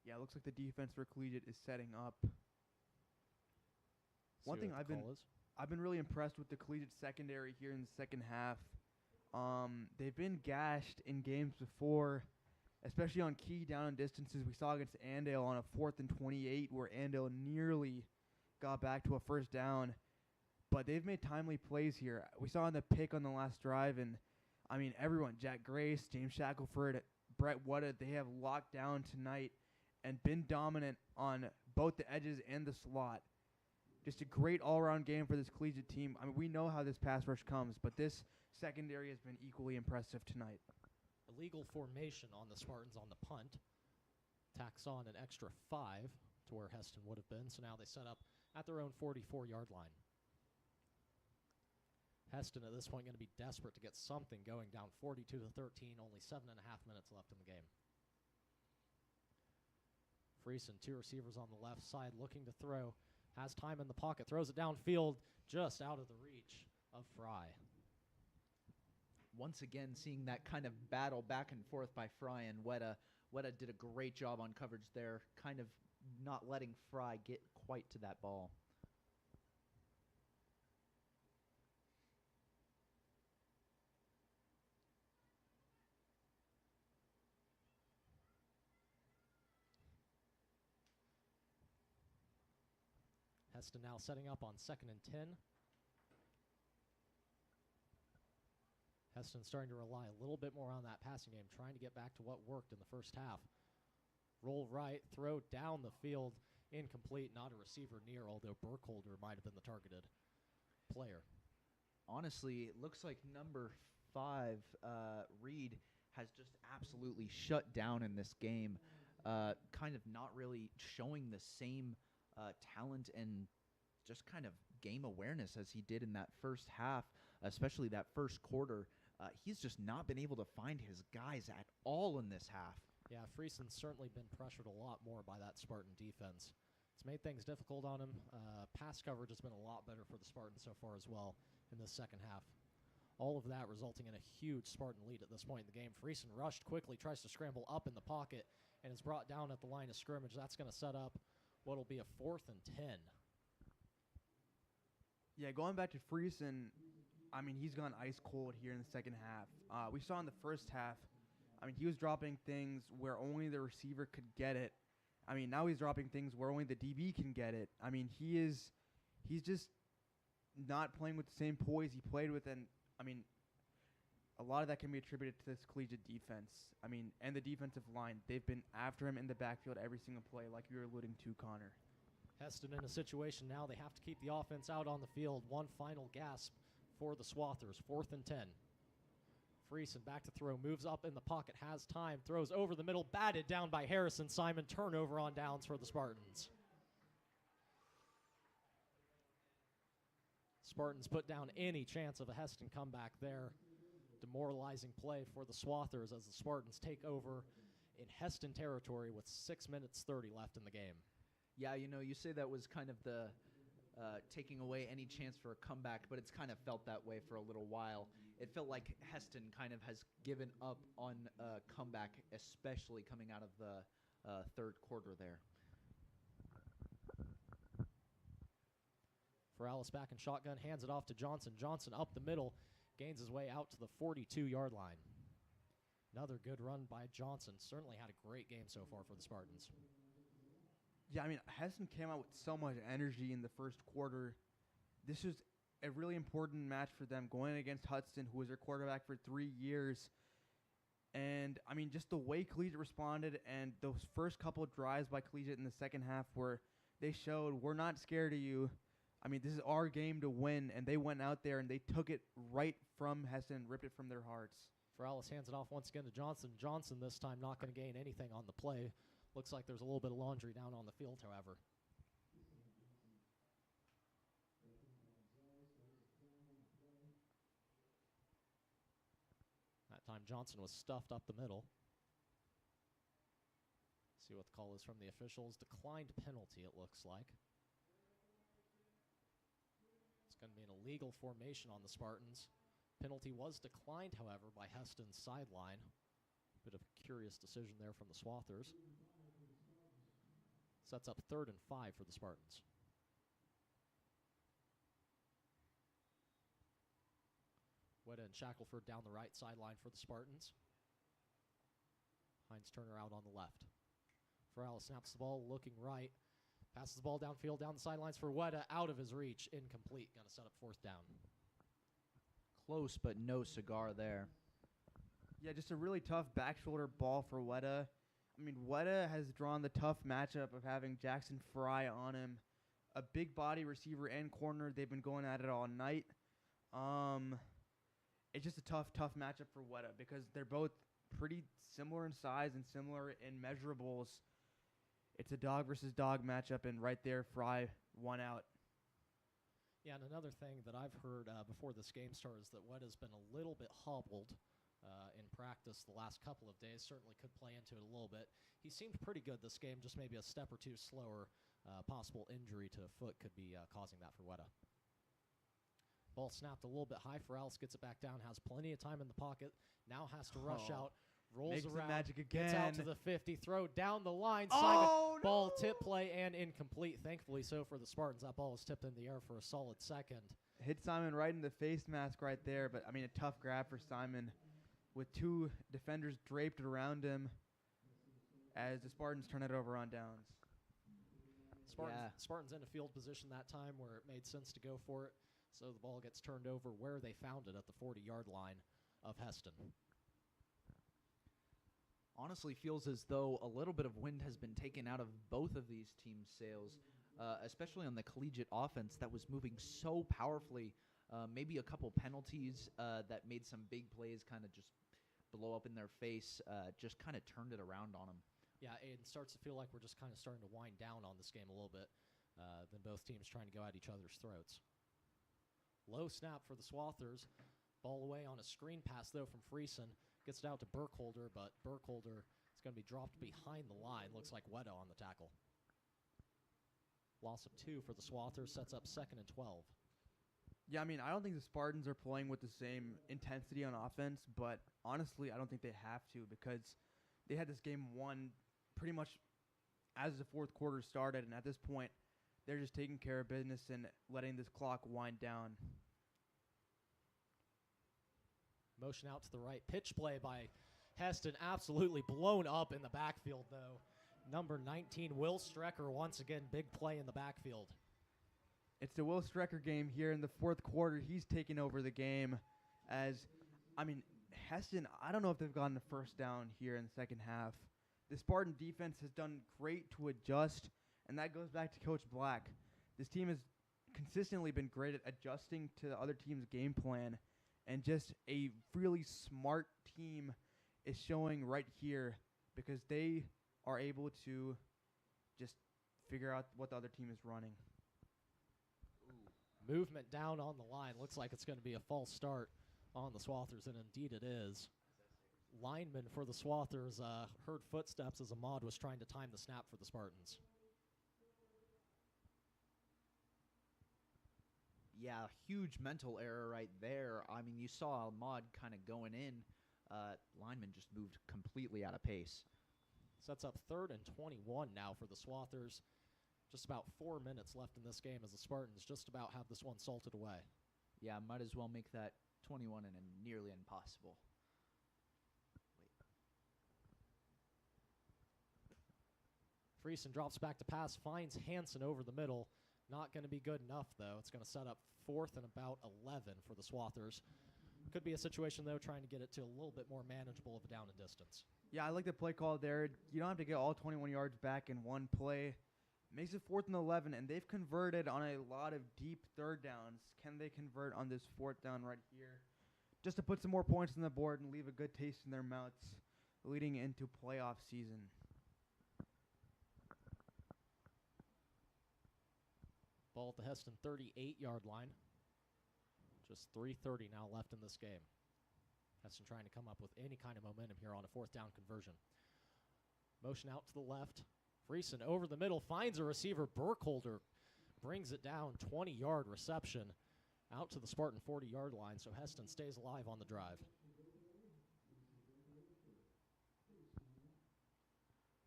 Yeah, it looks like the defense for Collegiate is setting up. See One thing what the call is. I've been really impressed with the Collegiate secondary here in the second half. They've been gashed in games before, especially on key down and distances. We saw against Andale on a 4th and 28 where Andale nearly got back to a first down. But they've made timely plays here. We saw in the pick on the last drive, and, I mean, everyone, Jack Grace, James Shackelford, Brett Woodard, they have locked down tonight and been dominant on both the edges and the slot. Just a great all-around game for this Collegiate team. I mean, we know how this pass rush comes, but this secondary has been equally impressive tonight. Illegal formation on the Spartans on the punt. Tacks on an extra 5 to where Hesston would have been, so now they set up at their own 44-yard line. Hesston at this point going to be desperate to get something going, down 42-13, only 7.5 minutes left in the game. Friesen, 2 receivers on the left side, looking to throw. Has time in the pocket, throws it downfield, just out of the reach of Fry. Once again, seeing that kind of battle back and forth by Fry and Weta. Weta did a great job on coverage there, kind of not letting Fry get quite to that ball. Hesston now setting up on 2nd and 10. Hesston starting to rely a little bit more on that passing game, trying to get back to what worked in the first half. Roll right, throw down the field, incomplete, not a receiver near, although Burkholder might have been the targeted player. Honestly, it looks like number 5, Reed, has just absolutely shut down in this game. Kind of not really showing the same talent and just kind of game awareness as he did in that first half, especially that first quarter. He's just not been able to find his guys at all in this half. Yeah, Friesen's certainly been pressured a lot more by that Spartan defense. It's made things difficult on him. Pass coverage has been a lot better for the Spartans so far as well in the second half. All of that resulting in a huge Spartan lead at this point in the game. Friesen rushed quickly, tries to scramble up in the pocket, and is brought down at the line of scrimmage. That's going to set up what will be a 4th and 10. Yeah, going back to Friesen, I mean, he's gone ice cold here in the second half. We saw in the first half, I mean, he was dropping things where only the receiver could get it. I mean, now he's dropping things where only the DB can get it. I mean, he's just not playing with the same poise he played with, and, I mean, a lot of that can be attributed to this Collegiate defense. I mean, and the defensive line. They've been after him in the backfield every single play, like you were alluding to, Connor. Hesston in a situation now they have to keep the offense out on the field. One final gasp for the Swathers, 4th and 10. Friesen back to throw, moves up in the pocket, has time, throws over the middle, batted down by Harrison Simon. Turnover on downs for the Spartans. Spartans put down any chance of a Hesston comeback there. Demoralizing play for the Swathers as the Spartans take over in Hesston territory with 6 minutes 30 left in the game. Yeah, you say that was kind of the taking away any chance for a comeback, but it's kind of felt that way for a little while. It felt like Hesston kind of has given up on a comeback, especially coming out of the third quarter there. Ferralis back in shotgun, hands it off to Johnson. Johnson up the middle, gains his way out to the 42-yard line. Another good run by Johnson. Certainly had a great game so far for the Spartans. Yeah, I mean, Hesston came out with so much energy in the first quarter. This was a really important match for them, going against Hudson, who was their quarterback for 3 years. And, I mean, just the way Collegiate responded and those first couple of drives by Collegiate in the second half where they showed, we're not scared of you. I mean, this is our game to win. And they went out there and they took it right from Hesston and ripped it from their hearts. Ferralis hands it off once again to Johnson. Johnson this time not going to gain anything on the play. Looks like there's a little bit of laundry down on the field, however. That time Johnson was stuffed up the middle. See what the call is from the officials. Declined penalty, it looks like. It's going to be an illegal formation on the Spartans. Penalty was declined, however, by Hesston's sideline. Bit of a curious decision there from the Swathers. Sets up 3rd and 5 for the Spartans. Weta and Shackelford down the right sideline for the Spartans. Heinz Turner out on the left. Ferralis snaps the ball, looking right. Passes the ball downfield, down the sidelines for Weta, out of his reach, incomplete. Going to set up 4th down. Close, but no cigar there. Yeah, just a really tough back shoulder ball for Weta. I mean, Weta has drawn the tough matchup of having Jackson Fry on him. A big body receiver and corner. They've been going at it all night. It's just a tough matchup for Weta because they're both pretty similar in size and similar in measurables. It's a dog versus dog matchup, and right there, Fry won out. Yeah, and another thing that I've heard before this game starts is that Weta's been a little bit hobbled in practice the last couple of days. Certainly could play into it a little bit. He seemed pretty good this game, just maybe a step or two slower. Possible injury to a foot could be causing that for Weta. Ball snapped a little bit high. Ferralis gets it back down, has plenty of time in the pocket. Now has to rush out, rolls Makes around, the magic again. gets out to the 50, throw down the line. Oh, Simon, no! ball tip play and incomplete. Thankfully so for the Spartans. That ball was tipped in the air for a solid second. Hit Simon right in the face mask right there, but, I mean, a tough grab for Simon with 2 defenders draped around him as the Spartans turn it over on downs. Spartans in a field position that time where it made sense to go for it. So the ball gets turned over where they found it at the 40-yard line of Hesston. Honestly, feels as though a little bit of wind has been taken out of both of these teams' sails, especially on the collegiate offense that was moving so powerfully. Maybe a couple penalties that made some big plays kind of just blow up in their face, just kind of turned it around on them. Yeah, it starts to feel like we're just kind of starting to wind down on this game a little bit than both teams trying to go at each other's throats. Low snap for the Swathers. Ball away on a screen pass, though, from Friesen. Gets it out to Burkholder, but Burkholder is going to be dropped behind the line. Looks like Weta on the tackle. Loss of 2 for the Swathers. Sets up 2nd and 12. Yeah, I mean, I don't think the Spartans are playing with the same intensity on offense, but honestly, I don't think they have to because they had this game won pretty much as the fourth quarter started, and at this point, they're just taking care of business and letting this clock wind down. Motion out to the right. Pitch play by Hesston. Absolutely blown up in the backfield, though. Number 19, Will Strecker, once again, big play in the backfield. It's the Will Strecker game here in the fourth quarter. He's taking over the game as, I mean, Hesston, I don't know if they've gotten a first down here in the second half. The Spartan defense has done great to adjust and that goes back to Coach Black. This team has consistently been great at adjusting to the other team's game plan, and just a really smart team is showing right here because they are able to just figure out what the other team is running. Movement down on the line. Looks like it's going to be a false start on the Swathers, and indeed it is. Lineman for the Swathers heard footsteps as Ahmad was trying to time the snap for the Spartans. Yeah, huge mental error right there. I mean, you saw Ahmad kind of going in. Lineman just moved completely out of pace. Sets up 3rd and 21 now for the Swathers. Just about 4 minutes left in this game as the Spartans just about have this one salted away. Yeah, might as well make that 21 and nearly impossible. Friesen drops back to pass, finds Hansen over the middle. Not going to be good enough, though. It's going to set up 4th and about 11 for the Swathers. Could be a situation, though, trying to get it to a little bit more manageable of a down and distance. Yeah, I like the play call there. You don't have to get all 21 yards back in one play. Makes it 4th and 11, and they've converted on a lot of deep third downs. Can they convert on this 4th down right here? Just to put some more points on the board and leave a good taste in their mouths leading into playoff season. Ball at the Hesston 38-yard line. Just 3:30 now left in this game. Hesston trying to come up with any kind of momentum here on a 4th down conversion. Motion out to the left. Friesen over the middle, finds a receiver. Burkholder brings it down, 20-yard reception out to the Spartan 40-yard line, so Hesston stays alive on the drive.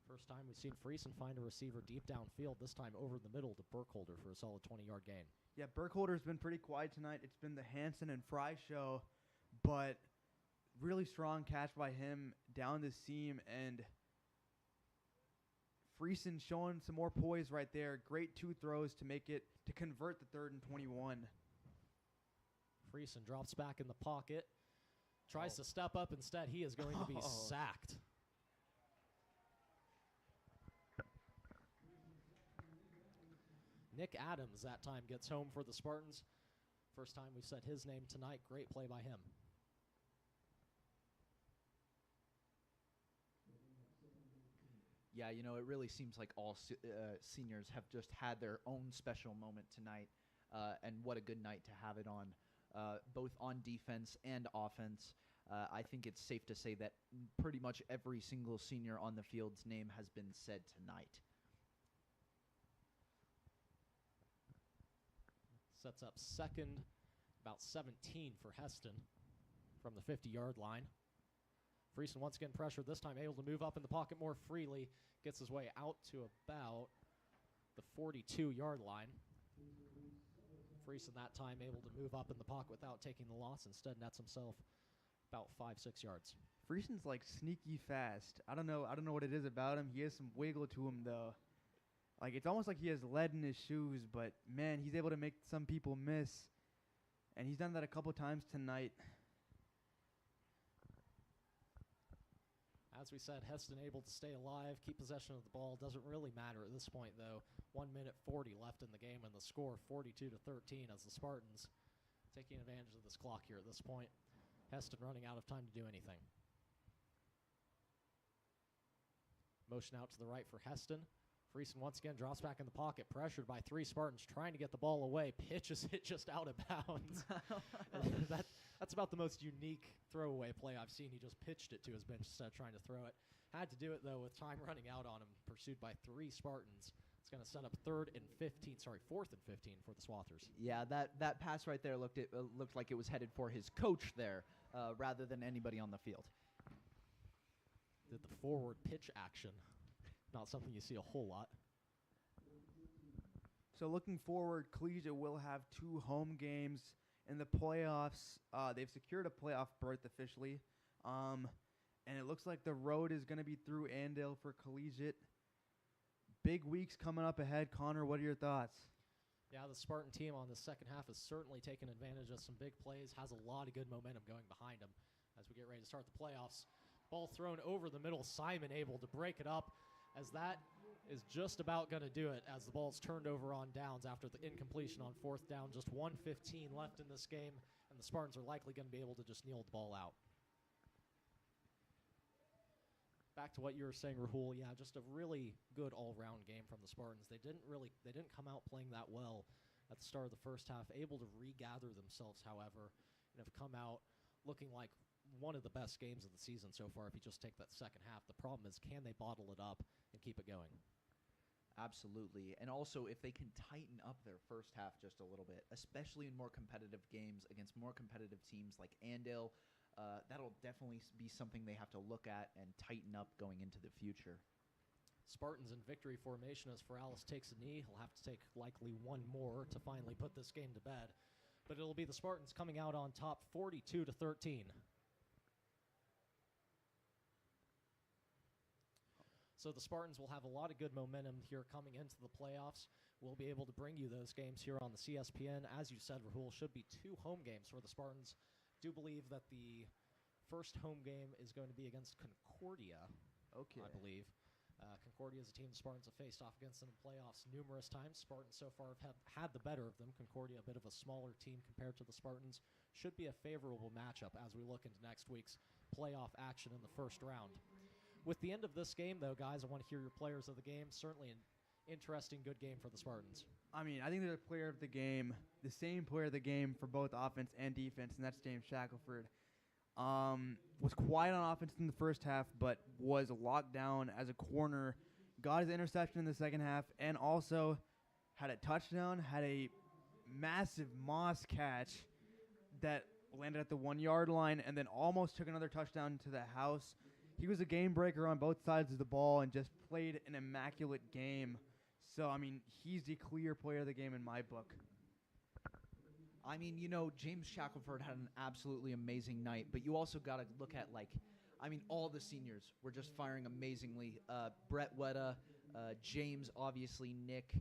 First time we've seen Friesen find a receiver deep downfield, this time over the middle to Burkholder for a solid 20-yard gain. Yeah, Burkholder's been pretty quiet tonight. It's been the Hansen and Fry show, but really strong catch by him down the seam, and Friesen showing some more poise right there. Great 2 throws to make it, to convert the 3rd and 21. Friesen drops back in the pocket, tries to step up instead. He is going to be sacked. Nick Adams that time gets home for the Spartans. First time we've said his name tonight. Great play by him. Yeah, you know, it really seems like all seniors have just had their own special moment tonight, and what a good night to have it on, both on defense and offense. I think it's safe to say that pretty much every single senior on the field's name has been said tonight. Sets up 2nd, about 17 for Hesston from the 50-yard line. Friesen once again pressured, this time able to move up in the pocket more freely. Gets his way out to about the 42-yard line. Friesen that time able to move up in the pocket without taking the loss. Instead nets himself about 5-6 yards. Friesen's like sneaky fast. I don't know what it is about him. He has some wiggle to him though. Like, it's almost like he has lead in his shoes, but man, he's able to make some people miss. And he's done that a couple times tonight. As we said, Hesston able to stay alive, keep possession of the ball. Doesn't really matter at this point, though. 1 minute 40 left in the game, and the score 42-13 as the Spartans taking advantage of this clock here at this point. Hesston running out of time to do anything. Motion out to the right for Hesston. Friesen once again drops back in the pocket, pressured by 3 Spartans, trying to get the ball away. Pitches it just out of bounds. That's about the most unique throwaway play I've seen. He just pitched it to his bench instead of trying to throw it. Had to do it, though, with time running out on him, pursued by 3 Spartans. It's going to set up 4th and 15 for the Swathers. Yeah, that pass right there looked like it was headed for his coach there, rather than anybody on the field. Did the forward pitch action. Not something you see a whole lot. So looking forward, Collegiate will have 2 home games in the playoffs. They've secured a playoff berth officially. And it looks like the road is going to be through Andale for Collegiate. Big weeks coming up ahead. Connor, what are your thoughts? Yeah, the Spartan team on the second half has certainly taken advantage of some big plays, has a lot of good momentum going behind them as we get ready to start the playoffs. Ball thrown over the middle. Simon able to break it up. as that is just about going to do it as the ball's turned over on downs after the incompletion on 4th down. Just 1:15 left in this game, and the Spartans are likely going to be able to just kneel the ball out. Back to what you were saying, Rahul, yeah, just a really good all-round game from the Spartans. They didn't come out playing that well at the start of the first half, able to regather themselves, however, and have come out looking like one of the best games of the season so far if you just take that second half. The problem is, can they bottle it up and keep it going? Absolutely. And also, if they can tighten up their first half just a little bit, especially in more competitive games against more competitive teams like Andale, that'll definitely be something they have to look at and tighten up going into the future. Spartans in victory formation as Feralis takes a knee. He'll have to take likely one more to finally put this game to bed. But it'll be the Spartans coming out on top 42-13. So the Spartans will have a lot of good momentum here coming into the playoffs. We'll be able to bring you those games here on the CSPN. As you said, Rahul, should be 2 home games for the Spartans. Do believe that the first home game is going to be against Concordia, I believe. Concordia is a team the Spartans have faced off against in the playoffs numerous times. Spartans so far have had the better of them. Concordia, a bit of a smaller team compared to the Spartans. Should be a favorable matchup as we look into next week's playoff action in the first round. With the end of this game, though, guys, I want to hear your players of the game. Certainly an interesting, good game for the Spartans. I mean, I think they're the player of the game, the same player of the game for both offense and defense, and that's James Shackelford. Was quiet on offense in the first half, but was locked down as a corner, got his interception in the second half, and also had a touchdown, had a massive Moss catch that landed at the 1-yard line, and then almost took another touchdown to the house. He was a game breaker on both sides of the ball and just played an immaculate game. So, I mean, he's the clear player of the game in my book. I mean, James Shackelford had an absolutely amazing night, but you also got to look at, all the seniors were just firing amazingly. Brett Wetta, James, obviously, Nick.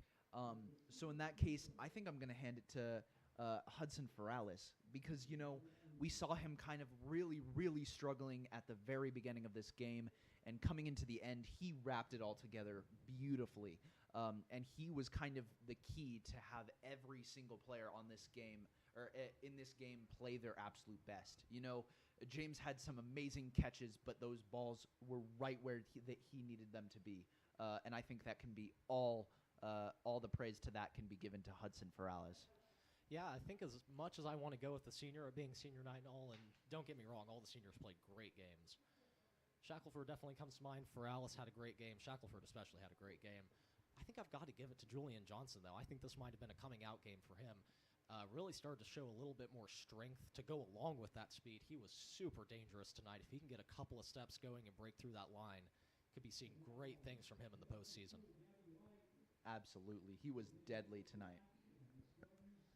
So in that case, I think I'm going to hand it to Hudson Feralis because, we saw him kind of really, really struggling at the very beginning of this game, and coming into the end, he wrapped it all together beautifully. And he was kind of the key to have every single player on this game, or in this game, play their absolute best. James had some amazing catches, but those balls were right where he needed them to be. And I think that can be all the praise to that can be given to Hudson Feralis. Yeah, I think as much as I want to go with the senior, being senior night and all, and don't get me wrong, all the seniors played great games. Shackelford definitely comes to mind. Feralis had a great game. Shackelford especially had a great game. I think I've got to give it to Julian Johnson, though. I think this might have been a coming-out game for him. Really started to show a little bit more strength to go along with that speed. He was super dangerous tonight. If he can get a couple of steps going and break through that line, could be seeing great things from him in the postseason. Absolutely. He was deadly tonight.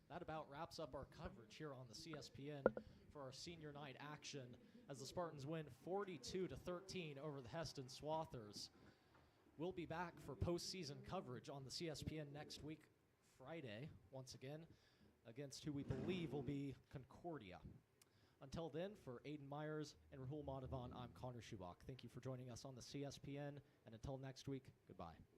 That about wraps up our coverage here on the CSPN for our senior night action as the Spartans win 42-13 over the Hesston Swathers. We'll be back for postseason coverage on the CSPN next week, Friday, once again, against who we believe will be Concordia. Until then, for Aiden Myers and Rahul Madhavan, I'm Connor Schubach. Thank you for joining us on the CSPN, and until next week, goodbye.